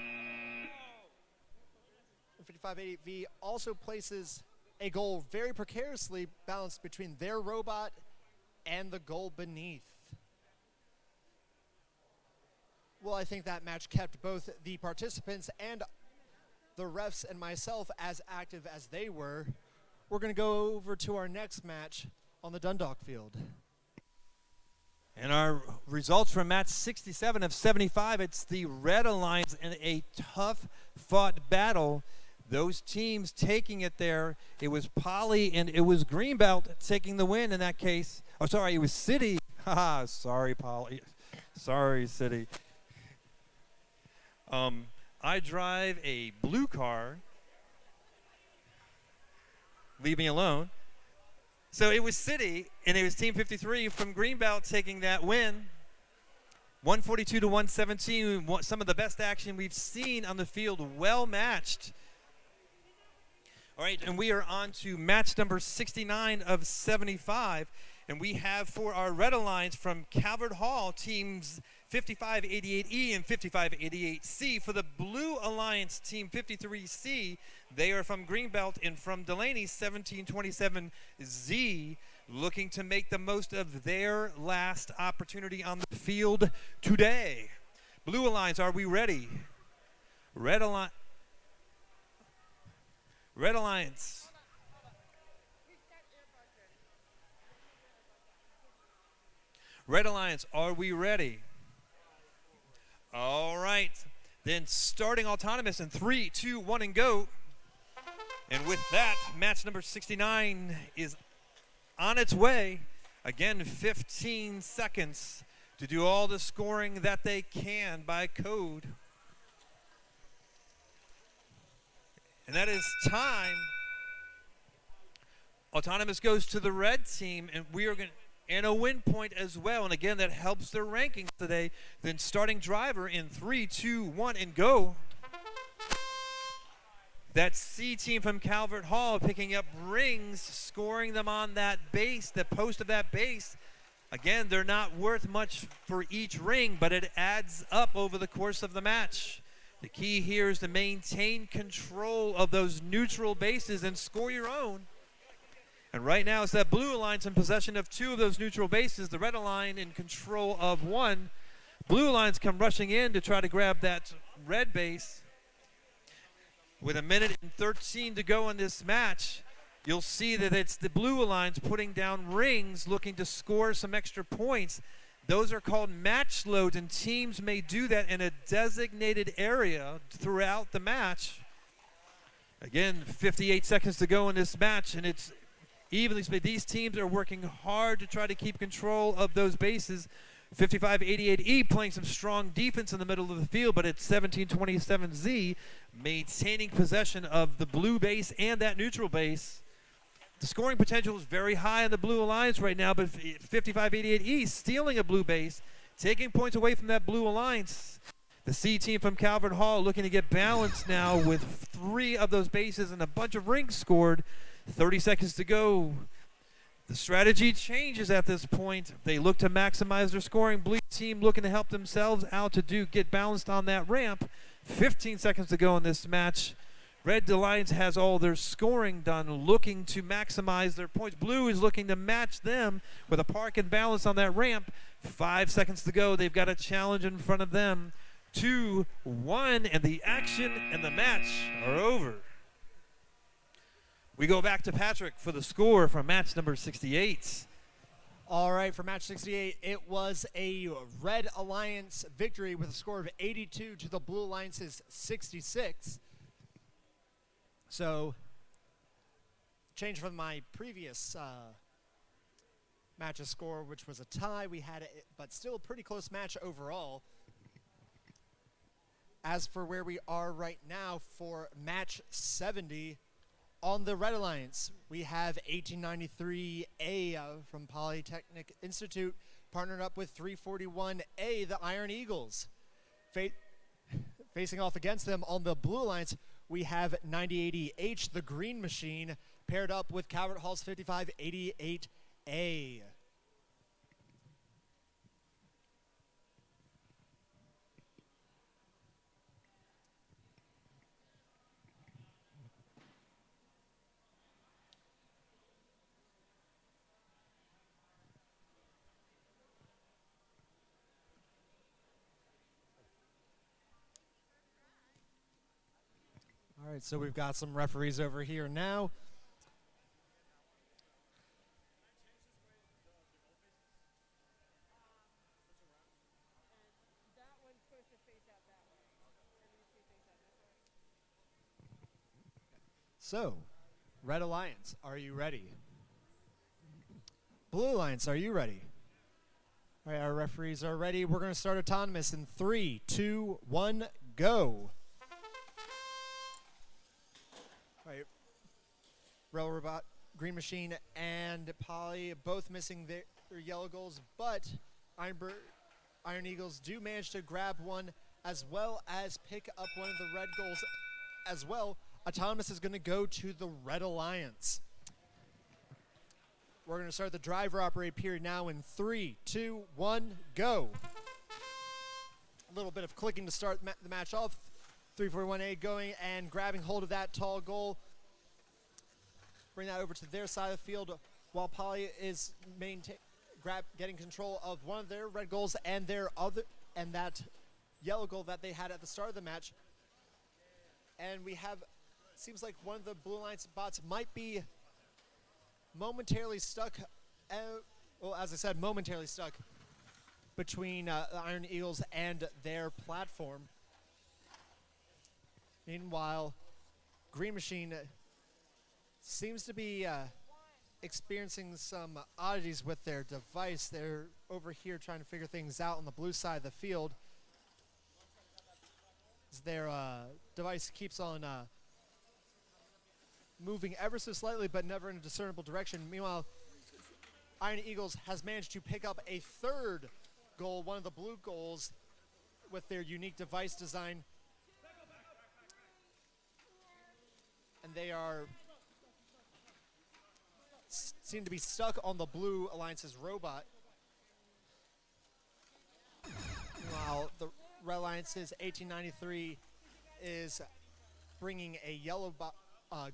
5580V also places a goal very precariously balanced between their robot and the goal beneath. Well, I think that match kept both the participants and the refs and myself as active as they were. We're going to go over to our next match on the Dundalk field. And our results from match 67 of 75, it's the Red Alliance in a tough-fought battle. Those teams taking it there. It was Poly and it was Greenbelt taking the win in that case. Oh, sorry, it was City. Haha, sorry, Poly. Sorry, City. I drive a blue car. Leave me alone. So it was City, and it was Team 53 from Greenbelt taking that win. 142 to 117, some of the best action we've seen on the field, well matched. All right, and we are on to match number 69 of 75, and we have for our Red Alliance from Calvert Hall, teams 5588E and 5588C. For the Blue Alliance, team 53C, they are from Greenbelt, and from Delaney, 1727Z, looking to make the most of their last opportunity on the field today. Blue Alliance, are we ready? Red Alliance. Red Alliance. Red Alliance, are we ready? All right. Then starting autonomous in 3, 2, 1, and go. And with that, match number 69 is on its way. Again, 15 seconds to do all the scoring that they can by code. And that is time. Autonomous goes to the red team, and we are going to, and a win point as well. And again, that helps their rankings today. Then starting driver in 3, 2, 1, and go. That C team from Calvert Hall picking up rings, scoring them on that base, the post of that base. Again, they're not worth much for each ring, but it adds up over the course of the match. The key here is to maintain control of those neutral bases and score your own. And right now it's that Blue Alliance in possession of 2 of those neutral bases, the Red Alliance in control of 1. Blue Alliance come rushing in to try to grab that red base. With 1:13 to go in this match, you'll see that it's the Blue Alliance putting down rings, looking to score some extra points. Those are called match loads, and teams may do that in a designated area throughout the match. Again, 58 seconds to go in this match, and it's evenly split. These teams are working hard to try to keep control of those bases. 55-88E playing some strong defense in the middle of the field, but it's 17-27Z maintaining possession of the blue base and that neutral base. The scoring potential is very high on the Blue Alliance right now, but 55-88E stealing a blue base, taking points away from that Blue Alliance. The C team from Calvert Hall looking to get balanced now with 3 of those bases and a bunch of rings scored. 30 seconds to go. The strategy changes at this point. They look to maximize their scoring. Blue team looking to help themselves out to get balanced on that ramp. 15 seconds to go in this match. Red Alliance has all their scoring done, looking to maximize their points. Blue is looking to match them with a park and balance on that ramp. 5 seconds to go. They've got a challenge in front of them. 2, 1, and the action and the match are over. We go back to Patrick for the score from match number 68. All right, for match 68, it was a Red Alliance victory with a score of 82 to the Blue Alliance's 66. So, change from my previous match's score, which was a tie. We had it, but still a pretty close match overall. As for where we are right now for match 70, on the Red Alliance, we have 1893A from Polytechnic Institute, partnered up with 341A, the Iron Eagles. Facing off against them on the Blue Alliance, we have 9080H, the Green Machine, paired up with Calvert Hall's 5588A. All right, so we've got some referees over here now. So, Red Alliance, are you ready? Blue Alliance, are you ready? All right, our referees are ready. We're going to start autonomous in 3, 2, 1, go. All right, Rail Robot, Green Machine, and Poly both missing their yellow goals, but Iron Eagles do manage to grab one as well as pick up one of the red goals as well. Autonomous is going to go to the Red Alliance. We're going to start the driver operate period now in 3, 2, 1, go. A little bit of clicking to start the match off. 341A going and grabbing hold of that tall goal. Bring that over to their side of the field while Poly is getting control of one of their red goals and that yellow goal that they had at the start of the match. And we have, seems like one of the Blue Alliance bots might be momentarily stuck, well, as I said, momentarily stuck between the Iron Eagles and their platform. Meanwhile, Green Machine seems to be experiencing some oddities with their device. They're over here trying to figure things out on the blue side of the field. Their device keeps on moving ever so slightly, but never in a discernible direction. Meanwhile, Iron Eagles has managed to pick up a third goal, one of the blue goals, with their unique device design. and they seem to be stuck on the Blue Alliance's robot. While the Red Alliance's 1893 is bringing a yellow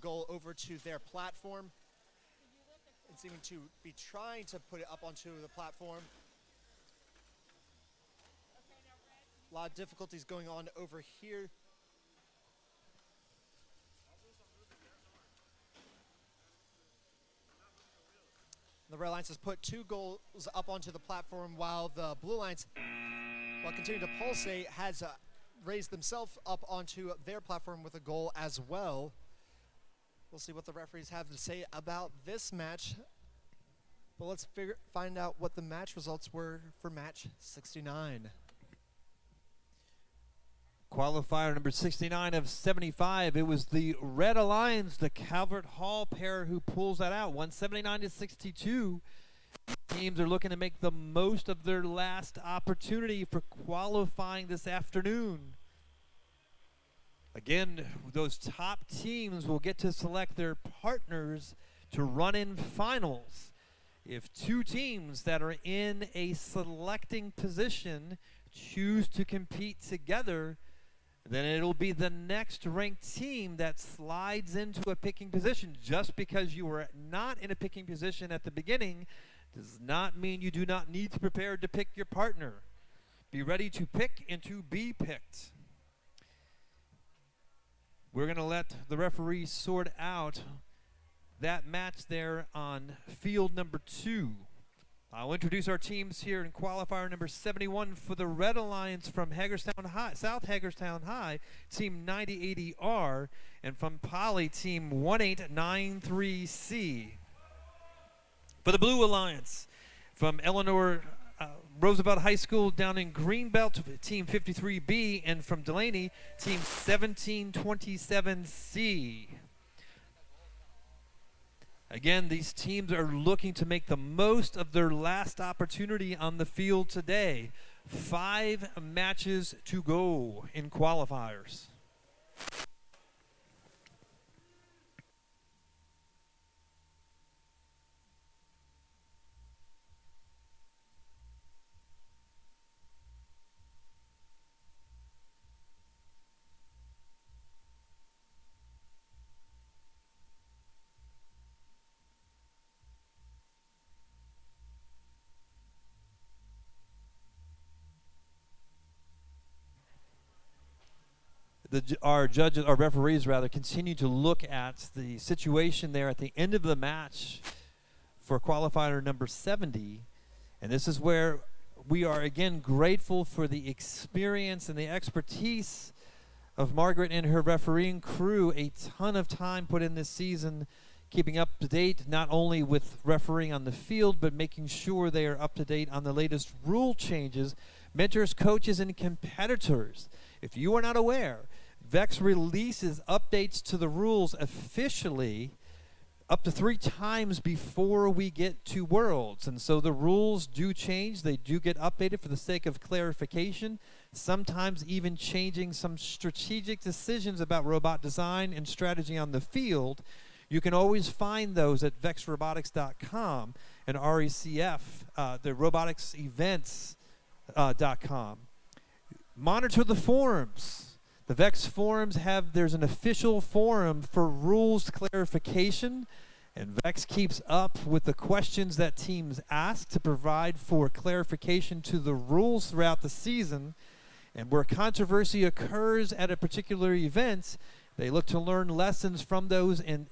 goal over to their platform. It's seeming to be trying to put it up onto the platform. A lot of difficulties going on over here. The Red Alliance has put 2 goals up onto the platform, while the Blue Alliance, while continuing to pulsate, has raised themselves up onto their platform with a goal as well. We'll see what the referees have to say about this match. But let's find out what the match results were for match 69. Qualifier number 69 of 75. It was the Red Alliance, the Calvert Hall pair, who pulls that out. 179-62. Teams are looking to make the most of their last opportunity for qualifying this afternoon. Again, those top teams will get to select their partners to run in finals. If 2 teams that are in a selecting position choose to compete together, then it'll be the next ranked team that slides into a picking position. Just because you were not in a picking position at the beginning does not mean you do not need to prepare to pick your partner. Be ready to pick and to be picked. We're going to let the referees sort out that match there on field number 2. I'll introduce our teams here in qualifier number 71 for the Red Alliance from Hagerstown High, South Hagerstown High, team 9080R, and from Poly, team 1893C. For the Blue Alliance from Eleanor Roosevelt High School down in Greenbelt, team 53B, and from Delaney, team 1727C. Again, these teams are looking to make the most of their last opportunity on the field today. 5 matches to go in qualifiers. Our referees continue to look at the situation there at the end of the match for qualifier number 70. And this is where we are again grateful for the experience and the expertise of Margaret and her refereeing crew. A ton of time put in this season, keeping up to date not only with refereeing on the field, but making sure they are up to date on the latest rule changes. Mentors, coaches, and competitors, if you are not aware, VEX releases updates to the rules officially up to 3 times before we get to Worlds. And so the rules do change. They do get updated for the sake of clarification, sometimes even changing some strategic decisions about robot design and strategy on the field. You can always find those at vexrobotics.com and RECF, the robotics events.com. Monitor the forums. The VEX forums there's an official forum for rules clarification, and VEX keeps up with the questions that teams ask to provide for clarification to the rules throughout the season. And where controversy occurs at a particular event, they look to learn lessons from those and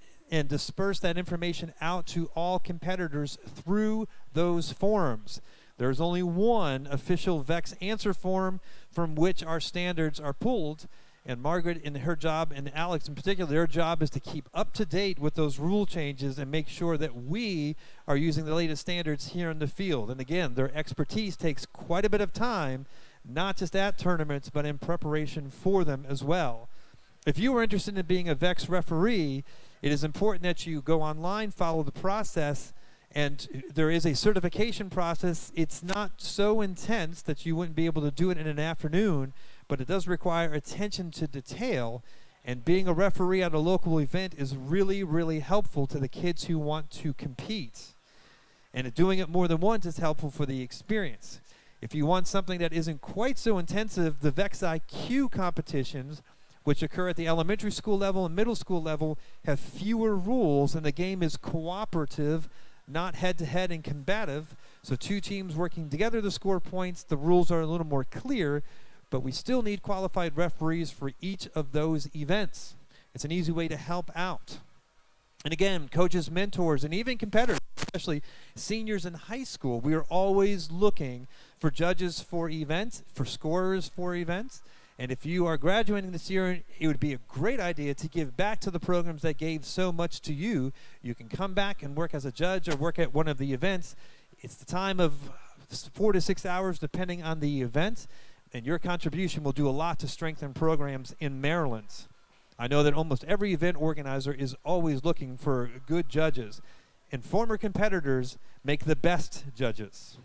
disperse that information out to all competitors through those forums. There's only one official VEX answer forum from which our standards are pulled, and Margaret and her job, and Alex in particular, their job is to keep up to date with those rule changes and make sure that we are using the latest standards here in the field. And again, their expertise takes quite a bit of time, not just at tournaments, but in preparation for them as well. If you are interested in being a VEX referee, it is important that you go online, follow the process, and there is a certification process. It's not so intense that you wouldn't be able to do it in an afternoon, but it does require attention to detail. And being a referee at a local event is really, really helpful to the kids who want to compete. And doing it more than once is helpful for the experience. If you want something that isn't quite so intensive, the VEX IQ competitions, which occur at the elementary school level and middle school level, have fewer rules, and the game is cooperative, not head-to-head and combative. So two teams working together to score points. The rules are a little more clear, but we still need qualified referees for each of those events. It's an easy way to help out. And again, coaches, mentors, and even competitors, especially seniors in high school, we are always looking for judges for events, for scorers for events. And if you are graduating this year, it would be a great idea to give back to the programs that gave so much to you. You can come back and work as a judge or work at one of the events. It's the time of 4 to 6 hours, depending on the event. And your contribution will do a lot to strengthen programs in Maryland. I know that almost every event organizer is always looking for good judges, and former competitors make the best judges.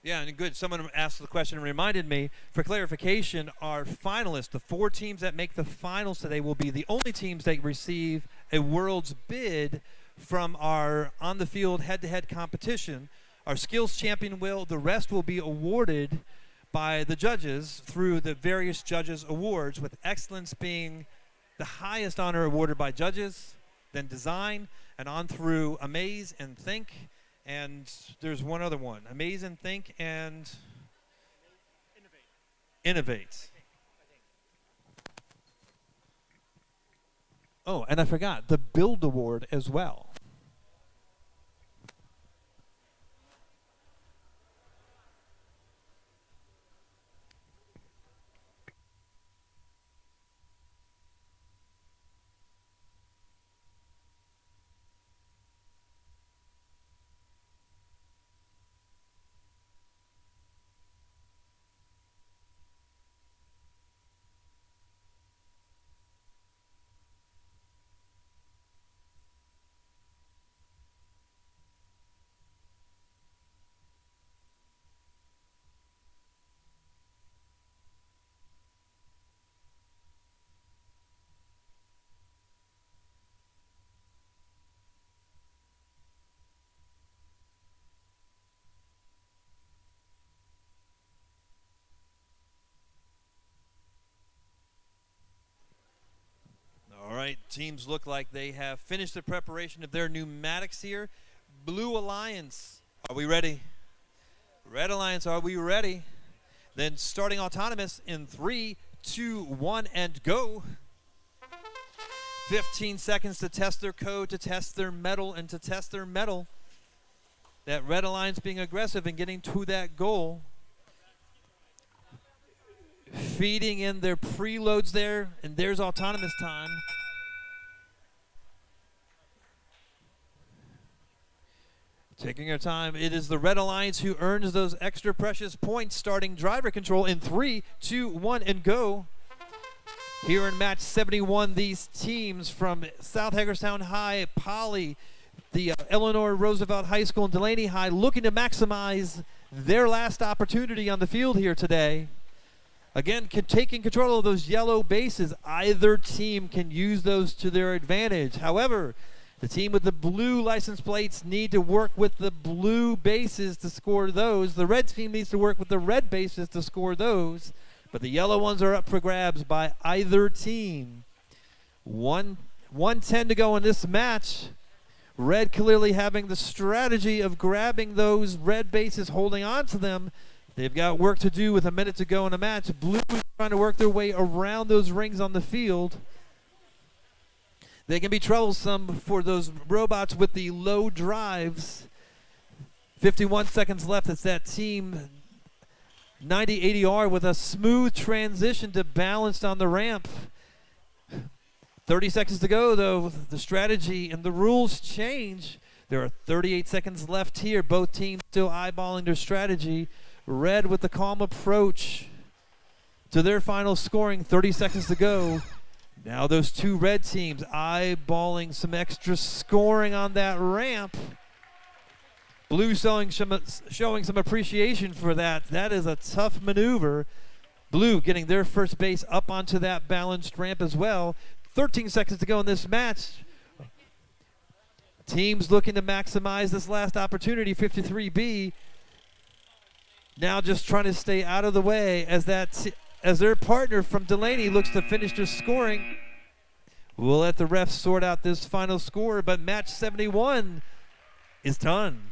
Yeah, and good. Someone asked the question and reminded me. For clarification, our finalists, the 4 teams that make the finals today, will be the only teams that receive a world's bid from our on-the-field head-to-head competition. Our skills champion will. The rest will be awarded by the judges through the various judges' awards, with excellence being the highest honor awarded by judges, then design, and on through amaze and think. And there's one other one, amaze and think and innovate. Oh, and I forgot, the build award as well. All right, teams look like they have finished the preparation of their pneumatics here. Blue Alliance, are we ready? Red Alliance, are we ready? Then starting autonomous in 3, 2, 1, and go. 15 seconds to test their code, to test their metal, and to test their metal. That Red Alliance being aggressive and getting to that goal. Feeding in their preloads there, and there's autonomous time. Taking our time, it is the Red Alliance who earns those extra precious points, starting driver control in 3, 2, 1, and go. Here in match 71, these teams from South Hagerstown High, Poly, the Eleanor Roosevelt High School, and Delaney High looking to maximize their last opportunity on the field here today. Again, taking control of those yellow bases. Either team can use those to their advantage. However, the team with the blue license plates need to work with the blue bases to score those. The red team needs to work with the red bases to score those. But the yellow ones are up for grabs by either team. 1:10 to go in this match. Red clearly having the strategy of grabbing those red bases, holding on to them. They've got work to do with a minute to go in a match. Blue is trying to work their way around those rings on the field. They can be troublesome for those robots with the low drives. 51 seconds left. It's that team 9080R with a smooth transition to balanced on the ramp. 30 seconds to go, though. The strategy and the rules change. There are 38 seconds left here. Both teams still eyeballing their strategy. Red with the calm approach to their final scoring. 30 seconds to go. Now those two red teams eyeballing some extra scoring on that ramp. Blue showing some appreciation for that. That is a tough maneuver. Blue getting their first base up onto that balanced ramp as well. 13 seconds to go in this match. Teams looking to maximize this last opportunity. 53B now just trying to stay out of the way as their partner from Delaney looks to finish their scoring. We'll let the refs sort out this final score, but match 71 is done.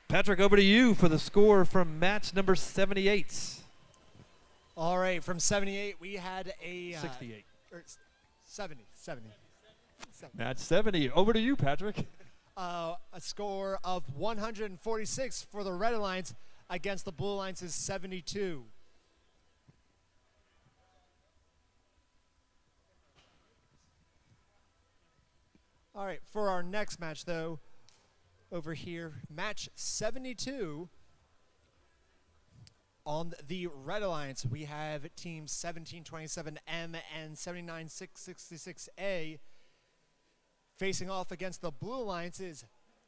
Patrick, over to you for the score from match number 78. All right, from 78, we had a 68. 70. Match 70. Over to you, Patrick. A score of 146 for the Red Alliance against the Blue Alliance's 72. All right, for our next match, though, over here, match 72. On the Red Alliance, we have teams 1727M and 79666A facing off against the Blue Alliance's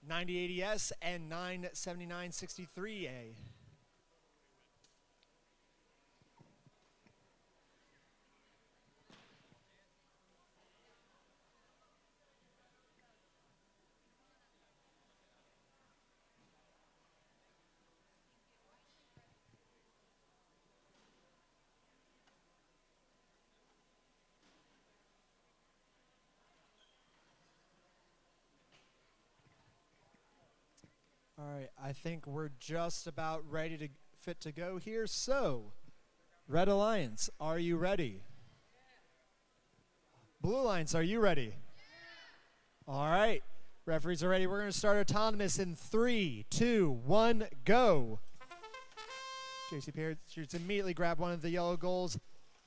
9080S and 97963A. All right, I think we're just about ready to fit to go here. So, Red Alliance, are you ready? Blue Alliance, are you ready? All right, referees are ready. We're going to start autonomous in 3, 2, 1, go. JC Patriots immediately grab one of the yellow goals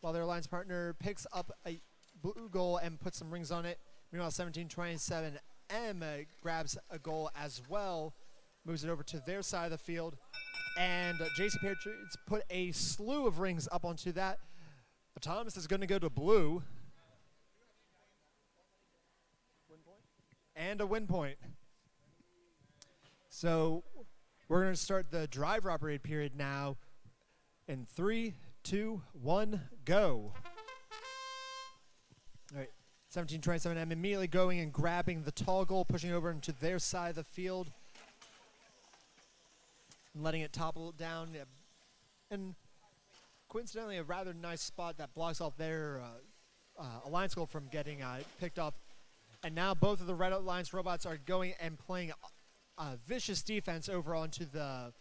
while their alliance partner picks up a blue goal and puts some rings on it. Meanwhile, 1727M grabs a goal as well, moves it over to their side of the field, and JC Patriots put a slew of rings up onto that. Autonomous is going to go to blue. And a win point. So we're going to start the driver operated period now in 3, 2, 1, go. All right, 1727M immediately going and grabbing the tall goal, pushing over into their side of the field and letting it topple down. And coincidentally, a rather nice spot that blocks off their alliance goal from getting picked up. And now both of the Red Alliance robots are going and playing vicious defense over onto the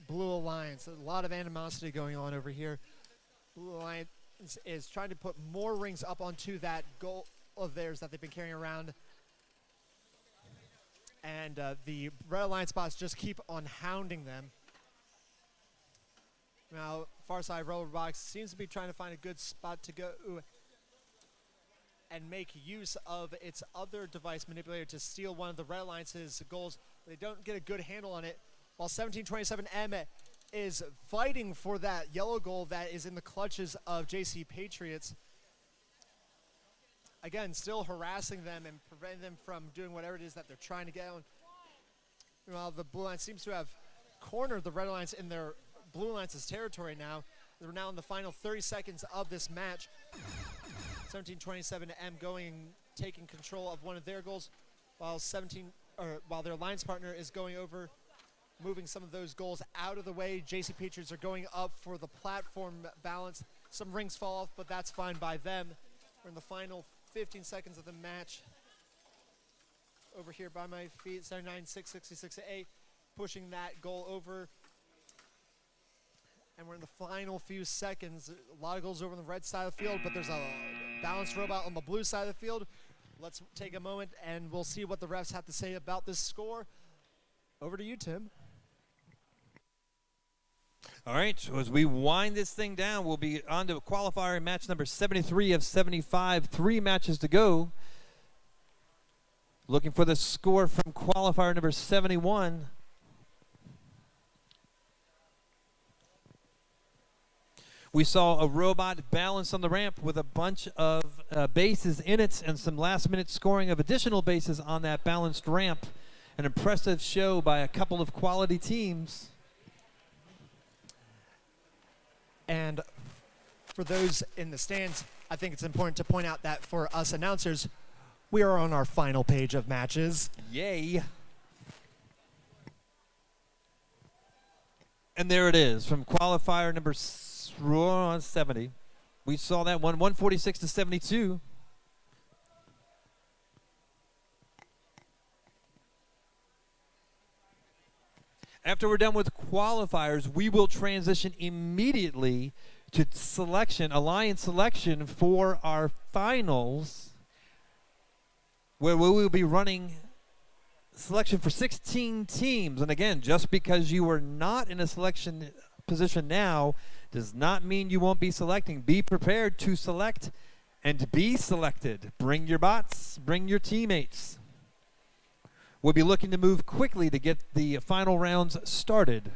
Blue Alliance. A lot of animosity going on over here. Blue Alliance is trying to put more rings up onto that goal of theirs that they've been carrying around. And the Red Alliance bots just keep on hounding them. Now, far side robots seems to be trying to find a good spot to go and make use of its other device manipulator to steal one of the Red Alliance's goals. They don't get a good handle on it, while 1727M is fighting for that yellow goal that is in the clutches of JC Patriots. Again, still harassing them and preventing them from doing whatever it is that they're trying to get on. Meanwhile, the Blue Alliance seems to have cornered the Red Alliance in their Blue Alliance's territory now. They're now in the final 30 seconds of this match. 1727M going and taking control of one of their goals, while their alliance partner is going over, moving some of those goals out of the way. JC Patriots are going up for the platform balance. Some rings fall off, but that's fine by them. We're in the final 15 seconds of the match. Over here by my feet, 79-666A, pushing that goal over. And we're in the final few seconds. A lot of goals over on the red side of the field, but there's a balanced robot on the blue side of the field. Let's take a moment and we'll see what the refs have to say about this score. Over to you, Tim. All right, so as we wind this thing down, we'll be on to qualifier match number 73 of 75. 3 matches to go. Looking for the score from qualifier number 71. We saw a robot balance on the ramp with a bunch of bases in it and some last-minute scoring of additional bases on that balanced ramp. An impressive show by a couple of quality teams. And for those in the stands, I think it's important to point out that for us announcers, we are on our final page of matches. Yay. And there it is from qualifier number 70. We saw that one, 146 to 72. After we're done with qualifiers, we will transition immediately to alliance selection for our finals, where we will be running selection for 16 teams. And again, just because you are not in a selection position now does not mean you won't be selecting. Be prepared to select and be selected. Bring your bots, bring your teammates. We'll be looking to move quickly to get the final rounds started.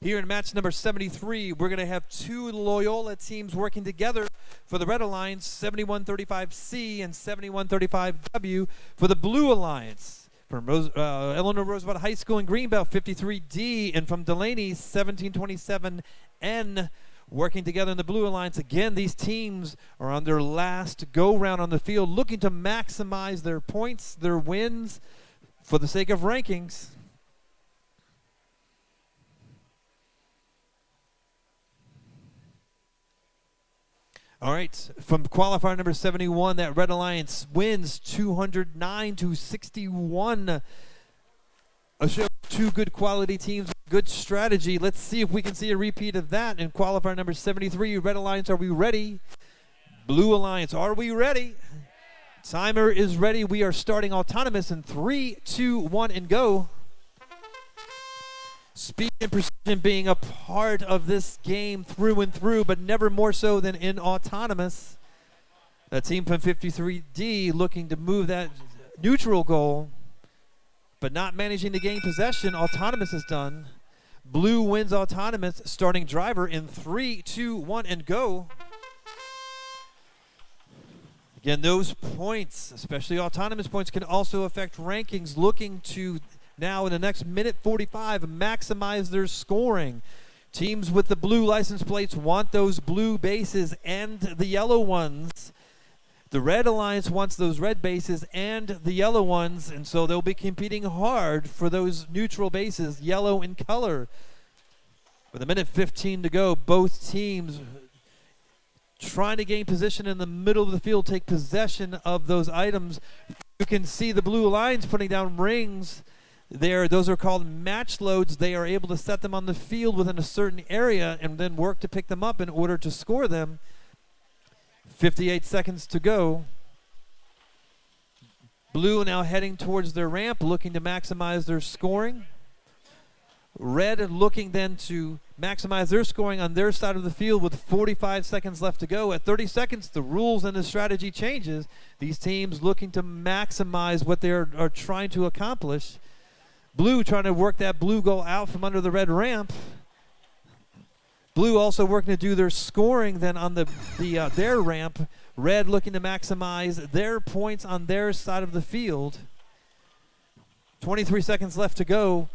Here in match number 73, we're going to have 2 Loyola teams working together for the Red Alliance, 7135C and 7135W for the Blue Alliance. From Eleanor Roosevelt High School in Greenbelt, 53D, and from Delaney, 1727N, working together in the Blue Alliance. Again, these teams are on their last go-round on the field, looking to maximize their points, their wins, for the sake of rankings. All right, from qualifier number 71, that Red Alliance wins 209 to 61. a show of two good quality teams, good strategy. Let's see if we can see a repeat of that in qualifier number 73. Red Alliance, are we ready? Blue Alliance, are we ready? Timer is ready. We are starting autonomous in 3, 2, 1, and go. Speed and precision being a part of this game through and through, but never more so than in autonomous. The team from 53D looking to move that neutral goal, but not managing to gain possession. Autonomous is done. Blue wins autonomous, starting driver in 3, 2, 1, and go. Again, those points, especially autonomous points, can also affect rankings. Looking to now in the next minute 45 maximize their scoring. Teams with the blue license plates want those blue bases and the yellow ones. The Red Alliance wants those red bases and the yellow ones, and so they'll be competing hard for those neutral bases, yellow in color. With a minute 15 to go, both teams trying to gain position in the middle of the field, take possession of those items. You can see the Blue Alliance putting down rings there. Those are called match loads. They are able to set them on the field within a certain area and then work to pick them up in order to score them. 58 seconds to go. Blue now heading towards their ramp, looking to maximize their scoring. Red looking then to maximize their scoring on their side of the field with 45 seconds left to go. At 30 seconds, the rules and the strategy changes. These teams looking to maximize what they are trying to accomplish. Blue trying to work that blue goal out from under the red ramp. Blue also working to do their scoring then on their ramp. Red looking to maximize their points on their side of the field. 23 seconds left to go.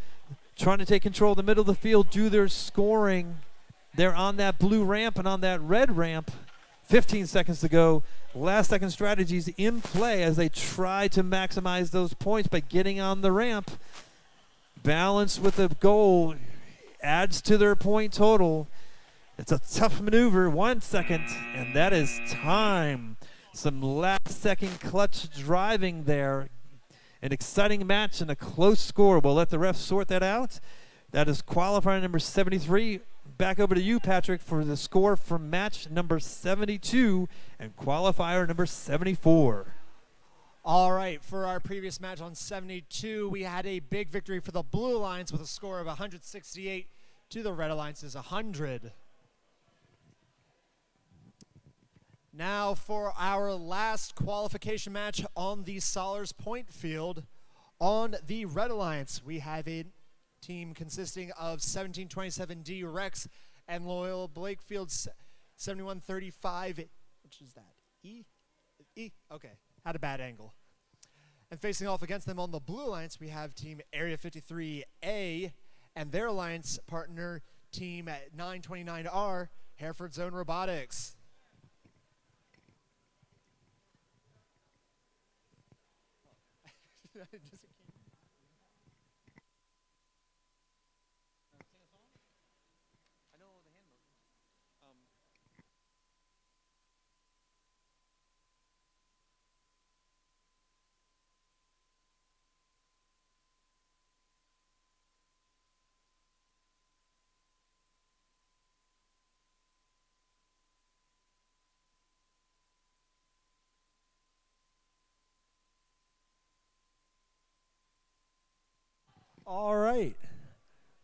Trying to take control of the middle of the field, do their scoring. They're on that blue ramp and on that red ramp. 15 seconds to go. Last second strategies in play as they try to maximize those points by getting on the ramp. Balance with the goal adds to their point total. It's a tough maneuver. 1 second, and that is time. Some last second clutch driving there. An exciting match and a close score. We'll let the refs sort that out. That is qualifier number 73. Back over to you, Patrick, for the score from match number 72 and qualifier number 74. All right, for our previous match on 72, we had a big victory for the Blue Alliance with a score of 168 to the Red Alliance's 100. Now for our last qualification match on the Solars Point field. On the Red Alliance, we have a team consisting of 1727D Rex and Loyal Blakefield's 7135, which is that? E? Okay, had a bad angle. And facing off against them on the Blue Alliance, we have team Area 53A and their alliance partner, team at 929R, Hereford Zone Robotics. All right.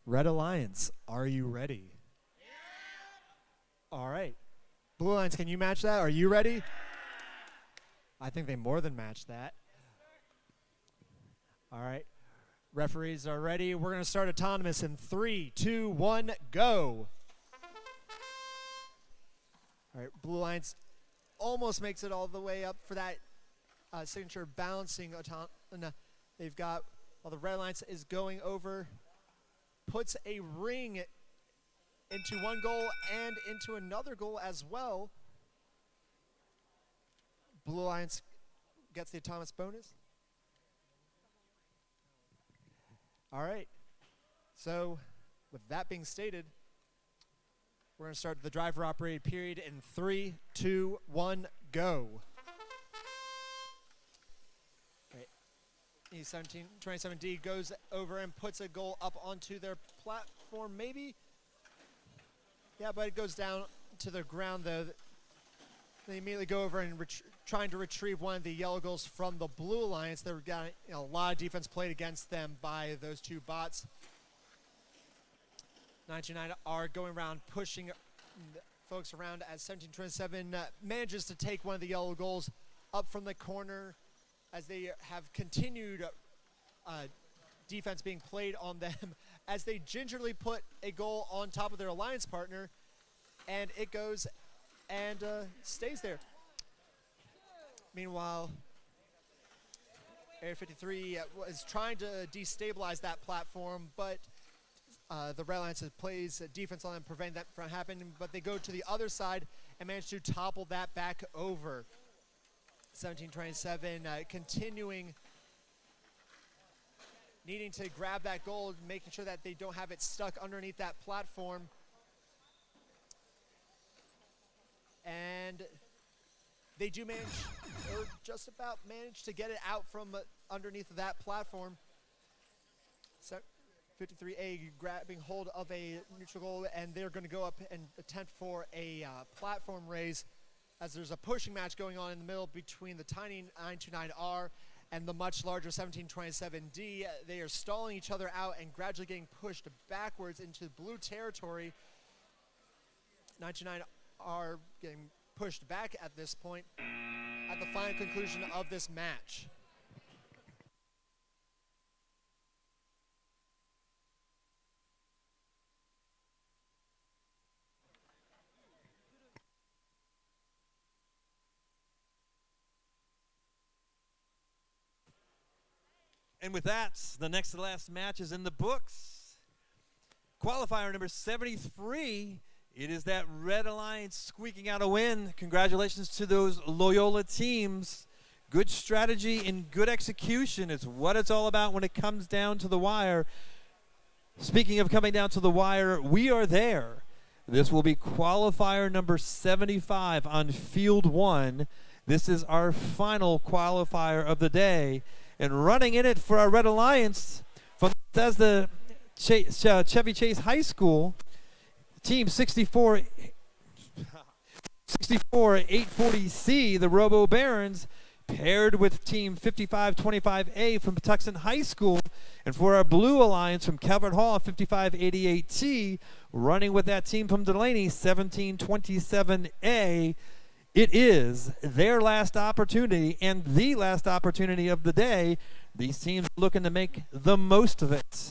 Red Alliance, are you ready? Yeah. All right. Blue Alliance, can you match that? Are you ready? I think they more than match that. All right. Referees are ready. We're going to start autonomous in 3, 2, 1, go. All right. Blue Alliance almost makes it all the way up for that signature balancing. They've got... While the Red Alliance is going over, puts a ring into one goal and into another goal as well. Blue Alliance gets the autonomous bonus. All right. So, with that being stated, we're going to start the driver operated period in 3, 2, 1, go. E1727D goes over and puts a goal up onto their platform, maybe. Yeah, but it goes down to the ground, though. They immediately go over and trying to retrieve one of the yellow goals from the Blue Alliance. They've got a lot of defense played against them by those two bots. 929 are going around pushing folks around as 1727 manages to take one of the yellow goals up from the corner as they have continued defense being played on them as they gingerly put a goal on top of their alliance partner, and it goes and stays there. Meanwhile, Area 53 is trying to destabilize that platform, but the Red Alliance plays defense on them, preventing that from happening, but they go to the other side and manage to topple that back over. 1727 continuing, needing to grab that goal, making sure that they don't have it stuck underneath that platform. And they do manage, or just about manage to get it out from underneath of that platform. 53A grabbing hold of a neutral goal, and they're going to go up and attempt for a platform raise as there's a pushing match going on in the middle between the tiny 929R and the much larger 1727D. They are stalling each other out and gradually getting pushed backwards into blue territory. 929 are getting pushed back at this point at the final conclusion of this match. And with that, the next to last match is in the books. Qualifier number 73. It is that Red Alliance squeaking out a win. Congratulations to those Loyola teams. Good strategy and good execution is what it's all about when it comes down to the wire. Speaking of coming down to the wire, we are there. This will be qualifier number 75 on field 1. This is our final qualifier of the day. And running in it for our Red Alliance from Bethesda Chevy Chase High School, team 840C, the Robo Barons, paired with team 5525A from Patuxent High School. And for our Blue Alliance from Calvert Hall, 5588T, running with that team from Delaney, 1727A. It is their last opportunity and the last opportunity of the day. These teams are looking to make the most of it.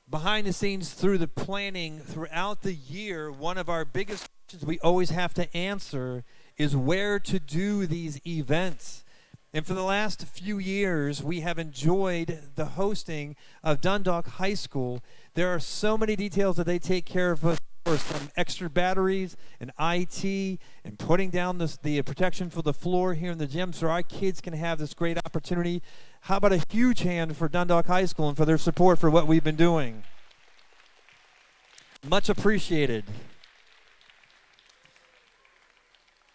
Behind the scenes through the planning throughout the year, one of our biggest questions we always have to answer is where to do these events. And for the last few years, we have enjoyed the hosting of Dundalk High School. There are so many details that they take care of us, from extra batteries and IT and putting down the protection for the floor here in the gym so our kids can have this great opportunity. How about a huge hand for Dundalk High School and for their support for what we've been doing? Much appreciated.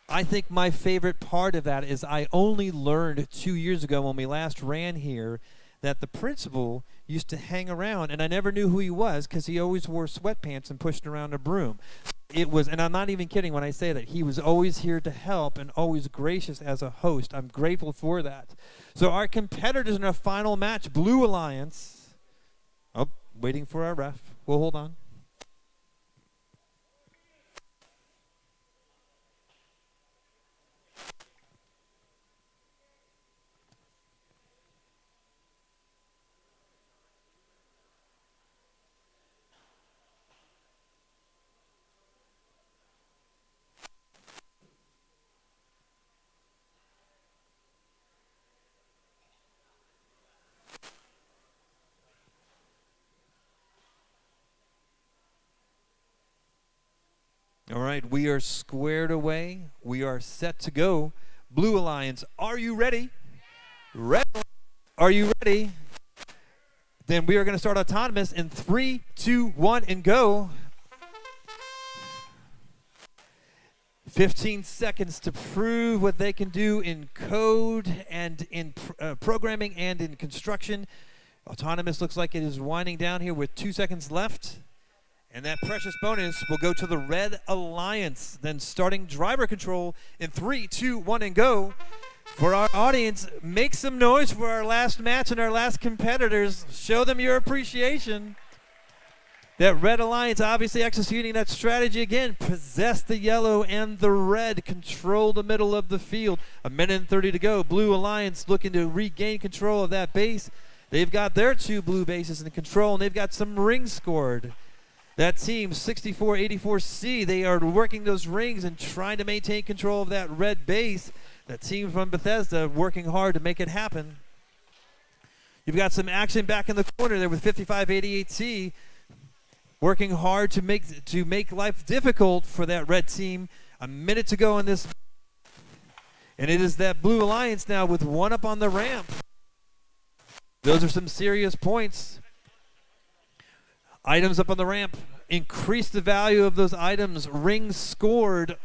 I think my favorite part of that is I only learned 2 years ago when we last ran here that the principal used to hang around, and I never knew who he was because he always wore sweatpants and pushed around a broom. It was, and I'm not even kidding when I say that, he was always here to help and always gracious as a host. I'm grateful for that. So our competitors in our final match, Blue Alliance. Oh, waiting for our ref. We'll hold on. All right, we are squared away. We are set to go. Blue Alliance, are you ready? Red, are you ready? Then we are going to start autonomous in 3, 2, 1, and go. 15 seconds to prove what they can do in code and in programming and in construction. Autonomous looks like it is winding down here with 2 seconds left. And that precious bonus will go to the Red Alliance. Then starting driver control in 3, 2, 1, and go. For our audience, make some noise for our last match and our last competitors. Show them your appreciation. That Red Alliance obviously executing that strategy again. Possess the yellow and the red. Control the middle of the field. 1:30 to go. Blue Alliance looking to regain control of that base. They've got their 2 blue bases in control, and they've got some rings scored. That team, 6484C, they are working those rings and trying to maintain control of that red base. That team from Bethesda working hard to make it happen. You've got some action back in the corner there with 5588C working hard to make life difficult for that red team. 1 minute to go in this. And it is that Blue Alliance now with 1 up on the ramp. Those are some serious points. Items up on the ramp. Increase the value of those items. Rings scored.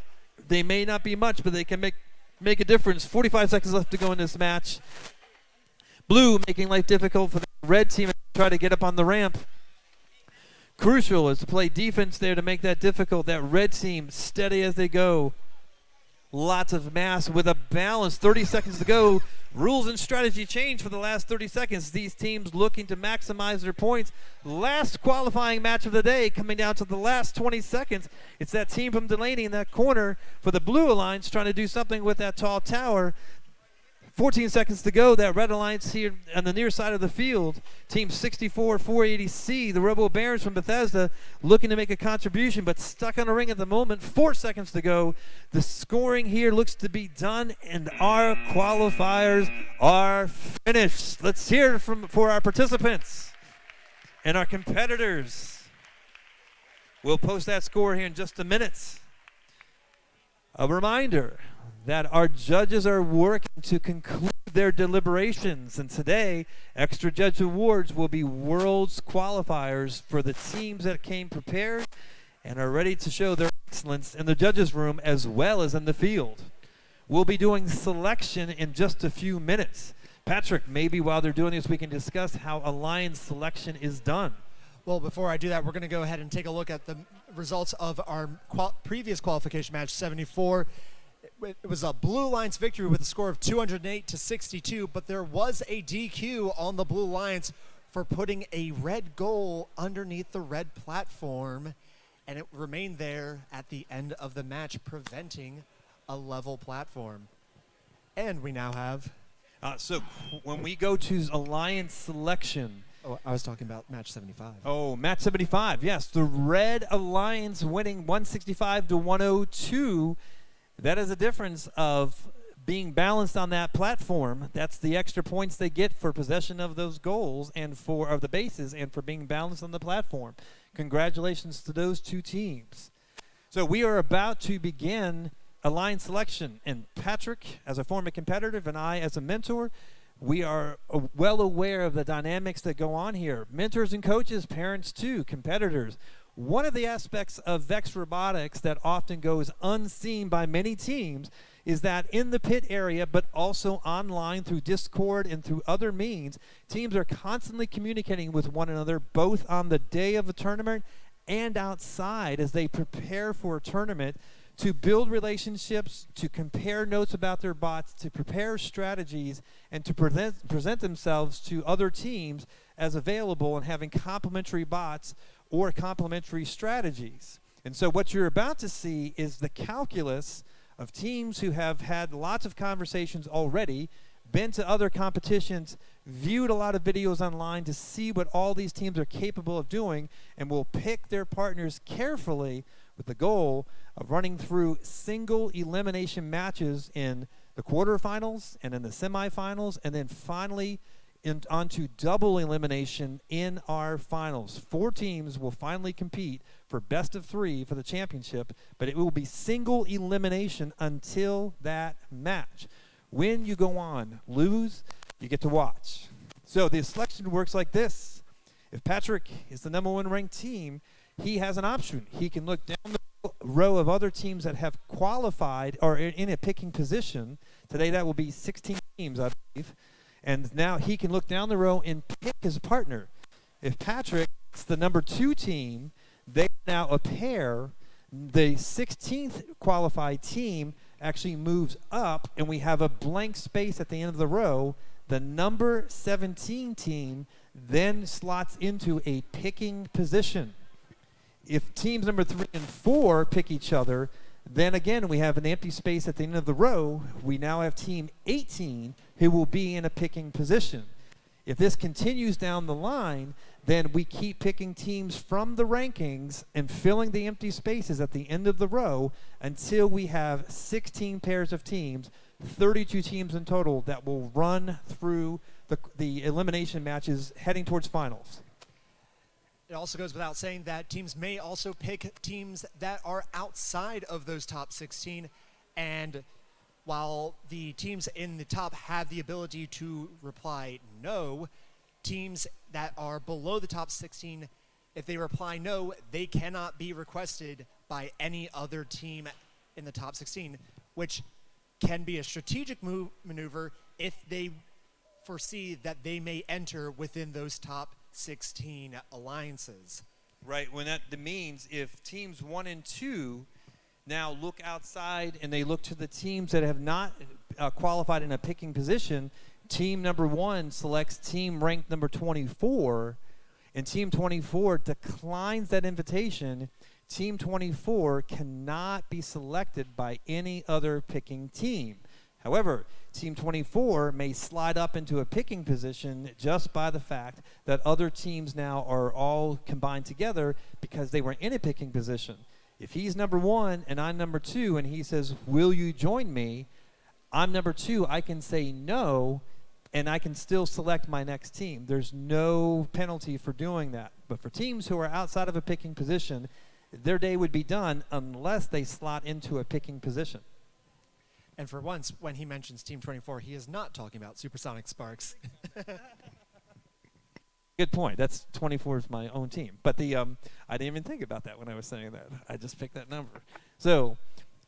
They may not be much, but they can make a difference. 45 seconds left to go in this match. Blue making life difficult for the red team to try to get up on the ramp. Crucial is to play defense there to make that difficult. That red team steady as they go. Lots of mass with a balance. 30 seconds to go. Rules and strategy change for the last 30 seconds. These teams looking to maximize their points. Last qualifying match of the day coming down to the last 20 seconds. It's that team from Delaney in that corner for the Blue Alliance trying to do something with that tall tower. 14 seconds to go. That Red Alliance here on the near side of the field. Team 64-480C, the Robo Barons from Bethesda, looking to make a contribution, but stuck on a ring at the moment. 4 seconds to go. The scoring here looks to be done, and our qualifiers are finished. Let's hear for our participants and our competitors. We'll post that score here in just a minute. A reminder that our judges are working to conclude their deliberations, and today extra judge awards will be world's qualifiers for the teams that came prepared and are ready to show their excellence in the judges room as well as in the field. We'll be doing selection in just a few minutes. Patrick, maybe while they're doing this we can discuss how Alliance selection is done. Well, before I do that, we're going to go ahead and take a look at the results of our previous qualification match, 74. It was a Blue Alliance victory with a score of 208-62, but there was a DQ on the Blue Alliance for putting a red goal underneath the red platform, and it remained there at the end of the match, preventing a level platform. And we now have... So when we go to Alliance selection... Oh, I was talking about match 75. Oh, match 75, yes. The Red Alliance winning 165-102. That is a difference of being balanced on that platform. That's the extra points they get for possession of those goals and of the bases and for being balanced on the platform. Congratulations to those 2 teams. So we are about to begin Alliance selection. And Patrick, as a former competitor, and I as a mentor, we are well aware of the dynamics that go on here. Mentors and coaches, parents too, competitors. One of the aspects of Vex Robotics that often goes unseen by many teams is that in the pit area, but also online through Discord and through other means, teams are constantly communicating with one another, both on the day of the tournament and outside as they prepare for a tournament, to build relationships, to compare notes about their bots, to prepare strategies, and to present themselves to other teams as available and having complementary bots or complementary strategies. And so what you're about to see is the calculus of teams who have had lots of conversations already, been to other competitions, viewed a lot of videos online to see what all these teams are capable of doing, and will pick their partners carefully with the goal of running through single elimination matches in the quarterfinals and in the semifinals, and then finally onto double elimination in our finals. 4 teams will finally compete for best of 3 for the championship, but it will be single elimination until that match. When you go on, lose, you get to watch. So the selection works like this. If Patrick is the #1 ranked team, he has an option. He can look down the row of other teams that have qualified or in a picking position. Today that will be 16 teams, I believe. And now he can look down the row and pick his partner. If Patrick's the #2 team, they now a pair. The 16th qualified team actually moves up, and we have a blank space at the end of the row. The number 17 team then slots into a picking position. If teams number 3 and 4 pick each other, then again we have an empty space at the end of the row. We now have team 18 who will be in a picking position. If this continues down the line, then we keep picking teams from the rankings and filling the empty spaces at the end of the row until we have 16 pairs of teams, 32 teams in total that will run through the elimination matches heading towards finals. It also goes without saying that teams may also pick teams that are outside of those top 16, and while the teams in the top have the ability to reply no, teams that are below the top 16, if they reply no, they cannot be requested by any other team in the top 16, which can be a strategic maneuver if they foresee that they may enter within those top 16 alliances. Right, when that means if teams 1 and 2 now look outside and they look to the teams that have not qualified in a picking position, team number 1 selects team ranked number 24, and team 24 declines that invitation. Team 24 cannot be selected by any other picking team. However, team 24 may slide up into a picking position just by the fact that other teams now are all combined together because they were in a picking position. If he's number 1 and I'm number 2 and he says, will you join me? I'm number 2, I can say no, and I can still select my next team. There's no penalty for doing that. But for teams who are outside of a picking position, their day would be done unless they slot into a picking position. And for once, when he mentions Team 24, he is not talking about Supersonic Sparks. Good point. That's 24 is my own team. But I didn't even think about that when I was saying that. I just picked that number. So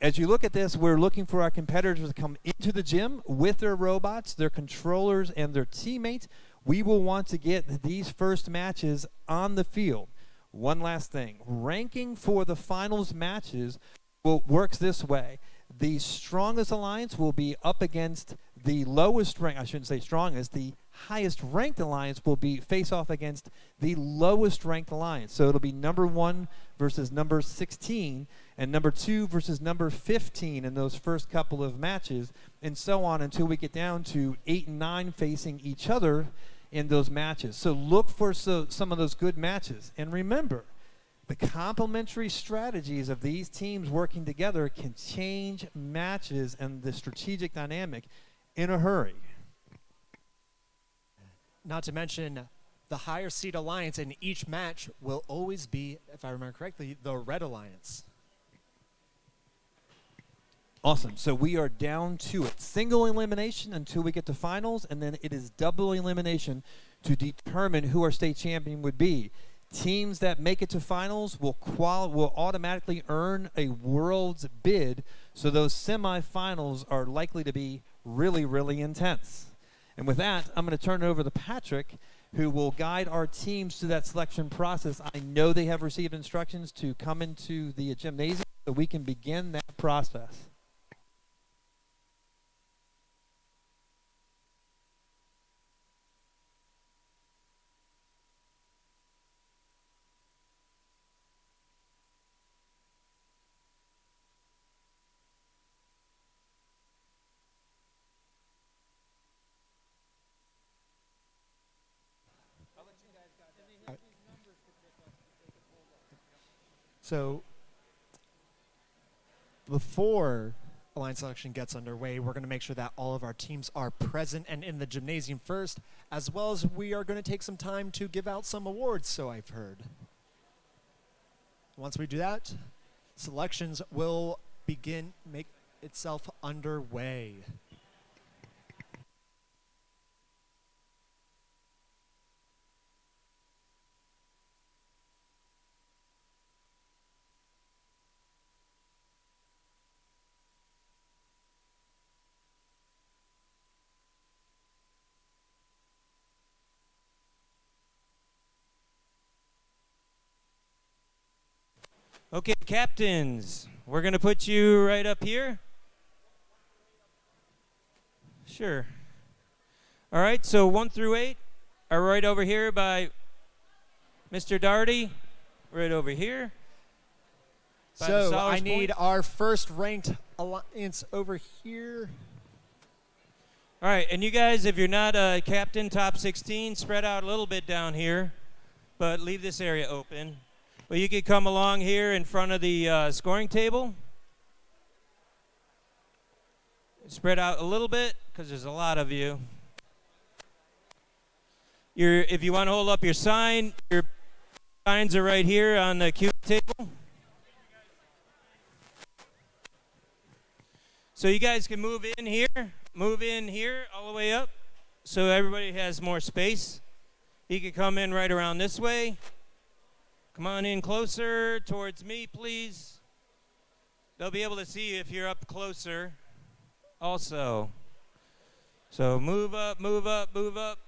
as you look at this, we're looking for our competitors to come into the gym with their robots, their controllers, and their teammates. We will want to get these first matches on the field. One last thing. Ranking for the finals matches works this way. The strongest alliance will be up against the lowest rank. I shouldn't say strongest. The highest ranked alliance will be face off against the lowest ranked alliance. So it'll be number 1 versus number 16 and number 2 versus number 15 in those first couple of matches, and so on until we get down to 8 and 9 facing each other in those matches. So look for some of those good matches. And remember, the complementary strategies of these teams working together can change matches and the strategic dynamic in a hurry. Not to mention, the higher seed alliance in each match will always be, if I remember correctly, the Red Alliance. Awesome. So we are down to it. Single elimination until we get to finals, and then it is double elimination to determine who our state champion would be. Teams that make it to finals will automatically earn a world's bid, so those semifinals are likely to be really, really intense. And with that, I'm going to turn it over to Patrick, who will guide our teams through that selection process. I know they have received instructions to come into the gymnasium so we can begin that process. So before alliance selection gets underway, we're going to make sure that all of our teams are present and in the gymnasium first, as well as we are going to take some time to give out some awards, so I've heard. Once we do that, selections will make itself underway. Okay, captains, we're going to put you right up here. Sure. All right, so 1 through 8 are right over here by Mr. Darty, right over here. By the So I Solars need Point. our first ranked alliance over here. All right, and you guys, if you're not a captain, top 16, spread out a little bit down here, but leave this area open. But you could come along here in front of the scoring table. Spread out a little bit, because there's a lot of you. If you want to hold up your sign, your signs are right here on the cue table. So you guys can move in here all the way up, so everybody has more space. You can come in right around this way. Come on in closer towards me, please. They'll be able to see if you're up closer also. So move up, move up, move up.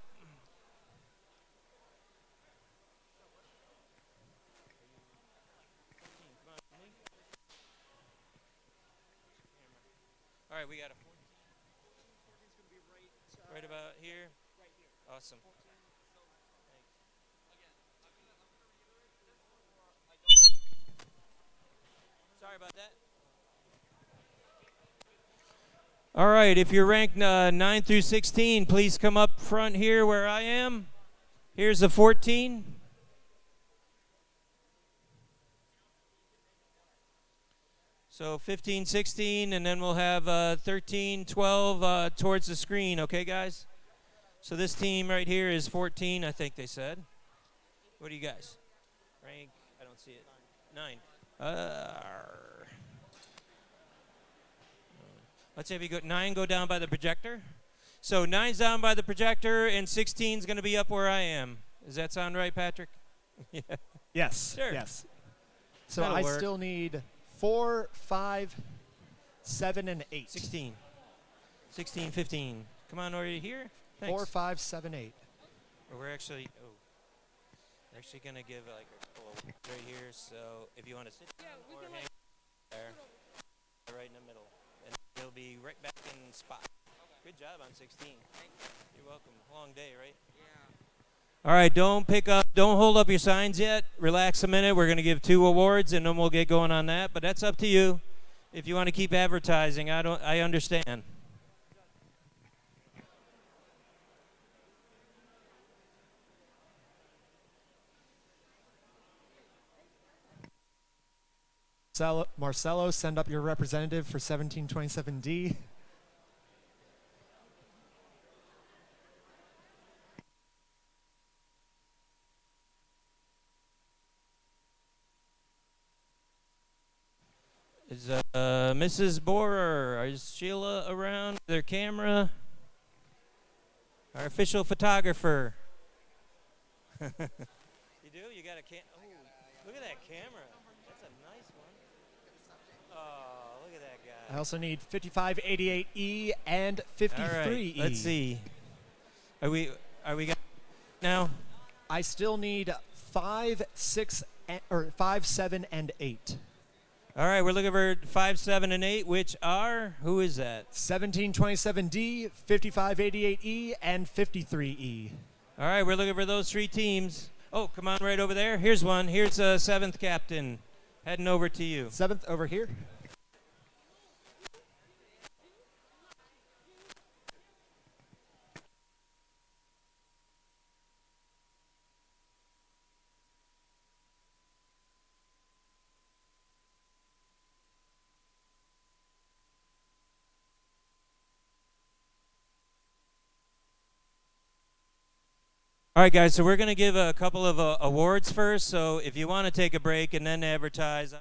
All right, we got a 14. Right about here. Awesome. Sorry about that. All right, if you're ranked 9 through 16, please come up front here where I am. Here's the 14. So 15, 16, and then we'll have 13, 12 towards the screen, okay, guys? So this team right here is 14, I think they said. What do you guys? Rank, I don't see it. 9. Let's say if you go 9, go down by the projector. So 9's down by the projector, and 16's going to be up where I am. Does that sound right, Patrick? Yeah. Yes. Sure. Yes. So That'll I work. still need 4, 5, 7, and 8. 16. 16, 15. Come on over here. Thanks. 4, 5, 7, 8. We're actually going to give like a couple of right here. So if you want to sit down or hang there, right in the middle, and you'll be right back in spot. Good job on 16. You're welcome. Long day, right? Yeah. All right, don't hold up your signs yet. Relax a minute. We're going to give 2 awards, and then we'll get going on that. But that's up to you. If you want to keep advertising, I understand. Marcelo, send up your representative for 1727D. Is Mrs. Borer, is Sheila around? Their camera? Our official photographer. You do? You got a look at that camera. That's a nice one. Oh, look at that guy. I also need 5588E and 53E. All right, let's see. Are we got now? I still need 5, 6, or 5, 7, and 8. All right, we're looking for 5, 7, and 8, which are, who is that? 1727D, 5588E, and 53E. All right, we're looking for those 3 teams. Oh, come on right over there. Here's one. Here's a 7th captain. Heading over to you. 7th over here. All right, guys, so we're going to give a couple of awards first. So if you want to take a break and then advertise.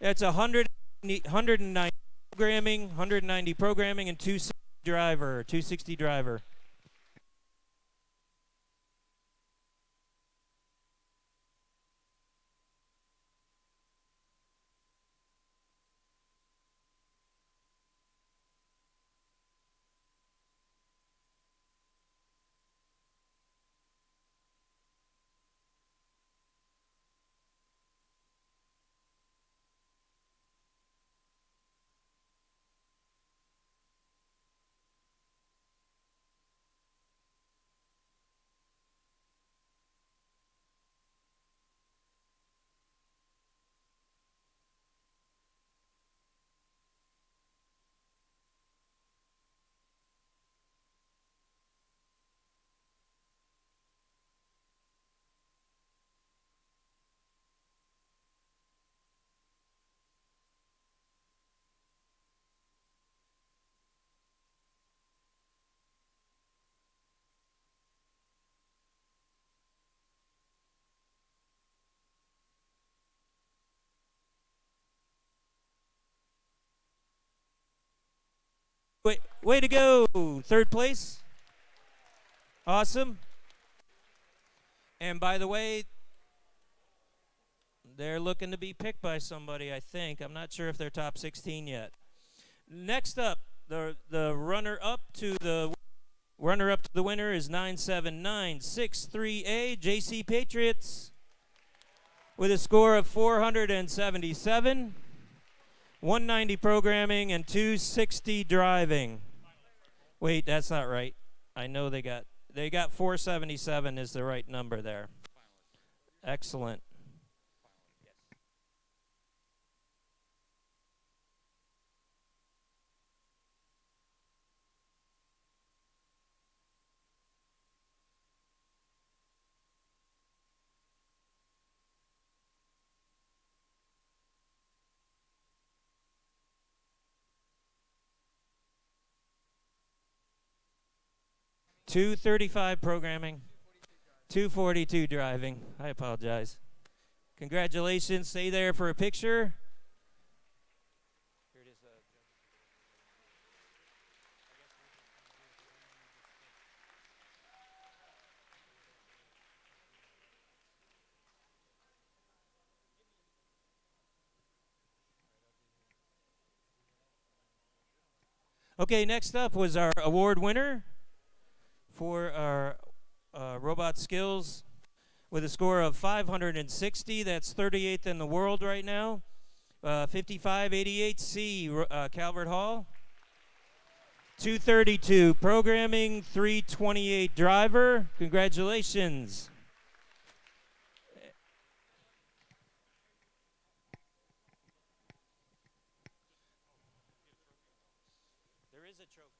It's 190 programming, and 260 driver. Wait, way to go! Third place. Awesome. And by the way, they're looking to be picked by somebody, I think. I'm not sure if they're top 16 yet. Next up, the runner up to the winner is 97963A JC Patriots with a score of 477, 190 programming, and 260 driving. Wait, that's not right. I know they got 477 is the right number there. Excellent. 235 programming, 242 driving. I apologize. Congratulations. Stay there for a picture. Here it is. Okay, next up was our award winner for our robot skills with a score of 560. That's 38th in the world right now. 5588C, Calvert Hall. 232 programming, 328 driver. Congratulations. There is a trophy.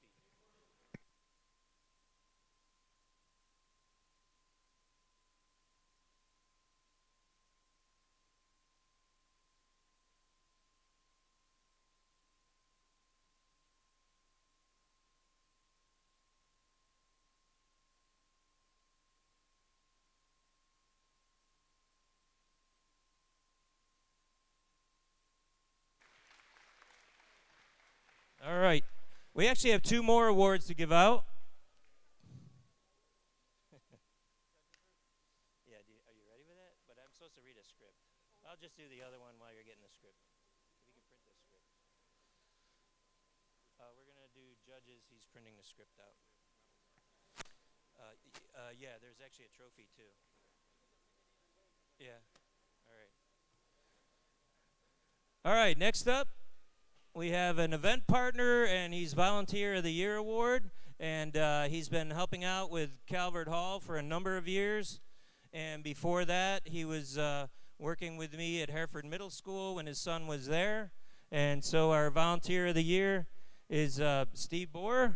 All right. We actually have two more awards to give out. Yeah, are you ready with that? But I'm supposed to read a script. I'll just do the other one while you're getting the script. If you can print the script. We're going to do judges. He's printing the script out. Yeah, there's actually a trophy too. Yeah. All right. All right, next up, we have an event partner, and he's Volunteer of the Year Award, and he's been helping out with Calvert Hall for a number of years. And before that, he was working with me at Hereford Middle School when his son was there. And so our Volunteer of the Year is Steve Bohr.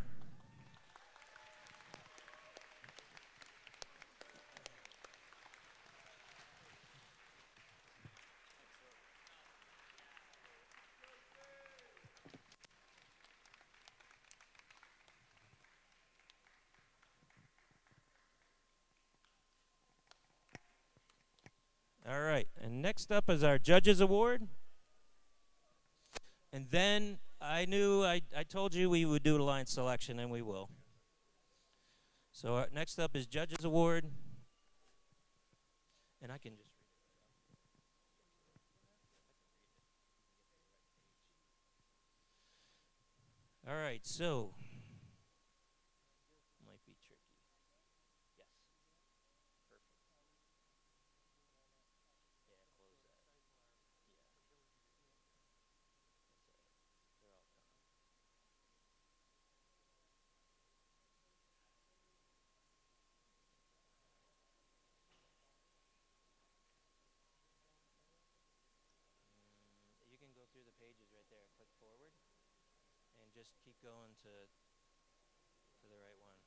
All right, and next up is our Judges Award. And then I told you we would do the line selection, and we will. So next up is Judges Award. And I can just all right, so might be tricky. Yes. Perfect. Yeah, close that. Yeah. That's all right. They're all gone. You can go through the pages right there. Click forward and just keep going to the right one.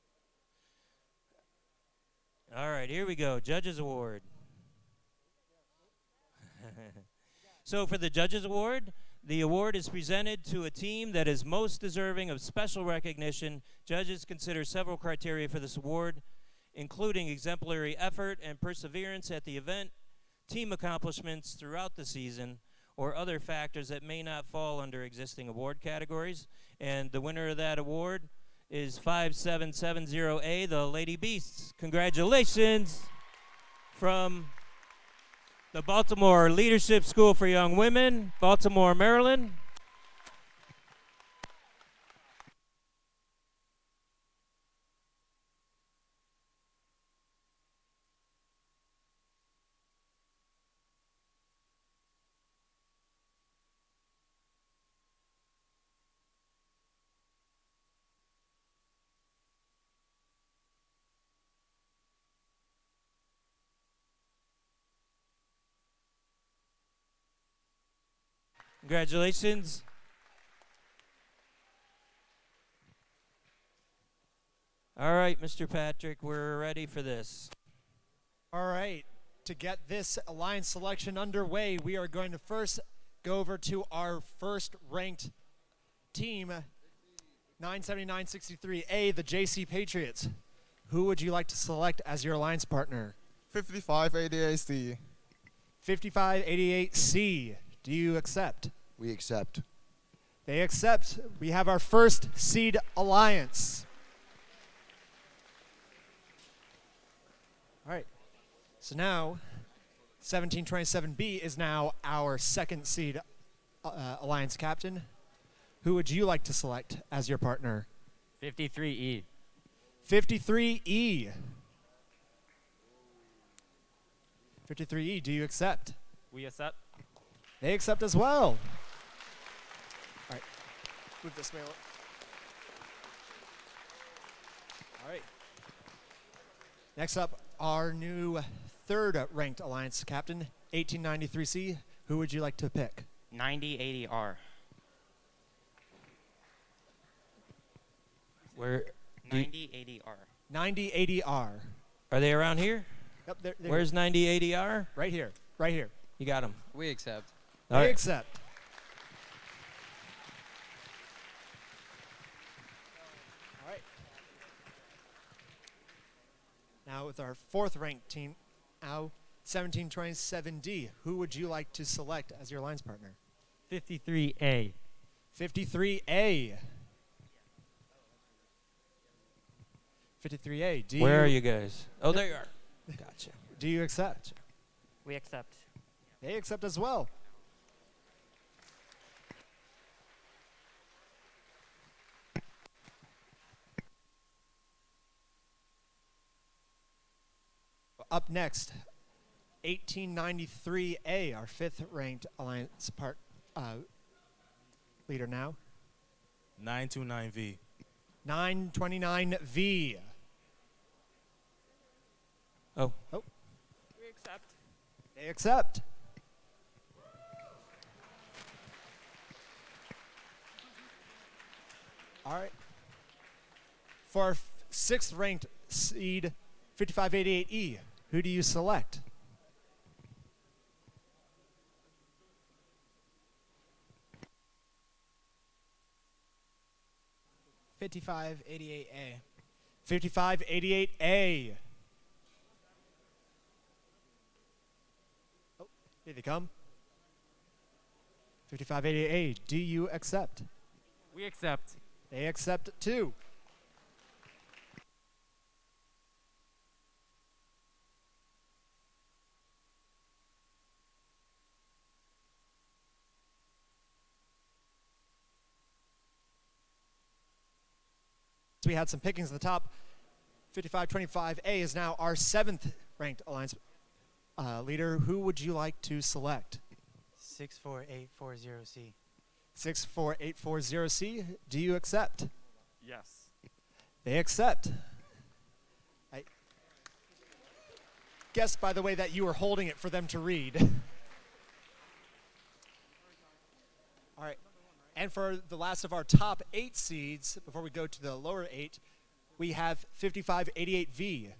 All right, here we go. Judges Award. So for the Judges Award, the award is presented to a team that is most deserving of special recognition. Judges consider several criteria for this award, including exemplary effort and perseverance at the event, team accomplishments throughout the season, or other factors that may not fall under existing award categories. And the winner of that award is 5770A, the Lady Beasts. Congratulations from the Baltimore Leadership School for Young Women, Baltimore, Maryland. Congratulations. All right, Mr. Patrick, we're ready for this. All right, to get this alliance selection underway, we are going to first go over to our first ranked team, 979-63A, the JC Patriots. Who would you like to select as your alliance partner? 5588C. 5588C. Do you accept? We accept. They accept. We have our first seed alliance. All right. So now, 1727B is now our second seed alliance captain. Who would you like to select as your partner? 53E. 53E. 53E, do you accept? We accept. They accept as well. All right. Move this mail. All right. Next up, our new third ranked alliance captain, 1893C. Who would you like to pick? 9080R. Where 9080R. 9080R. are they around here? Yep, they're Where's 9080R? right here. Right here. You got them. We accept. All They right. accept. All right. Now with our fourth ranked team, now 1727D. Who would you like to select as your alliance partner? 53A. 53A. 53A. Do Where you, are you guys? Oh, there you are. Gotcha. Do you accept? We accept. They accept as well. Up next, 1893A, our fifth ranked alliance leader now. 929V. 929V. Oh, We accept. They accept. All right. For our sixth ranked seed, 5588E, who do you select? $55.88A. 5588A. Oh, here they come. 5588A, do you accept? We accept. They accept too. We had some pickings at the top. 5525A is now our 7th ranked alliance leader. Who would you like to select? 64840C. 64840C, do you accept? Yes. They accept. I guess, by the way, that you were holding it for them to read. All right. And for the last of our top 8 seeds, before we go to the lower 8, we have 5588V.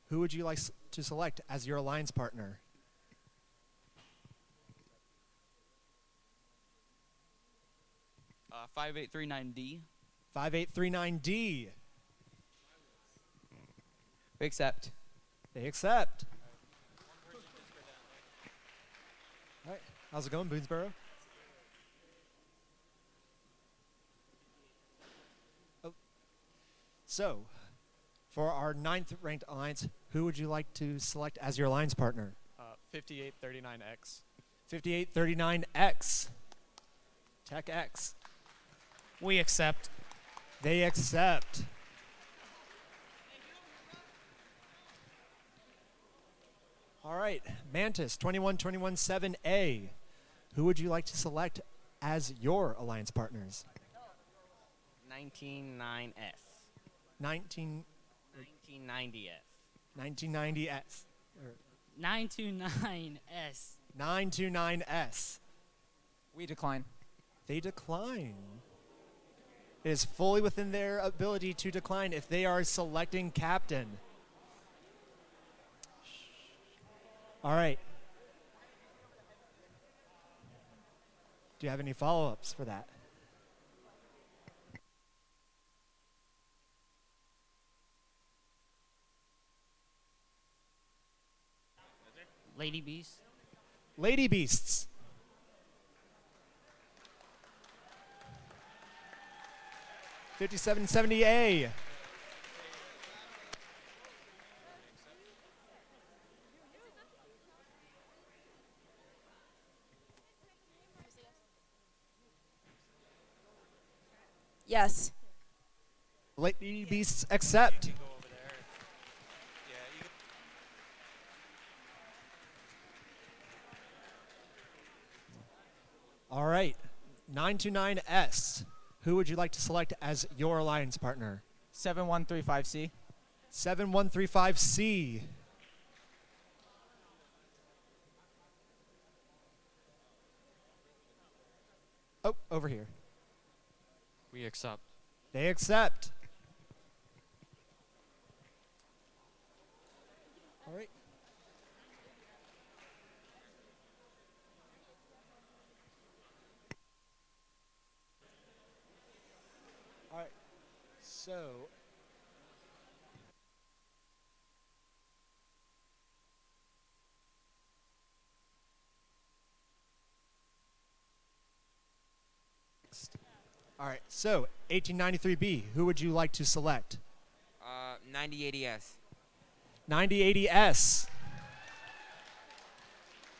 Who would you like to select as your alliance partner? Uh, 5839D. 5839D. We accept. They accept. All right. How's it going, Boonesboro? Oh. So, for our 9th ranked alliance, who would you like to select as your alliance partner? 5839X. 5839X. Tech X. We accept. They accept. All right, Mantis 21217A. Who would you like to select as your alliance partners? 199S. 19, 1990S. 1990S. 929S. 929S. We decline. They decline. It is fully within their ability to decline if they are selecting captain. All right. Do you have any follow-ups for that? Lady Beast. Lady Beasts. $57.70A. Yes. Lady Beasts accept. All right, 929S. Who would you like to select as your alliance partner? 7135C. 7135C. Oh, over here. We accept. They accept. All right. All right. So, all right. So, 1893B, who would you like to select? 9080S. 9080S.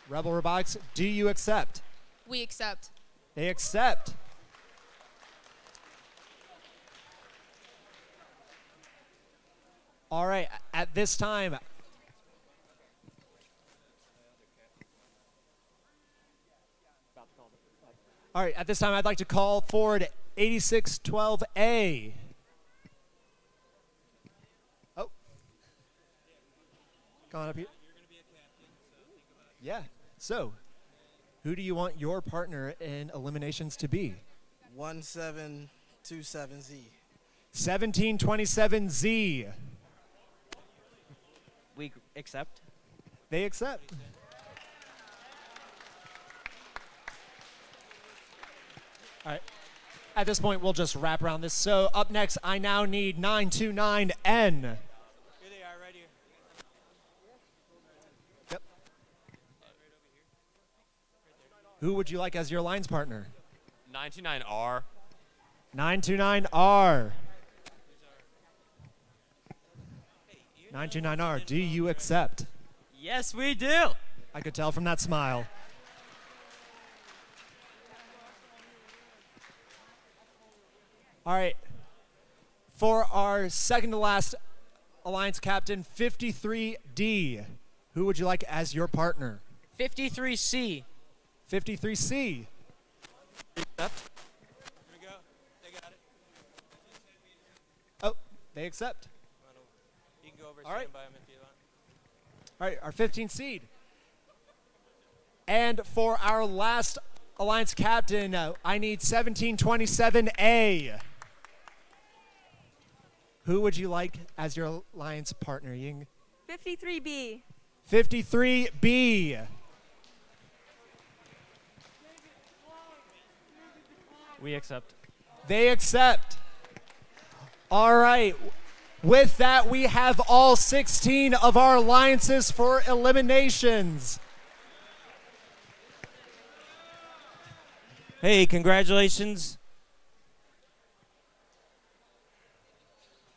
Rebel Robotics, do you accept? We accept. They accept. All right, at this time, I'd like to call forward 8612A. Oh. Come on up here. Yeah. So, who do you want your partner in eliminations to be? 1727Z. 1727Z. We accept. They accept. All right. At this point, we'll just wrap around this. So up next, I now need 929N. Here they are, right here. Yep. Who would you like as your alliance partner? 929R. 929R. 929R, do you accept? Yes, we do. I could tell from that smile. All right. For our second to last alliance captain, 53D. Who would you like as your partner? 53C. 53C. Accept. Here we go. They got it. Oh, they accept. You can go over All right. stand by him if you want. All right, our 15th seed. And for our last alliance captain, I need 1727A. Who would you like as your alliance partner, Ying? 53B. 53B. We accept. They accept. All right. With that, we have all 16 of our alliances for eliminations. Hey, congratulations.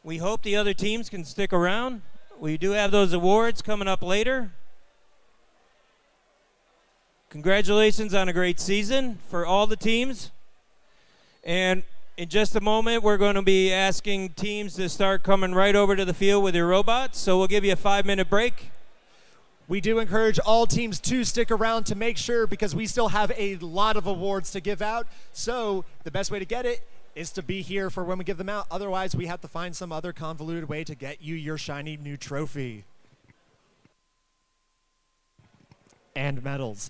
We hope the other teams can stick around. We do have those awards coming up later. Congratulations on a great season for all the teams. And in just a moment, we're going to be asking teams to start coming right over to the field with your robots. So we'll give you a 5-minute break. We do encourage all teams to stick around to make sure, because we still have a lot of awards to give out. So the best way to get it is to be here for when we give them out. Otherwise, we have to find some other convoluted way to get you your shiny new trophy. And medals.